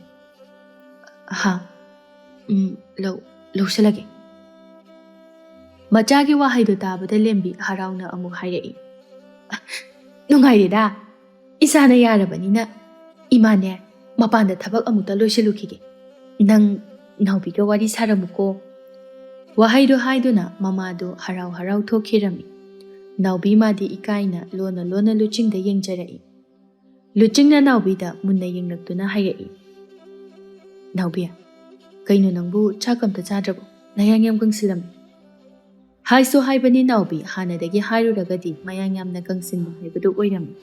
ꯂꯧꯁꯤꯜꯂꯒꯦ꯫ ꯃꯆꯥꯒꯤ ꯋꯥꯍꯩꯗꯨ ꯇꯥꯕꯗ ꯂꯦꯝꯕꯤ ꯍꯔꯥꯎꯅ ꯑꯃꯨꯛ ꯍꯥꯏꯔꯛꯏ, ꯅꯨꯡꯉꯥꯏꯔꯦꯗ, ꯏꯆꯥꯅ ꯌꯥꯔꯕꯅꯤꯅ ꯏꯃꯥꯅꯦ ꯃꯄꯥꯟꯗ ꯊꯕꯛ ꯑꯃꯨꯛꯇ ꯂꯣꯏꯁꯤꯜꯂꯨꯈꯤꯒꯦ, ꯅꯪ ꯅꯥꯎꯕꯤꯒ ꯋꯥꯔꯤ ꯁꯥꯔꯝꯃꯨꯀꯣ꯫ ꯋꯥꯍꯩꯗꯨ ꯍꯥꯏꯗꯨꯅ ꯃꯃꯥꯗꯨ ꯍꯔꯥꯎ ꯍꯔꯥꯎ ꯊꯣꯛꯈꯤꯔꯝꯃꯤ꯫ ꯅꯥꯎꯕꯤ ꯃꯥꯗꯤ ꯏꯀꯥꯏꯅ ꯂꯣꯟꯅ ꯂꯣꯟꯅ ꯂꯨꯆꯤꯡꯗ ꯌꯦꯡꯖꯔꯛꯏ꯫ ꯂꯨꯆꯤꯡꯅ ꯅꯥꯎꯕꯤꯗ ꯃꯨꯟꯅ ꯌꯦꯡꯂꯛꯇꯨꯅ ꯍꯥꯏꯔꯛꯏ, ꯅꯥꯎꯕꯤ, ꯀꯩꯅꯣ ꯅꯪꯕꯨ ꯆꯥꯛ ꯑꯝꯇ ꯆꯥꯗ꯭ꯔꯕꯣ? ꯅꯌꯥꯡ ꯌꯥꯝ ꯀꯪꯁꯤꯜꯂꯝꯃꯤ꯫ ꯍꯥꯏꯁꯨ ꯍꯥꯏꯕꯅꯤ ꯅꯥꯎꯕꯤ ꯍꯥꯟꯅꯗꯒꯤ ꯍꯥꯏꯔꯨꯔꯒꯗꯤ ꯃꯌꯥꯡ ꯌꯥꯝꯅ ꯀꯪꯁꯤꯟꯕ ꯍꯥꯏꯕꯗꯨ ꯑꯣꯏꯔꯝꯃꯤ꯫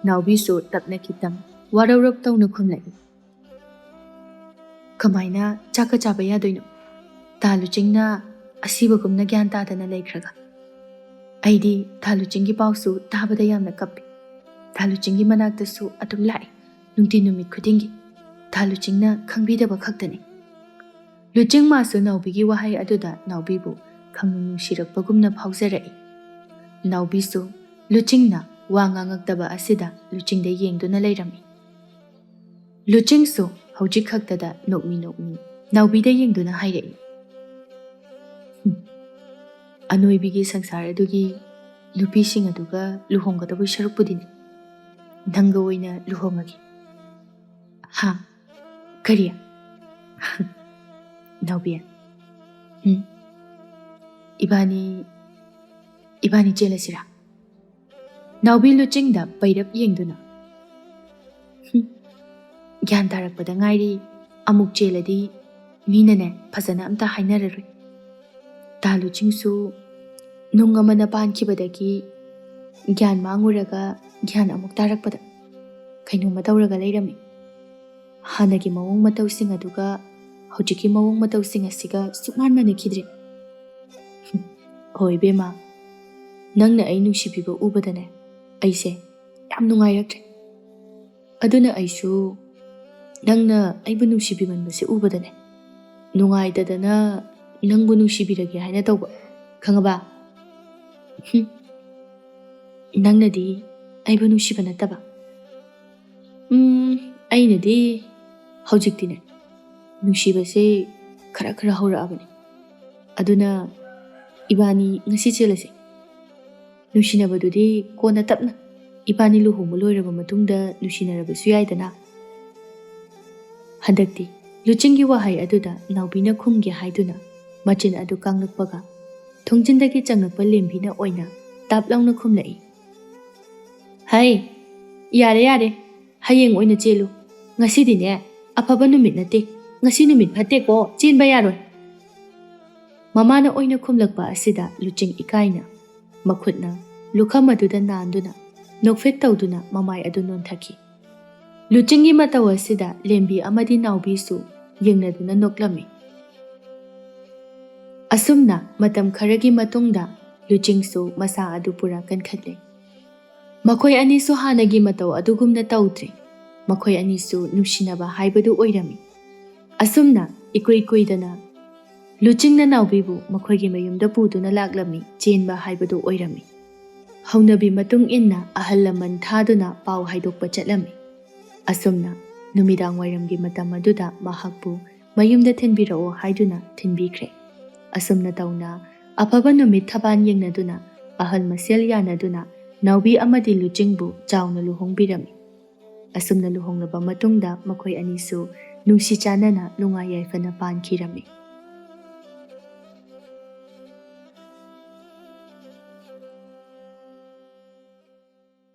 ꯅꯥꯎꯕꯤꯁꯨ ꯇꯞꯅ ꯈꯤꯇꯪ ꯋꯥꯔꯧꯔꯞ ꯇꯧꯅ ꯈꯨꯝꯂꯛꯏ, ꯀꯃꯥꯏꯅ ꯆꯥꯛꯀ ꯆꯥꯕ ꯌꯥꯗꯣꯏꯅꯣ? ꯗꯥ ꯂꯨꯆꯤꯡꯅ ꯑꯁꯤꯕꯒꯨꯝꯅ ꯒ꯭ꯌꯥꯟ ꯇꯥꯗꯅ ꯂꯩꯈ꯭ꯔꯒ ꯑꯩꯗꯤ ꯗꯥ ꯂꯨꯆꯤꯡꯒꯤ ꯄꯥꯎꯁꯨ ꯇꯥꯕꯗ ꯌꯥꯝꯅ ꯀꯞꯄꯤ꯫ ꯗꯥ ꯂꯨꯆꯤꯡꯒꯤ ꯃꯅꯥꯛꯇꯁꯨ ꯑꯗꯨꯝ ꯂꯥꯛꯏ, ꯅꯨꯡꯇꯤ ꯅꯨꯃꯤꯠ ꯈꯨꯗꯤꯡꯒꯤ, ꯗꯥ ꯂꯨꯆꯤꯡꯅ ꯈꯪꯕꯤꯗꯕ ꯈꯛꯇꯅꯤ꯫ ꯂꯨꯆꯤꯡ ꯃꯥꯁꯨ ꯅꯥꯎꯕꯤꯒꯤ ꯋꯥꯍꯩ ꯑꯗꯨꯗ ꯅꯥꯎꯕꯤꯕꯨ ꯈꯪꯅꯨꯡ ꯅꯨꯡꯁꯤꯔꯛꯄꯒꯨꯝꯅ ꯐꯥꯎꯖꯔꯛꯏ꯫ ꯅꯥꯎꯕꯤꯁꯨ ꯂꯨꯆꯤꯡꯅ ꯋꯥ ꯉꯥꯡꯉꯛꯇꯕ ꯑꯁꯤꯗ ꯂꯨꯆꯤꯡꯗ ꯌꯦꯡꯗꯨꯅ ꯂꯩꯔꯝꯃꯤ꯫ ꯂꯨꯆꯤꯡꯁꯨ ꯍꯧꯖꯤꯛ ꯈꯛꯇꯗ ꯅꯣꯛꯃꯤ ꯅꯣꯛꯃꯤ ꯅꯥꯎꯕꯤꯗ ꯌꯦꯡꯗꯨꯅ ꯍꯥꯏꯔꯛꯏ, ꯑꯅꯣꯏꯕꯤꯒꯤ ꯁꯪꯁꯥꯔ ꯑꯗꯨꯒꯤ ꯅꯨꯄꯤꯁꯤꯡ ꯑꯗꯨꯒ ꯂꯨꯍꯣꯡꯒꯗꯕꯩ ꯁꯔꯨꯛꯄꯨꯗꯤꯅꯦ, ꯅꯪꯒ ꯑꯣꯏꯅ ꯂꯨꯍꯣꯡꯉꯒꯦ꯫ ꯀꯔꯤ? ꯅꯥꯎꯕꯤ, 이반이 ꯆꯦꯜꯂꯁꯤꯔꯥ? ꯅꯥꯎꯕꯤ ꯂꯨꯆꯤꯡꯗ ꯄꯩꯔꯞ ꯌꯦꯡꯗꯨꯅ, ꯒ꯭ꯌꯥꯟ ꯇꯥꯔꯛꯄꯗ ꯉꯥꯏꯔꯤ, ꯑꯃꯨꯛ ꯆꯦꯜꯂꯗꯤ ꯃꯤꯅꯅꯦ ꯐꯖꯅ ꯑꯝꯇ ꯍꯥꯏꯅꯔꯔꯣꯏ꯫ ꯗꯥ ꯂꯨꯆꯤꯡꯁꯨ ꯅꯨꯡ ꯑꯃꯅ ꯄꯥꯟꯈꯤꯕꯗꯒꯤ ꯒ꯭ꯌꯥꯟ ꯃꯥꯡꯉꯨꯔꯒ ꯒ꯭ꯌꯥꯟ ꯑꯃꯨꯛ ꯇꯥꯔꯛꯄꯗ ꯀꯩꯅꯣꯝꯃ ꯇꯧꯔꯒ ꯂꯩꯔꯝꯃꯤ꯫ ꯍꯥꯟꯅꯒꯤ ꯃꯑꯣꯡ ꯃꯇꯧꯁꯤꯡ ꯑꯗꯨꯒ ꯍꯧꯖꯤꯛꯀꯤ ꯃꯑꯣꯡ ꯃꯇꯧꯁꯤꯡ ꯑꯁꯤꯒ ꯁꯨꯛꯃꯥꯟ ꯃꯥꯟꯅꯈꯤꯗ꯭ꯔꯦ꯫ ꯍꯣꯏ ꯏꯕꯦꯝꯃ, ꯅꯪꯅ ꯑꯩ ꯅꯨꯡꯁꯤꯕꯤꯕ ꯎꯕꯗꯅꯦ ꯑꯩꯁꯦ ꯌꯥꯝ ꯅꯨꯡꯉꯥꯏꯔꯛꯇ꯭ꯔꯦ꯫ ꯑꯗꯨꯅ ꯑꯩꯁꯨ ꯅꯪꯅ ꯑꯩꯕꯨ ꯅꯨꯡꯁꯤꯕꯤꯃꯟꯕꯁꯦ ꯎꯕꯗꯅꯦ ꯅꯨꯡꯉꯥꯏꯇꯗꯅ ꯅꯪꯕꯨ ꯅꯨꯡꯁꯤꯕꯤꯔꯒꯦ ꯍꯥꯏꯅ ꯇꯧꯕ, ꯈꯪꯉꯕ? ꯅꯪꯅꯗꯤ ꯑꯩꯕꯨ ꯅꯨꯡꯁꯤꯕ ꯅꯠꯇꯕ? ꯑꯩꯅꯗꯤ ꯍꯧꯖꯤꯛꯇꯤꯅꯦ ꯅꯨꯡꯁꯤꯕꯁꯦ ꯈꯔ ꯈꯔ ꯍꯧꯔꯛꯑꯕꯅꯤ꯫ ꯑꯗꯨꯅ 이반이 ngasi ꯆꯦꯜꯂꯁꯤ꯫ ꯅꯨꯡꯁꯤꯅꯕꯗꯨꯗꯤ ꯀꯣꯟꯅ ꯇꯞꯅ 이반이 ꯂꯨꯍꯣꯡꯕ ꯂꯣꯏꯔꯕ ꯃꯇꯨꯡꯗ ꯅꯨꯡꯁꯤꯅꯔꯕꯁꯨ ꯌꯥꯏꯗꯅ꯫ ꯍꯟꯗꯛꯇꯤ ꯂꯨꯆꯤꯡꯒꯤ ꯋꯥꯍꯩ ꯑꯗꯨꯗ ꯅꯥꯎꯕꯤꯅ ꯈꯨꯝꯒꯦ ꯍꯥꯏꯗꯨꯅ ꯃꯆꯤꯟ ꯑꯗꯨ ꯀꯥꯡꯂꯛꯄꯒ ꯊꯣꯡꯖꯤꯟꯗꯒꯤ ꯆꯪꯂꯛꯄ ꯂꯦꯝꯕꯤꯅ ꯑꯣꯏꯅ ꯇꯥꯞ ꯂꯥꯎꯅ ꯈꯨꯝꯂꯛꯏ, ꯍꯩ, ꯌꯥꯔꯦ ꯌꯥꯔꯦ, ꯍꯌꯦꯡ ꯑꯣꯏꯅ ꯆꯦꯜꯂꯨ, ꯉꯁꯤꯗꯤꯅꯦ ꯑꯐꯕ ꯅꯨꯃꯤꯠ ꯅꯠꯇꯦ, ꯉꯁꯤ ꯅꯨꯃꯤꯠ ꯐꯠꯇꯦꯀꯣ, ꯆꯦꯟꯕ ꯌꯥꯔꯣꯏ꯫ ꯃꯃꯥꯅ ꯑꯣꯏꯅ ꯈꯨꯝꯂꯛꯄ ꯑꯁꯤꯗ ꯂꯨꯆꯤꯡ ꯏꯀꯥꯏꯅ ꯃꯈꯨꯠꯅ ꯂꯨꯈꯝ ꯑꯗꯨꯗ ꯅꯥꯟꯗꯨꯅ ꯅꯣꯛꯐꯦꯠ ꯇꯧꯗꯨꯅ ꯃꯃꯥꯏ ꯑꯗꯨ ꯅꯣꯟꯊꯈꯤ꯫ ꯂꯨꯆꯤꯡꯒꯤ ꯃꯇꯧ ꯑꯁꯤꯗ ꯂꯦꯝꯕꯤ ꯑꯃꯗꯤ ꯅꯥꯎꯕꯤꯁꯨ ꯌꯦꯡꯅꯗꯨꯅ ꯅꯣꯛꯂꯝꯃꯤ꯫ ꯑꯁꯨꯝꯅ ꯃꯇꯝ ꯈꯔꯒꯤ ꯃꯇꯨꯡꯗ ꯂꯨꯆꯤꯡꯁꯨ ꯃꯁꯥ ꯑꯗꯨ ꯄꯨꯔꯥ ꯀꯟꯈꯠꯂꯦ꯫ ꯃꯈꯣꯏ ꯑꯅꯤꯁꯨ ꯍꯥꯟꯅꯒꯤ ꯃꯇꯧ ꯑꯗꯨꯒꯨꯝꯅ ꯇꯧꯗ꯭ꯔꯦ꯫ ꯃꯈꯣꯏ ꯑꯅꯤꯁꯨ ꯅꯨꯡꯁꯤꯅꯕ ꯍꯥꯏꯕꯗꯨ ꯑꯣꯏꯔꯝꯃꯤ꯫ ꯑꯁꯨꯝꯅ ꯏꯀꯨꯏ ꯀꯨꯏꯗꯅ ꯂꯨꯆꯤꯡꯅ ꯅꯥꯎꯕꯤꯕꯨ ꯃꯈꯣꯏꯒꯤ ꯃꯌꯨꯝꯗ ꯄꯨꯗꯨꯅ ꯂꯥꯛꯂꯝꯃꯤ, ꯆꯦꯟꯕ ꯍꯥꯏꯕꯗꯨ ꯑꯣꯏꯔꯝꯃꯤ꯫ ꯍꯧꯅꯕꯤ ꯃꯇꯨꯡ ꯏꯟꯅ ꯑꯍꯜ ꯂꯃꯟ ꯊꯥꯗꯨꯅ ꯄꯥꯎ ꯍꯥꯏꯗꯣꯛꯄ ꯆꯠꯂꯝꯃꯤ꯫ ꯑꯁꯨꯝꯅ ꯅꯨꯃꯤꯗꯥꯡ ꯋꯥꯏꯔꯝꯒꯤ ꯃꯇꯝ ꯑꯗꯨꯗ ꯃꯍꯥꯛꯄꯨ ꯃꯌꯨꯝꯗ ꯊꯤꯟꯕꯤꯔꯛꯑꯣ ꯍꯥꯏꯗꯨꯅ ꯊꯤꯟꯕꯤꯈ꯭ꯔꯦ꯫ ꯑꯁꯨꯝꯅ ꯇꯧꯅ ꯑꯐꯕ ꯅꯨꯃꯤꯠ ꯊꯕꯥꯟ ꯌꯦꯡꯅꯗꯨꯅ ꯑꯍꯜ ꯃꯁꯦꯜ ꯌꯥꯅꯗꯨꯅ ꯅꯥꯎꯕꯤ ꯑꯃꯗꯤ ꯂꯨꯆꯤꯡꯕꯨ ꯆꯥꯎꯅ ꯂꯨꯍꯣꯡꯕꯤꯔꯝꯃꯤ꯫ ꯑꯁꯨꯝꯅ ꯂꯨꯍꯣꯡꯂꯕ ꯃꯇꯨꯡꯗ ꯃꯈꯣꯏ ꯑꯅꯤꯁꯨ ꯅꯨꯡꯁꯤ ꯆꯥꯟꯅꯅ ꯅꯨꯡꯉꯥꯏ ꯌꯥꯏꯐꯅ ꯄꯥꯟꯈꯤꯔꯝꯃꯤ꯫